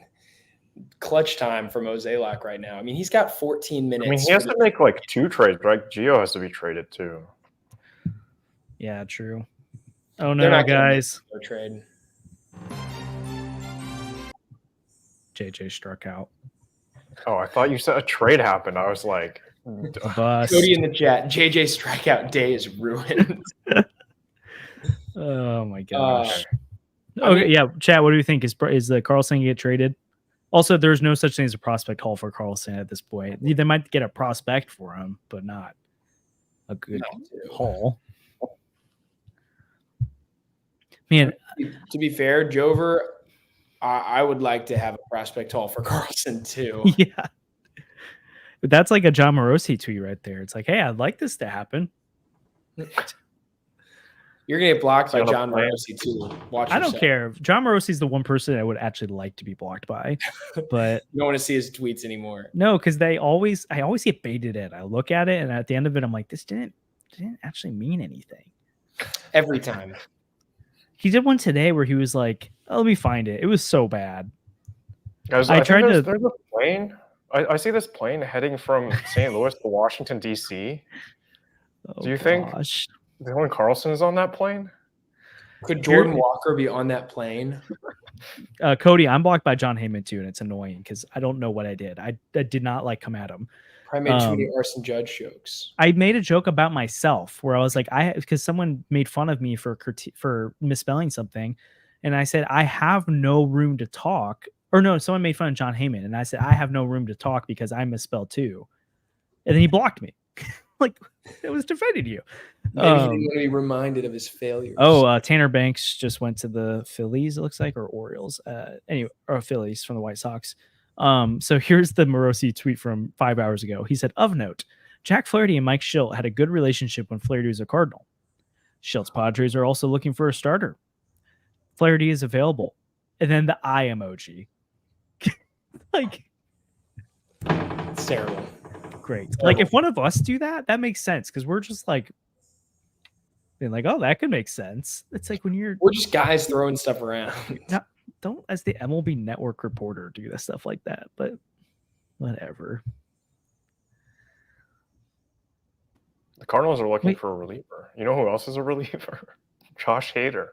clutch time for Mozeliak right now. I mean, he's got 14 minutes. I mean, he has to make like 2 trades, right? Gio has to be traded too. Yeah, true. Oh no, guys. Trade. JJ struck out. Oh, I thought you said a trade happened. I was like, Cody in the chat. JJ strikeout day is ruined. Oh my gosh. Okay, yeah, chat. What do you think? Is the Carlson get traded? Also, there's no such thing as a prospect haul for Carlson at this point. They might get a prospect for him, but not a good haul. Man, to be fair, Jover, I would like to have a prospect haul for Carlson too. Yeah. But that's like a John Morosi tweet right there. It's like, hey, I'd like this to happen. You're going to get blocked by John Morosi too. I don't care. John Morosi is the one person I would actually like to be blocked by, but you don't want to see his tweets anymore. No, because I always get baited in. I look at it, and at the end of it, I'm like, this didn't actually mean anything. Every time. He did one today where he was like, oh, let me find it. It was so bad. Guys, I tried to. There's a plane. I see this plane heading from St. Louis to Washington, D.C. Do you think Dylan Carlson is on that plane? Could Jordan Walker be on that plane? Cody, I'm blocked by John Heyman too, and it's annoying because I don't know what I did. I did not like come at him. Probably made too many Arson Judge jokes. I made a joke about myself where I was like, because someone made fun of me for misspelling something, and I said I have no room to talk. Or no, someone made fun of John Heyman, and I said I have no room to talk because I misspelled too, and then he blocked me. Like, it was defending you. Maybe he didn't want to be reminded of his failures. Tanner Banks just went to the Phillies, it looks like, or Orioles. Anyway, or Phillies from the White Sox. So here's the Morosi tweet from 5 hours ago. He said, of note, Jack Flaherty and Mike Schilt had a good relationship when Flaherty was a Cardinal. Schilt's Padres are also looking for a starter. Flaherty is available. And then the eye emoji. Like, it's terrible. Great. Like, if one of us do that, that makes sense because we're just like being like, oh, that could make sense. It's like when we're just guys throwing stuff around. Don't, as the MLB Network reporter, do that stuff like that. But whatever. The Cardinals are looking for a reliever. You know who else is a reliever? Josh Hader.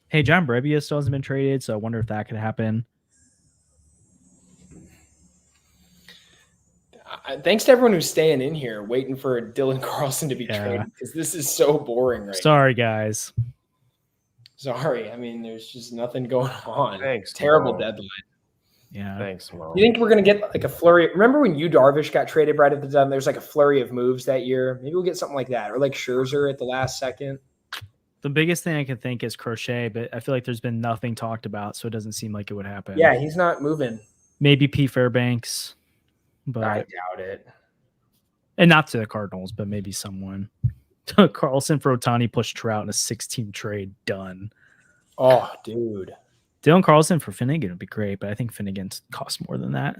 Hey, John Brebbia still hasn't been traded, so I wonder if that could happen. Thanks to everyone who's staying in here, waiting for Dylan Carlson to be traded, because this is so boring right now. Sorry, guys. Sorry. I mean, there's just nothing going on. Thanks. Terrible deadline. Yeah. Thanks, Mo. You think we're going to get like a flurry? Remember when Yu Darvish got traded right at the deadline? There's like a flurry of moves that year. Maybe we'll get something like that. Or like Scherzer at the last second. The biggest thing I can think is Crochet, but I feel like there's been nothing talked about, so it doesn't seem like it would happen. Yeah, he's not moving. Maybe P. Fairbanks, but I doubt it. And not to the Cardinals, but maybe someone. Carlson for Ohtani pushed Trout in a 6-team trade. Done. Oh, dude. Dylan Carlson for Finnegan would be great, but I think Finnegan costs more than that.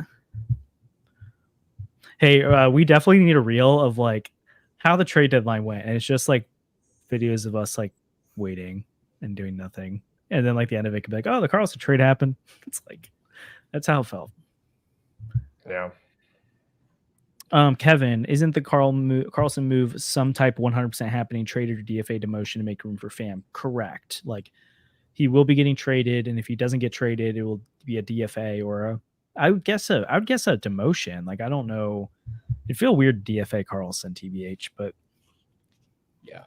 Hey, we definitely need a reel of like how the trade deadline went, and it's just like videos of us like waiting and doing nothing, and then like the end of it could be like, oh, the Carlson trade happened. It's like that's how it felt. Yeah. Kevin, isn't the Carlson move some type 100% happening, traded or DFA demotion to make room for Pham? Correct. Like he will be getting traded, and if he doesn't get traded, it will be a DFA or I would guess a demotion. Like I don't know. It'd feel weird to DFA Carlson, TBH, but yeah.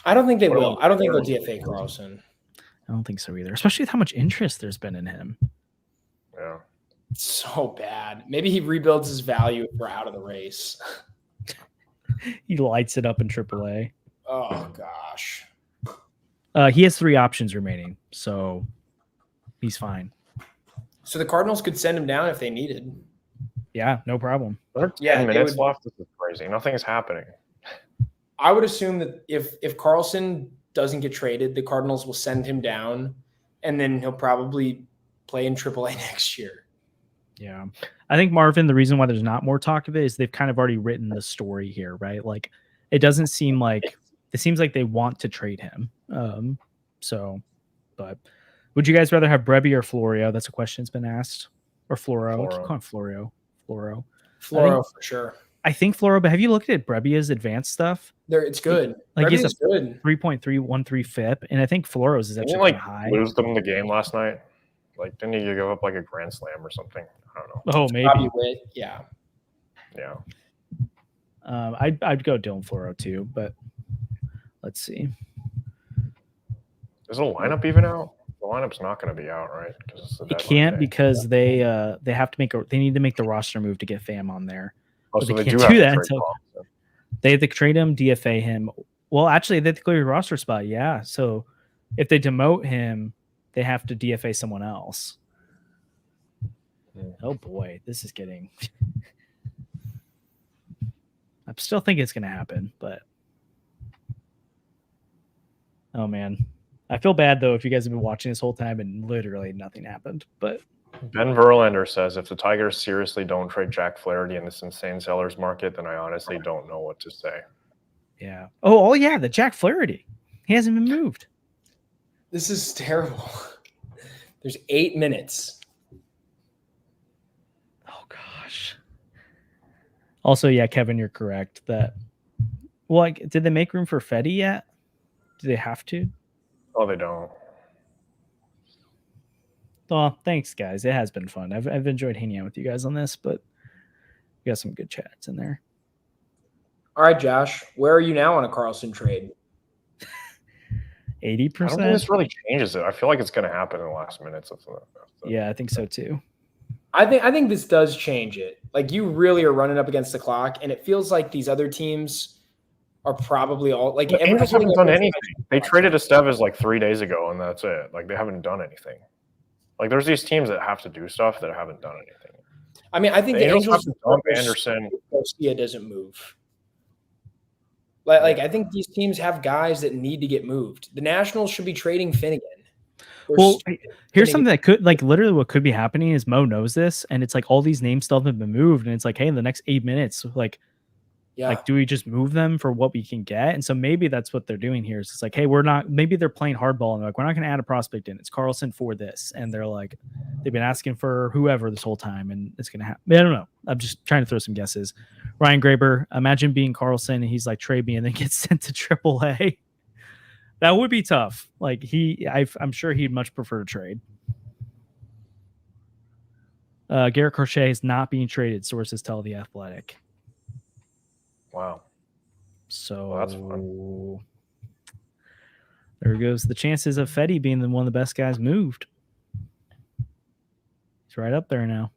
I don't think they will. I don't think they'll DFA Carlson. I don't think so either, especially with how much interest there's been in him. Yeah. So bad. Maybe he rebuilds his value if we're out of the race. He lights it up in AAA. Oh gosh. He has 3 options remaining, so he's fine. So the Cardinals could send him down if they needed. Yeah, no problem. 10 minutes left. This is crazy. Nothing is happening. I would assume that if Carlson doesn't get traded, the Cardinals will send him down, and then he'll probably play in AAA next year. Yeah. I think, Marvin, the reason why there's not more talk of it is they've kind of already written the story here, right? Like it doesn't seem like it seems like they want to trade him. But would you guys rather have Brebby or Florio? That's a question that's been asked. Or Floro. I keep calling Floro. Floro for sure. I think Floro, but have you looked at Brebbia's advanced stuff? It's good. Like Brebbia's he's a good. 3.313 FIP, and I think Floro's is actually like high. Lose them the game last night. Like, didn't you give up like a grand slam or something? I don't know. Oh, maybe. Yeah. Yeah. I'd go Dylan Floro too, but let's see. Is the lineup even out? The lineup's not going to be out, right? It can't because they have to they need to make the roster move to get Pham on there. Oh, so they they can't do do have that. to trade So they have to trade him, DFA him. Well, actually, they have to clear your roster spot. Yeah. So if they demote him, they have to DFA someone else. Oh boy, this is getting. I still think it's going to happen, but oh man, I feel bad though if you guys have been watching this whole time and literally nothing happened. But Ben Verlander says if the Tigers seriously don't trade Jack Flaherty in this insane sellers market, then I honestly don't know what to say. Yeah. Oh yeah, the Jack Flaherty. He hasn't been moved. This is terrible. There's 8 minutes. Oh gosh. Also, yeah, Kevin, you're correct. That did they make room for Fedde yet? Do they have to? Oh, they don't. Well, thanks, guys. It has been fun. I've enjoyed hanging out with you guys on this, but we got some good chats in there. All right, Josh, where are you now on a Carlson trade? 80%. I don't think this really changes it. I feel like it's going to happen in the last minutes of the Yeah, I think so too. I think this does change it. Like you really are running up against the clock, and it feels like these other teams are probably all like Angels haven't done anything. They traded Estevez like 3 days ago, and that's it. Like they haven't done anything. Like there's these teams that have to do stuff that haven't done anything. I mean, I think the Angels have Angels to dump Anderson. Garcia doesn't move. Like I think these teams have guys that need to get moved. The Nationals should be trading Finnegan. Well, here's something that could literally what could be happening is Mo knows this, and it's like all these names still haven't been moved, and it's like, hey, in the next 8 minutes, do we just move them for what we can get? And so maybe that's what they're doing here. Is it's like, hey, maybe they're playing hardball and they're like, we're not going to add a prospect in. It's Carlson for this, and they're like, they've been asking for whoever this whole time, and it's going to happen. I don't know. I'm just trying to throw some guesses. Ryan Graber, imagine being Carlson and he's like, trade me, and then gets sent to AAA. That would be tough. Like I'm sure he'd much prefer to trade. Garrett Crochet is not being traded, sources tell The Athletic. Wow. So that's fun. There goes the chances of Fedde being one of the best guys moved. He's right up there now.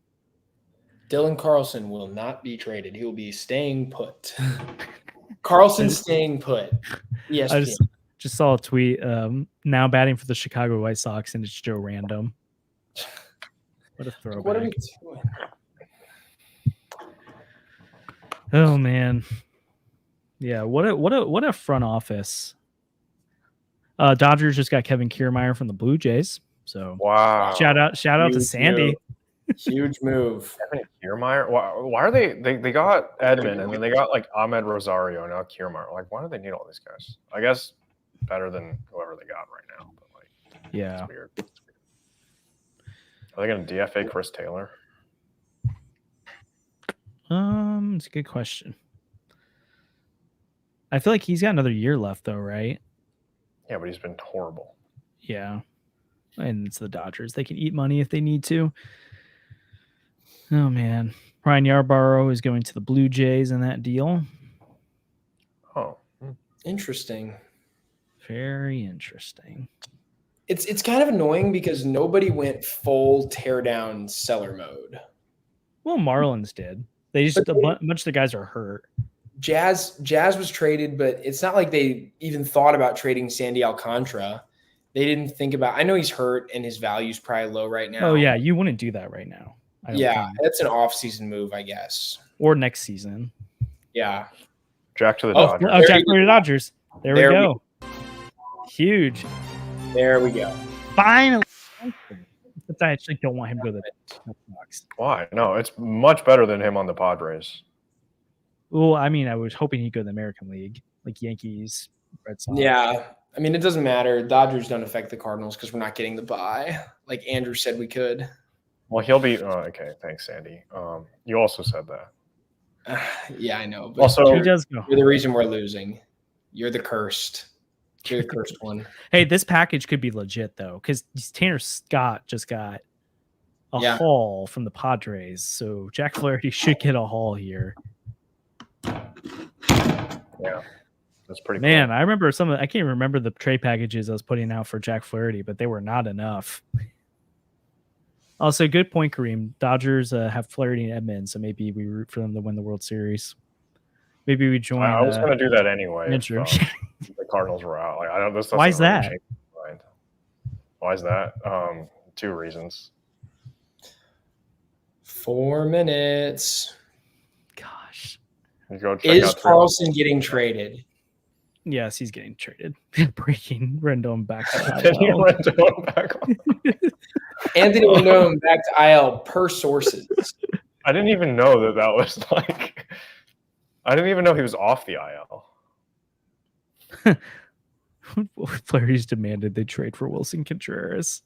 Dylan Carlson will not be traded. He will be staying put. Carlson's staying put. Yes. I just saw a tweet. Now batting for the Chicago White Sox, and it's Joe Random. What a throwback! What are we doing? Oh man, yeah. What a front office. Dodgers just got Kevin Kiermaier from the Blue Jays. So wow! Shout out to Sandy. Huge move. Kevin Kiermaier. Why are they got Edman and then they got like Ahmed Rosario, now Kiermaier. Like, why do they need all these guys? I guess better than whoever they got right now. But like, yeah, it's weird. Are they going to DFA Chris Taylor? It's a good question. I feel like he's got another year left, though, right? Yeah, but he's been horrible. Yeah, and it's the Dodgers. They can eat money if they need to. Oh man, Ryan Yarbrough is going to the Blue Jays in that deal. Oh, interesting. Very interesting. It's kind of annoying because nobody went full teardown seller mode. Well, Marlins did. They just a bunch of the guys are hurt. Jazz was traded, but it's not like they even thought about trading Sandy Alcantara. They didn't think about. I know he's hurt and his value's probably low right now. Oh yeah, you wouldn't do that right now. Yeah, that's an off-season move, I guess. Or next season. Yeah. Jack to the Dodgers. Oh, Jack to the Dodgers. There we go. Huge. There we go. Finally. But I actually don't want him to go to the Sox. Why? No, it's much better than him on the Padres. Well, I mean, I was hoping he'd go to the American League, like Yankees, Red Sox. Yeah. I mean, it doesn't matter. Dodgers don't affect the Cardinals because we're not getting the bye. Like Andrew said we could. Well, he'll be okay. Thanks, Sandy. You also said that. Yeah, I know. But also, he does go. You're the reason we're losing. You're the cursed. You're the cursed one. Hey, this package could be legit though, because Tanner Scott just got a haul from the Padres, so Jack Flaherty should get a haul here. Yeah, that's pretty. Man, cool. I remember I can't remember the trade packages I was putting out for Jack Flaherty, but they were not enough. Also, good point, Kareem. Dodgers have Flaherty and Edman, so maybe we root for them to win the World Series. Maybe we join. I was going to do that anyway. If, the Cardinals were out. Like, I don't. This why is that? Really why is that? 2 reasons. 4 minutes. Gosh. You go check is out Carlson getting traded? Yes, he's getting traded. Breaking Rendon back to Anthony Rendon back on. Anthony Rendon back to IL per sources. I didn't even know that was like. I didn't even know he was off the IL. Flaherty's demanded they trade for Wilson Contreras.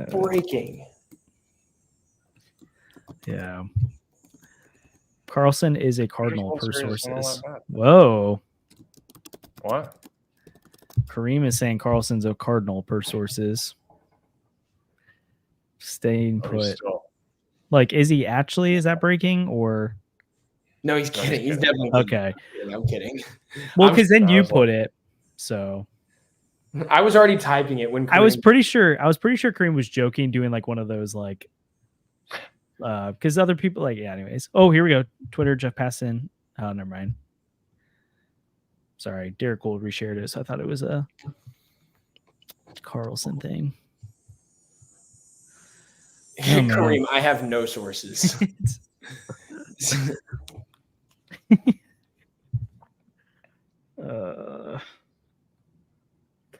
Breaking. Yeah. Carlson is a Cardinal per sources. Whoa. What? Kareem is saying Carlson's a Cardinal per sources. Staying put. Like, is he actually? Is that breaking or? No, he's kidding. He's definitely okay. I'm kidding. Well, because then you put it. So I was already typing it when I was pretty sure Kareem was joking, doing like one of those like because other people like anyways. Oh, here we go. Twitter, Jeff Passon. Oh, never mind. Sorry, Derek Gold reshared it, so I thought it was a Carlson thing. Kareem, I have no sources.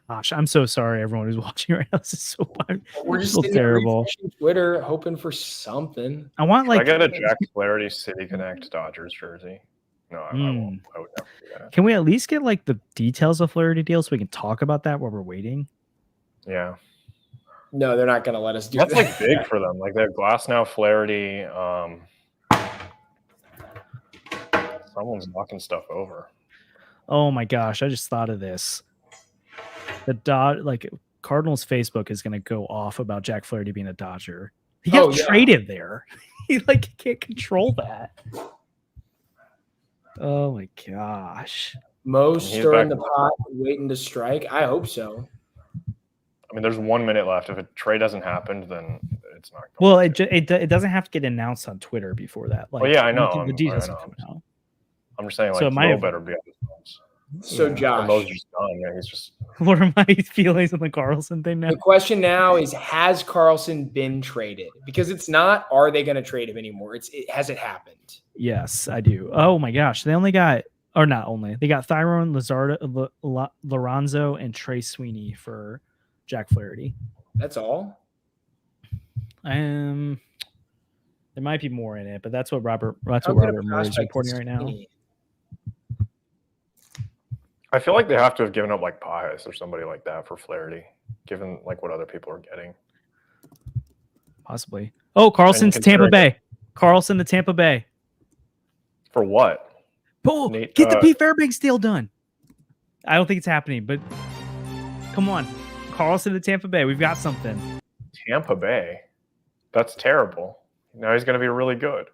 Gosh, I'm so sorry, everyone who's watching right now. This is so fun. We're just terrible. Twitter, hoping for something. I want like I got a Jack Flaherty City Connect Dodgers jersey. No, I won't. I would never do that. Can we at least get like the details of Flaherty deal so we can talk about that while we're waiting? Yeah. No, they're not going to let us do that. That's like big for them. Like they have Glasnow, Flaherty. Someone's knocking stuff over. Oh my gosh! I just thought of this. Cardinals Facebook is going to go off about Jack Flaherty being a Dodger. He got traded there. He can't control that. Oh my gosh! Mo stirring the pot, waiting to strike. I hope so. I mean, there's 1 minute left. If a trade doesn't happen, then it's not. Well, it doesn't have to get announced on Twitter before that. Like, well, yeah, I know. The details are coming out. I'm just saying, So it like, might Mo have- better be on his phones. So Yeah. Josh, Mo's just done. Yeah, he's just. What are my feelings on the Carlson thing now? the question now is: has Carlson been traded? Because it's not. Are they going to trade him anymore? Has it happened? Yes, I do. Oh my gosh, they only got, or not only, they got Tyrone Lorenzo and Trey Sweeney for Jack Flaherty. That's all. There might be more in it, but that's what Robert How good a Murray is prospect reporting is right now. Sweeney? I feel like they have to have given up like Pajes or somebody like that for Flaherty, given like what other people are getting. Possibly. Oh, Carlson's And Tampa considering- Bay. Carlson to Tampa Bay. For what? Oh, Nate, get the Pete Fairbanks deal done. I don't think it's happening, but come on. Carlson to Tampa Bay. We've got something. Tampa Bay. That's terrible. Now he's going to be really good.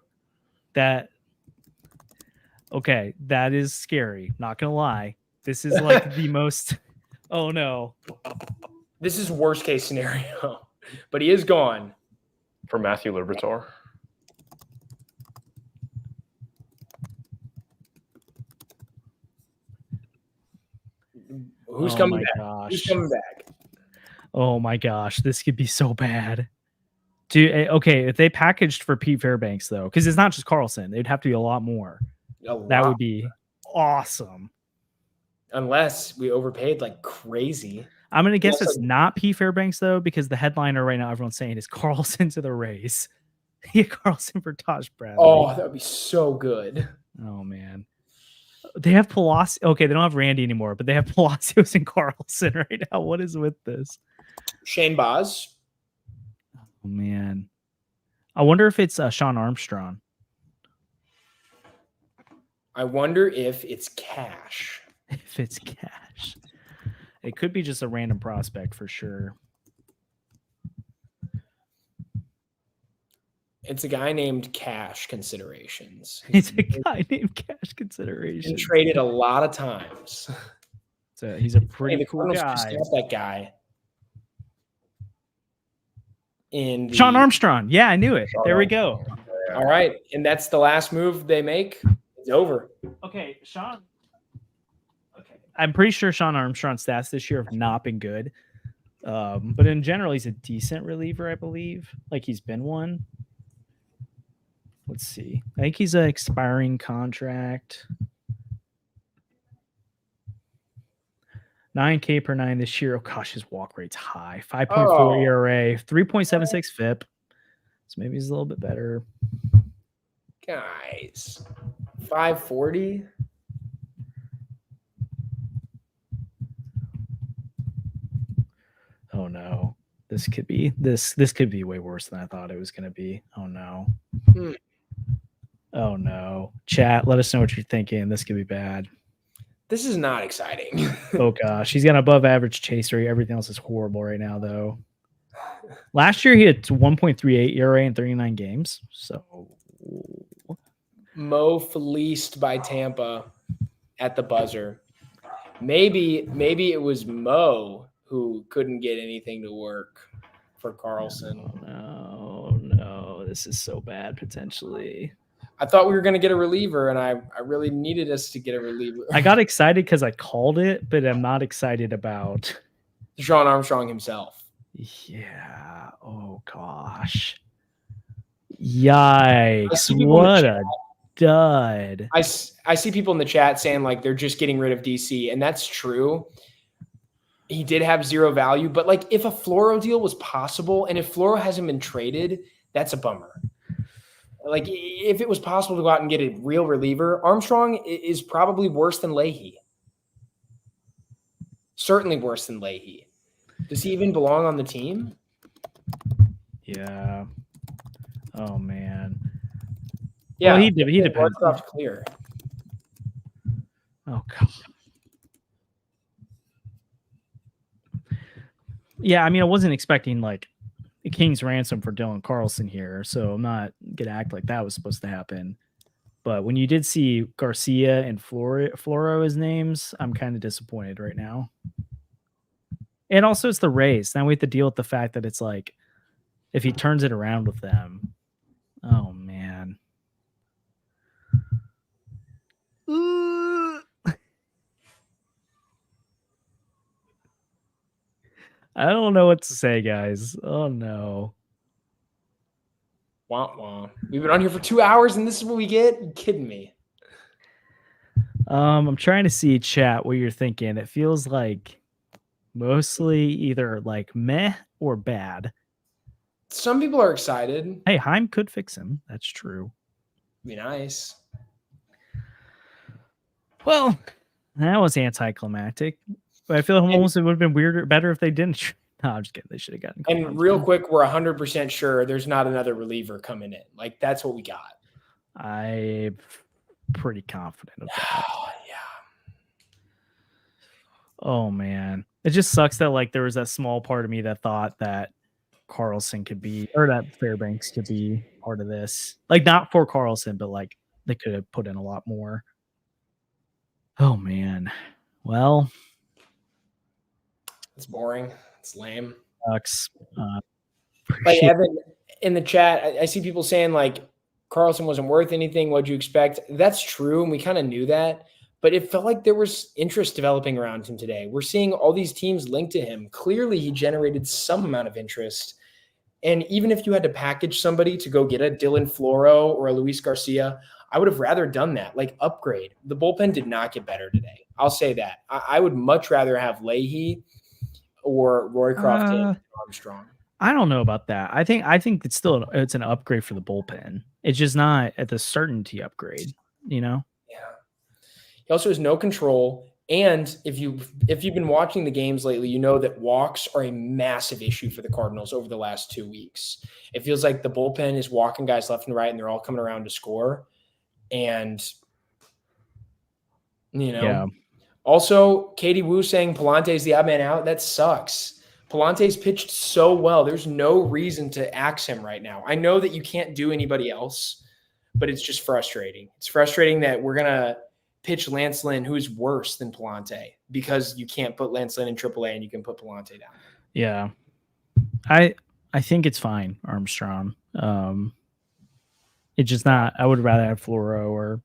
Okay, that is scary. Not going to lie. This is like the most. Oh, no. This is worst case scenario, but he is gone. For Matthew Liberatore. Who's Oh coming my back? gosh. Who's coming back? Oh my gosh, this could be so bad. Okay, if they packaged for Pete Fairbanks though, because it's not just Carlson, it'd have to be a lot more. That would be awesome. Unless we overpaid like crazy. I'm gonna guess Also- it's not Pete Fairbanks though, because the headliner right now everyone's saying is Carlson to the Rays. Yeah, Carlson for Tosh Bradley. Oh, that would be so good. Oh man. They have Palacios. Okay, they don't have Randy anymore, but they have Palacios and Carlson right now. What is with this? Shane Baz. Oh man. I wonder if it's Sean Armstrong. I wonder if it's cash. If it's cash. It could be just a random prospect for sure. It's a guy named Cash Considerations. It's a guy named Cash Been Consideration. traded a lot of times. So he's a Hey, pretty the cool Cardinals guy. just got that guy. In Sean Armstrong. Yeah, I knew it. There we go. All right, and that's the last move they make. It's over. Okay, Sean. Okay, I'm pretty sure Sean Armstrong's stats this year have not been good. But in general, he's a decent reliever, I believe. Like he's been one. Let's see. I think he's an expiring contract. 9K per 9 this year. Oh gosh, his walk rate's high. 5.4 Oh. ERA, 3.76 FIP. So maybe he's a little bit better. Guys, 540. Oh no. This could be way worse than I thought it was going to be. Oh no. Hmm. Oh no. Chat, let us know what you're thinking. This could be bad. This is not exciting. Oh gosh, he's got an above average chase rate. Everything else is horrible right now though. Last year he had 1.38 ERA in 39 games. So Mo fleeced by Tampa at the buzzer. Maybe it was Mo who couldn't get anything to work for Carlson. no, this is so bad potentially. I thought we were going to get a reliever, and I really needed us to get a reliever. I got excited because I called it, but I'm not excited about Sean Armstrong himself. Yeah. Oh gosh. Yikes. see people in the What chat. a dud. I see people in the chat saying like they're just getting rid of DC, and that's true. He did have zero value, but like if a Floro deal was possible, and if Floro hasn't been traded, that's a bummer. Like if it was possible to go out and get a real reliever, Armstrong is probably worse than Leahy. Certainly worse than Leahy. Does he even belong on the team? Yeah. Oh man. Yeah, Well, he depends. Markov clear. Oh god. Yeah, I mean, I wasn't expecting like a king's ransom for Dylan Carlson here, so I'm not gonna act like that was supposed to happen. But when you did see Garcia and Floro as names, I'm kind of disappointed right now. And also, it's the Rays. Now we have to deal with the fact that it's like, if he turns it around with them, oh man. Ooh. I don't know what to say, guys. Oh no. Wah, wah. We've been on here for 2 hours and this is what we get? You kidding me? I'm trying to see chat what you're thinking. It feels like mostly either like meh or bad. Some people are excited. Hey, Heim could fix him. That's true. Be nice. Well, that was anticlimactic. But I feel almost it would have been weirder, better if they didn't. No, I'm just kidding. They should have gotten. And real quick, we're 100% sure there's not another reliever coming in. Like, that's what we got. I'm pretty confident of that. Yeah. Oh man, it just sucks that like there was that small part of me that thought that Carlson could be, or that Fairbanks could be part of this. Like not for Carlson, but like they could have put in a lot more. Oh man, well, It's boring. It's lame. sucks. Like Evan in the chat, I see people saying like Carlson wasn't worth anything. What'd you expect? That's true, and we kind of knew that. But it felt like there was interest developing around him today. We're seeing all these teams linked to him. Clearly, he generated some amount of interest. And even if you had to package somebody to go get a Dylan Floro or a Luis Garcia, I would have rather done that. Like upgrade. The bullpen did not get better today. I'll say that. I would much rather have Leahy or Roycroft and Armstrong. I don't know about that. I think it's still it's an upgrade for the bullpen. It's just not at the certainty upgrade, you know? Yeah. He also has no control. And if you've been watching the games lately, you know that walks are a massive issue for the Cardinals over the last 2 weeks. It feels like the bullpen is walking guys left and right, and they're all coming around to score. And, you know, Yeah. Also, Katie Wu saying Palante is the odd man out. That sucks. Palante's pitched so well. There's no reason to axe him right now. I know that you can't do anybody else, but it's just frustrating. It's frustrating that we're going to pitch Lance Lynn, who's worse than Palante, because you can't put Lance Lynn in AAA and you can put Palante down. Yeah. I think it's fine, Armstrong. It's just not. I would rather have Floro or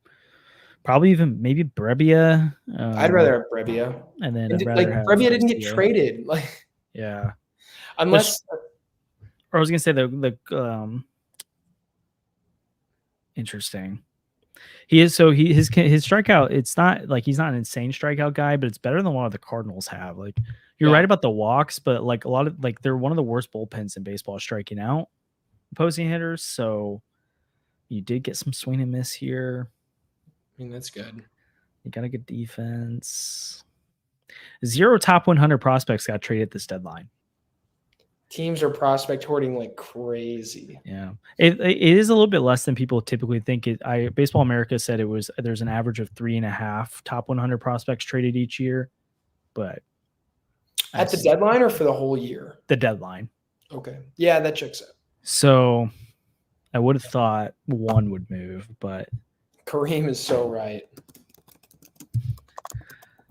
probably even maybe Brebbia. I'd rather have Brebbia. And then Brebbia didn't get traded. Like, yeah. Unless or I was gonna say the interesting. He is his strikeout. It's not like he's not an insane strikeout guy, but it's better than a lot of the Cardinals have. Like you're right about the walks, but like a lot of like they're one of the worst bullpens in baseball striking out opposing hitters. So you did get some swing and miss here. I mean, that's good. You got a good defense. 0 top 100 prospects got traded this deadline. Teams are prospect hoarding like crazy. Yeah, it is a little bit less than people typically think. Baseball America said there's an average of 3.5 top 100 prospects traded each year, but at the deadline or for the whole year? The deadline. Okay, yeah, that checks out. So I would have thought one would move, but Kareem is so right.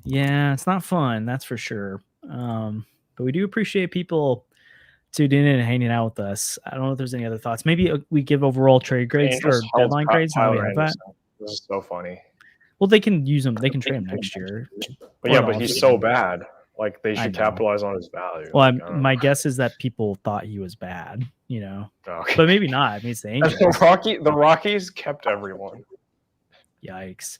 Yeah, it's not fun, that's for sure. But we do appreciate people tuning in and hanging out with us. I don't know if there's any other thoughts. Maybe we give overall trade grades or deadline grades. Now we have that. That's so funny. Well, they can use them. They can trade him next year. But yeah, but he's so bad. Like they should capitalize on his value. Well, my guess is that people thought he was bad, you know. Okay. But maybe not. I mean, it's the Angels. The Rockies kept everyone. Yikes.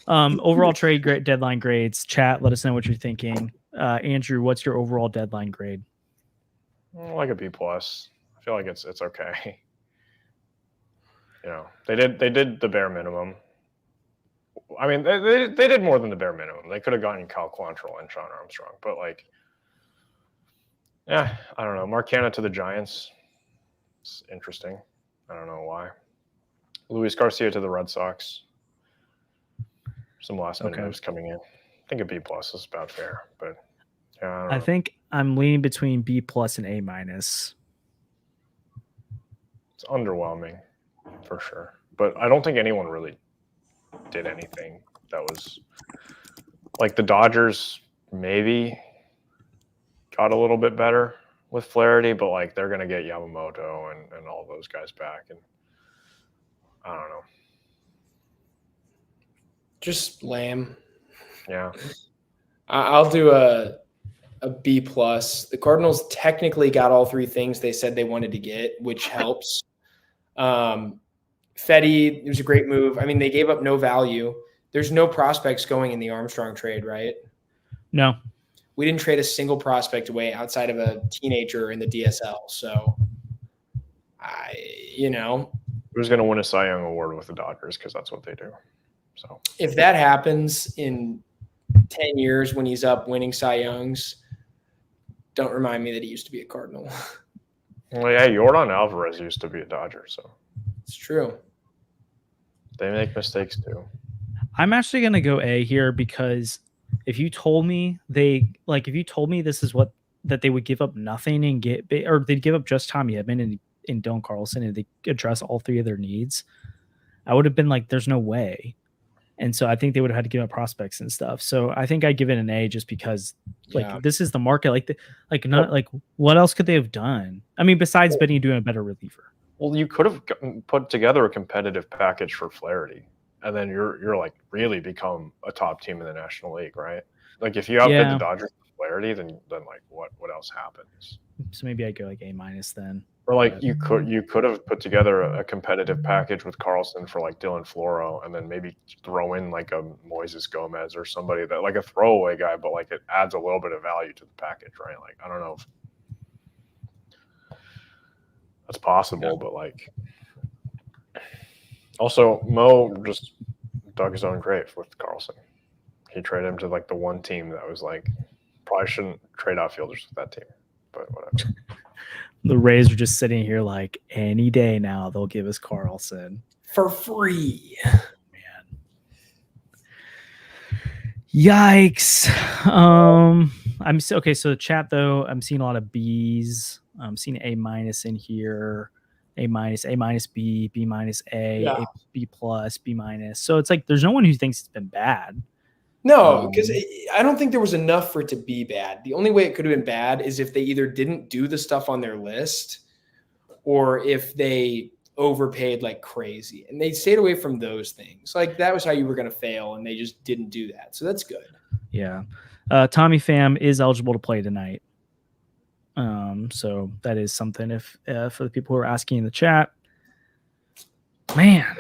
Overall trade deadline grades. Chat, let us know what you're thinking. Andrew, what's your overall deadline grade? Like a B+. I feel like it's okay. You know, they did the bare minimum. I mean, they did more than the bare minimum. They could have gotten Cal Quantrill and Sean Armstrong, but like, yeah, I don't know. Marcana to the Giants. It's interesting. I don't know why. Luis Garcia to the Red Sox. Some last minute moves coming in. I think a B+ is about fair, but yeah, I think I'm leaning between B+ and A-. It's underwhelming for sure, but I don't think anyone really did anything that was like the Dodgers maybe got a little bit better with Flaherty, but like they're gonna get Yamamoto and all those guys back, and I don't know. Just lame. Yeah. I'll do a a B plus. The Cardinals technically got all three things they said they wanted to get, which helps. Fedde, it was a great move. I mean, they gave up no value. There's no prospects going in the Armstrong trade, right? No. We didn't trade a single prospect away outside of a teenager in the DSL. So, who's going to win a Cy Young award with the Dodgers? Because that's what they do. So if that happens in 10 years when he's up winning Cy Youngs, don't remind me that he used to be a Cardinal. Well, yeah, Yordan Alvarez used to be a Dodger, so it's true. They make mistakes too. I'm actually gonna go A here because if you told me this is what that they would give up nothing and get, or they'd give up just Tommy Edman and Dylan Carlson and they address all three of their needs, I would have been like, there's no way. And so I think they would have had to give up prospects and stuff. So I think I give it an A just because this is the market. What else could they have done? I mean, besides Benny doing a better reliever. Well, you could have put together a competitive package for Flaherty, and then you're like really become a top team in the National League, right? Like if you outbid the Dodgers for Flaherty, then like what else happens? So maybe I go like A minus then. Or like you could have put together a competitive package with Carlson for like Dylan Floro, and then maybe throw in like a Moises Gomez or somebody that like a throwaway guy, but like it adds a little bit of value to the package, right? Like I don't know if that's possible, but like also Mo just dug his own grave with Carlson. He traded him to like the one team that was like probably shouldn't trade outfielders with that team, but whatever. The Rays are just sitting here like any day now they'll give us Carlson for free. Man, yikes! So the chat though, I'm seeing a lot of B's. I'm seeing A minus in here, A minus, B, B minus A, A, B plus, B minus. So it's like there's no one who thinks it's been bad. No, because I don't think there was enough for it to be bad. The only way it could have been bad is if they either didn't do the stuff on their list or if they overpaid like crazy. And they stayed away from those things. Like that was how you were going to fail, and they just didn't do that. So that's good. Yeah. Tommy Pham is eligible to play tonight. So that is something if for the people who are asking in the chat. Man.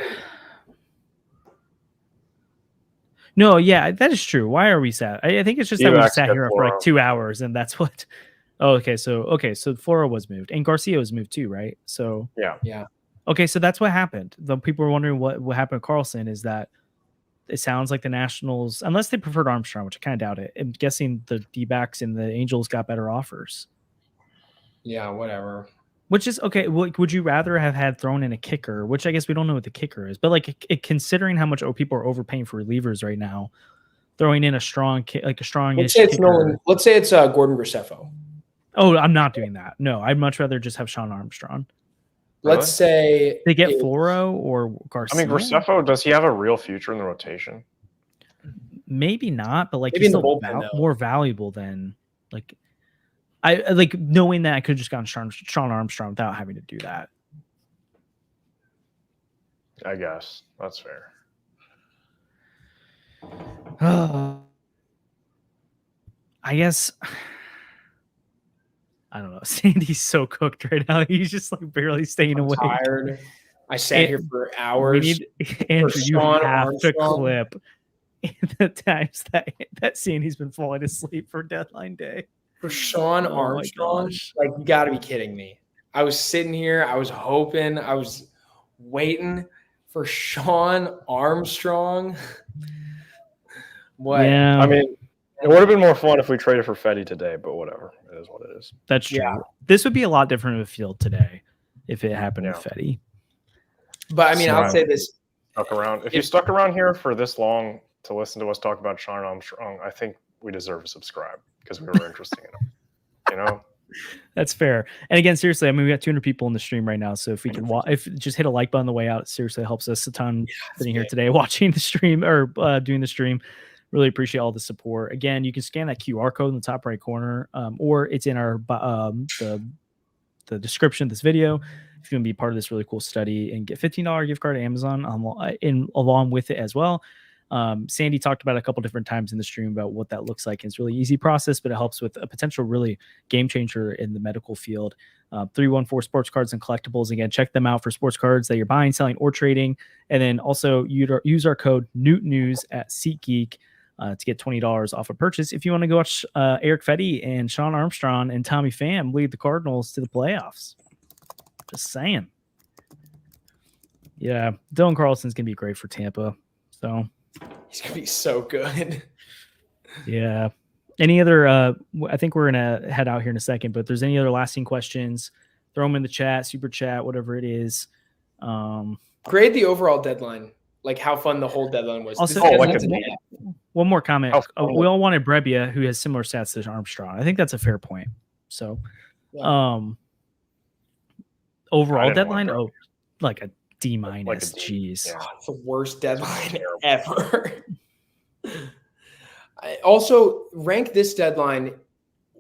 No, yeah, that is true. Why are we sad? I think it's just that we sat here for like 2 hours, and that's what. Oh, okay, so Flora was moved, and Garcia was moved too, right? So yeah. Okay, so that's what happened. The people were wondering what happened to Carlson. Is that it sounds like the Nationals, unless they preferred Armstrong, which I kind of doubt it. I'm guessing the D-backs and the Angels got better offers. Yeah, whatever. Which is okay. Would you rather have had thrown in a kicker? Which I guess we don't know what the kicker is, but like considering how much people are overpaying for relievers right now, throwing in a strong Let's say it's Nolan. Let's say it's Gordon Graceffo. Oh, I'm not doing that. No, I'd much rather just have Sean Armstrong. Let's say they get Floro or Garcia. I mean, Graceffo, does he have a real future in the rotation? Maybe not, but like maybe he's in the still bullpen, more valuable than like. I like knowing that I could just gotten Sean Armstrong without having to do that. I guess that's fair. I guess I don't know. Sandy's so cooked right now. He's just like barely staying awake. Tired. I sat here for hours. Andrew, you have to clip the times that Sandy's been falling asleep for deadline day. For Sean Armstrong, like you got to be kidding me. I was sitting here, I was hoping, I was waiting for Sean Armstrong. What? Yeah. I mean, it would have been more fun if we traded for Fedde today, but whatever. It is what it is. That's true. Yeah. This would be a lot different of a field today if it happened with Fedde. But I mean, I'll say this. If you stuck around here for this long to listen to us talk about Sean Armstrong, I think we deserve a subscribe because we were interesting in him. That's fair. And again, seriously, I mean, we got 200 people in the stream right now. So if we can, if just hit a like button on the way out, seriously, it helps us a ton sitting here today, watching the stream or doing the stream. Really appreciate all the support. Again, you can scan that QR code in the top right corner, or it's in our the description of this video. If you want to be part of this really cool study and get $15 gift card to Amazon along with it as well. Sandy talked about it a couple different times in the stream about what that looks like. It's a really easy process, but it helps with a potential really game changer in the medical field. 314 Sports Cards and Collectibles. Again, check them out for sports cards that you're buying, selling, or trading. And then also use our code NewtNews at SeatGeek to get $20 off a purchase if you want to go watch Erick Fedde and Sean Armstrong and Tommy Pham lead the Cardinals to the playoffs. Just saying. Yeah, Dylan Carlson's going to be great for Tampa. So he's going to be so good. Yeah. Any other, I think we're going to head out here in a second, but if there's any other lasting questions, throw them in the chat, super chat, whatever it is. Grade the overall deadline, like how fun the whole deadline was. Also, one more comment. We all wanted Brebbia, who has similar stats to Armstrong. I think that's a fair point. So, overall deadline, like a D minus. Jeez, it's the worst deadline ever. I also rank this deadline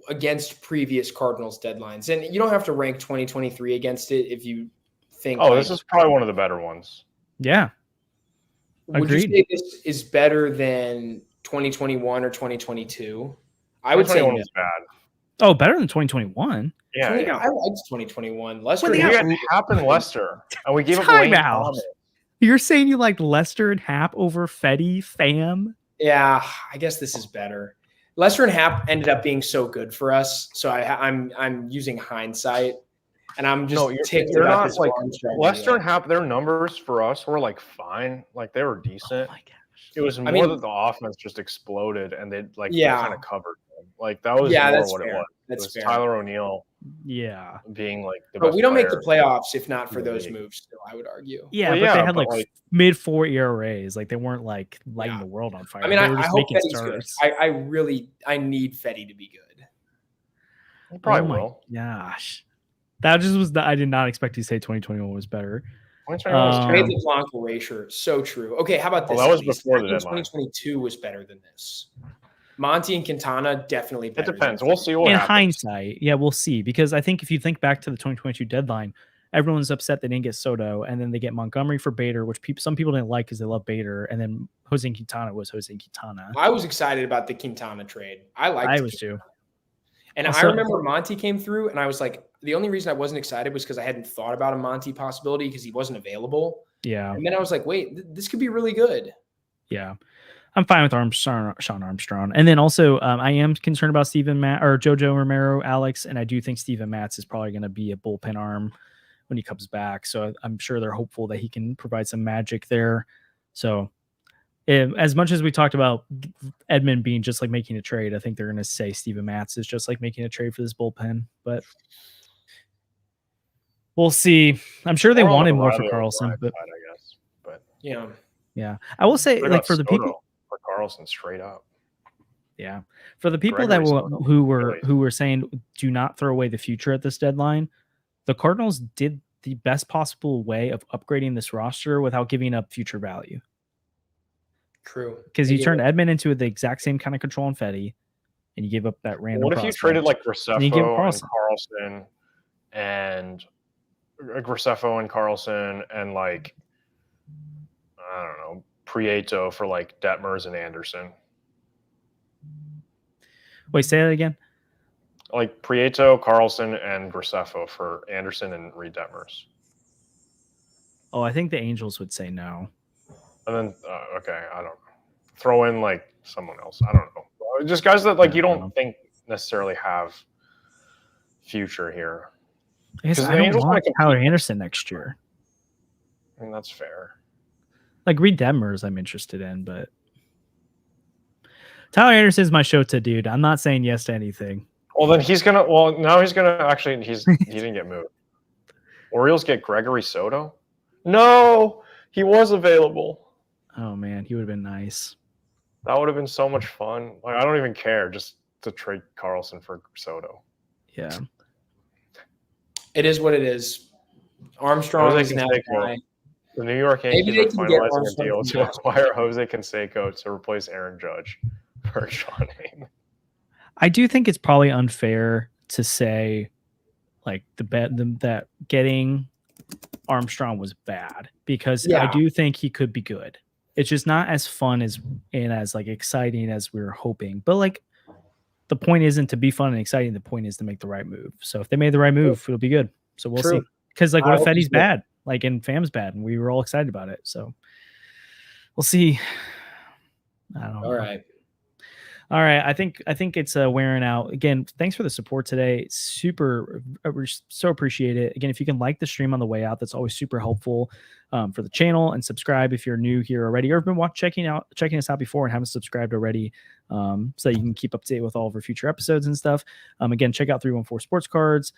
against previous Cardinals deadlines, and you don't have to rank 2023 against it if you think. Oh, this is probably one of the better ones. Yeah. Would you say this is better than 2021 or 2022? I would say was bad. Oh, better than 2021. Yeah, I liked 2021. Lester, we had Hap and Lester, and we gave up Time out. You're saying you liked Lester and Hap over Fedde, Pham? Yeah, I guess this is better. Lester and Hap ended up being so good for us, so I'm using hindsight, and I'm just ticked about this. Like Lester and Hap, their numbers for us were like fine, like they were decent. Oh my gosh. It was more that the offense just exploded, and they kind of covered them. Like that was more what it was. That's it was fair. Tyler O'Neill. Yeah, being like the but best we don't player. make the playoffs if not for those moves. Still, I would argue. Yeah, but they had like mid 4 ERAs. Like they weren't like lighting the world on fire. I mean, I hope Fedde's starts. good. I need Fedde to be good. He probably will. Gosh, that just was. I did not expect you to say 2021 was better. 2021 was the Blanc erasure. So true. Okay, how about this? Well, that was before the deadline. 2022 was better than this. Monty and Quintana definitely better. It depends. We'll see what happens. In hindsight, yeah, we'll see. Because I think if you think back to the 2022 deadline, everyone's upset they didn't get Soto, and then they get Montgomery for Bader, which some people didn't like because they love Bader, and then Jose Quintana was Jose Quintana. I was excited about the Quintana trade. I was too. And I remember Monty came through, and I was like, the only reason I wasn't excited was because I hadn't thought about a Monty possibility because he wasn't available. Yeah. And then I was like, wait, this could be really good. Yeah. I'm fine with Sean Armstrong. And then also, I am concerned about Jojo Romero, Alex, and I do think Steven Matz is probably going to be a bullpen arm when he comes back. So I'm sure they're hopeful that he can provide some magic there. So as much as we talked about Edman being just like making a trade, I think they're going to say Steven Matz is just like making a trade for this bullpen. But we'll see. I'm sure they wanted more for Carlson, but I guess. But yeah. I will say, like for the people. For Carlson straight up. Yeah. For the people who were saying do not throw away the future at this deadline, the Cardinals did the best possible way of upgrading this roster without giving up future value. True. Because you turned Edman into the exact same kind of control in Fedde, and you gave up that random. What if you traded like Graceffo and Carlson and like I don't know, Prieto for like Detmers and Anderson? Wait, say that again. Like Prieto, Carlson, and Graceffo for Anderson and Reed Detmers. Oh, I think the Angels would say no. And then, okay, I don't know. Throw in like someone else. I don't know. Just guys that like you don't think necessarily have future here. I guess I don't want Tyler Anderson next year. I mean, that's fair. Like Reed Detmers, I'm interested in, but Tyler Anderson is my Shota dude. I'm not saying yes to anything. Well, then now he's gonna actually. He didn't get moved. Orioles get Gregory Soto. No, he was available. Oh man, he would have been nice. That would have been so much fun. Like I don't even care just to trade Carlson for Soto. Yeah, it is what it is. Armstrong is now guy. The New York Yankees are finalizing a deal to acquire Jose Canseco to replace Aaron Judge for Sean Hain. I do think it's probably unfair to say like that getting Armstrong was bad because I do think he could be good. It's just not as fun and as like exciting as we were hoping. But like the point isn't to be fun and exciting. The point is to make the right move. So if they made the right move, it'll be good. So we'll see. Because like, what if Fedde's bad? Like, and Pham's bad, and we were all excited about it. So we'll see. I don't know. All right. I think it's wearing out. Again, thanks for the support today. Super, we so appreciate it. Again, if you can like the stream on the way out, that's always super helpful for the channel, and subscribe if you're new here already, or have been checking us out before and haven't subscribed already, so that you can keep up to date with all of our future episodes and stuff. Again, check out 314 Sports Cards.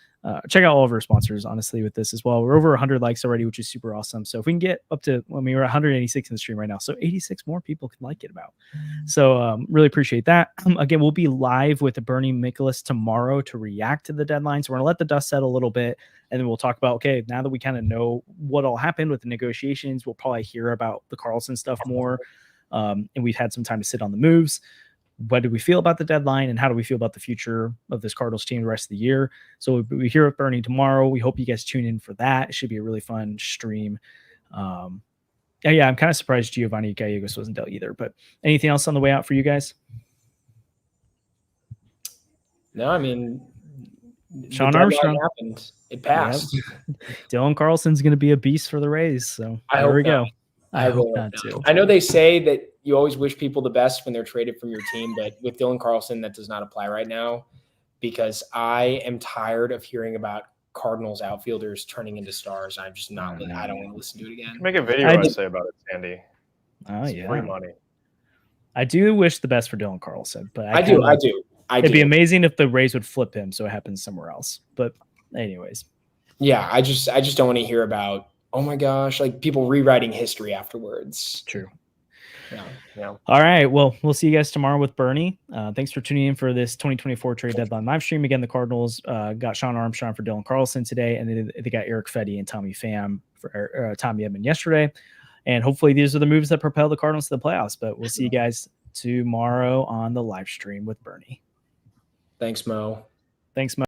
Check out all of our sponsors, honestly, with this as well. We're over 100 likes already, which is super awesome. So if we can get up to, I mean, we're 186 in the stream right now, so 86 more people can like it about. So really appreciate that. Again, we'll be live with Bernie Michaelis tomorrow to react to the deadline. So we're gonna let the dust settle a little bit, and then we'll talk about, okay, now that we kind of know what all happened with the negotiations, we'll probably hear about the Carlson stuff more. And we've had some time to sit on the moves. What do we feel about the deadline, and how do we feel about the future of this Cardinals team the rest of the year? So we hear with Bernie tomorrow. We hope you guys tune in for that. It should be a really fun stream. Yeah, I'm kind of surprised Giovanny Gallegos wasn't dealt either. But anything else on the way out for you guys? No, I mean, Sean Armstrong happened. It passed. Yep. Dylan Carlson's going to be a beast for the Rays. So there we go. I hope not too. I know they say that you always wish people the best when they're traded from your team, but with Dylan Carlson, that does not apply right now, because I am tired of hearing about Cardinals outfielders turning into stars. I'm just not. I don't want to listen to it again. Make a video and say about it, Sandy. Oh, it's yeah. Free money. I do wish the best for Dylan Carlson, but I do. It'd be amazing if the Rays would flip him so it happens somewhere else. But anyways. Yeah, I just don't want to hear about, oh my gosh, like people rewriting history afterwards. True. Yeah. All right. Well, we'll see you guys tomorrow with Bernie. Thanks for tuning in for this 2024 trade deadline live stream. Again, the Cardinals got Sean Armstrong for Dylan Carlson today, and they got Erick Fedde and Pham for Tommy Edman yesterday. And hopefully these are the moves that propel the Cardinals to the playoffs. But we'll see you guys tomorrow on the live stream with Bernie. Thanks, Mo. Thanks, Mo.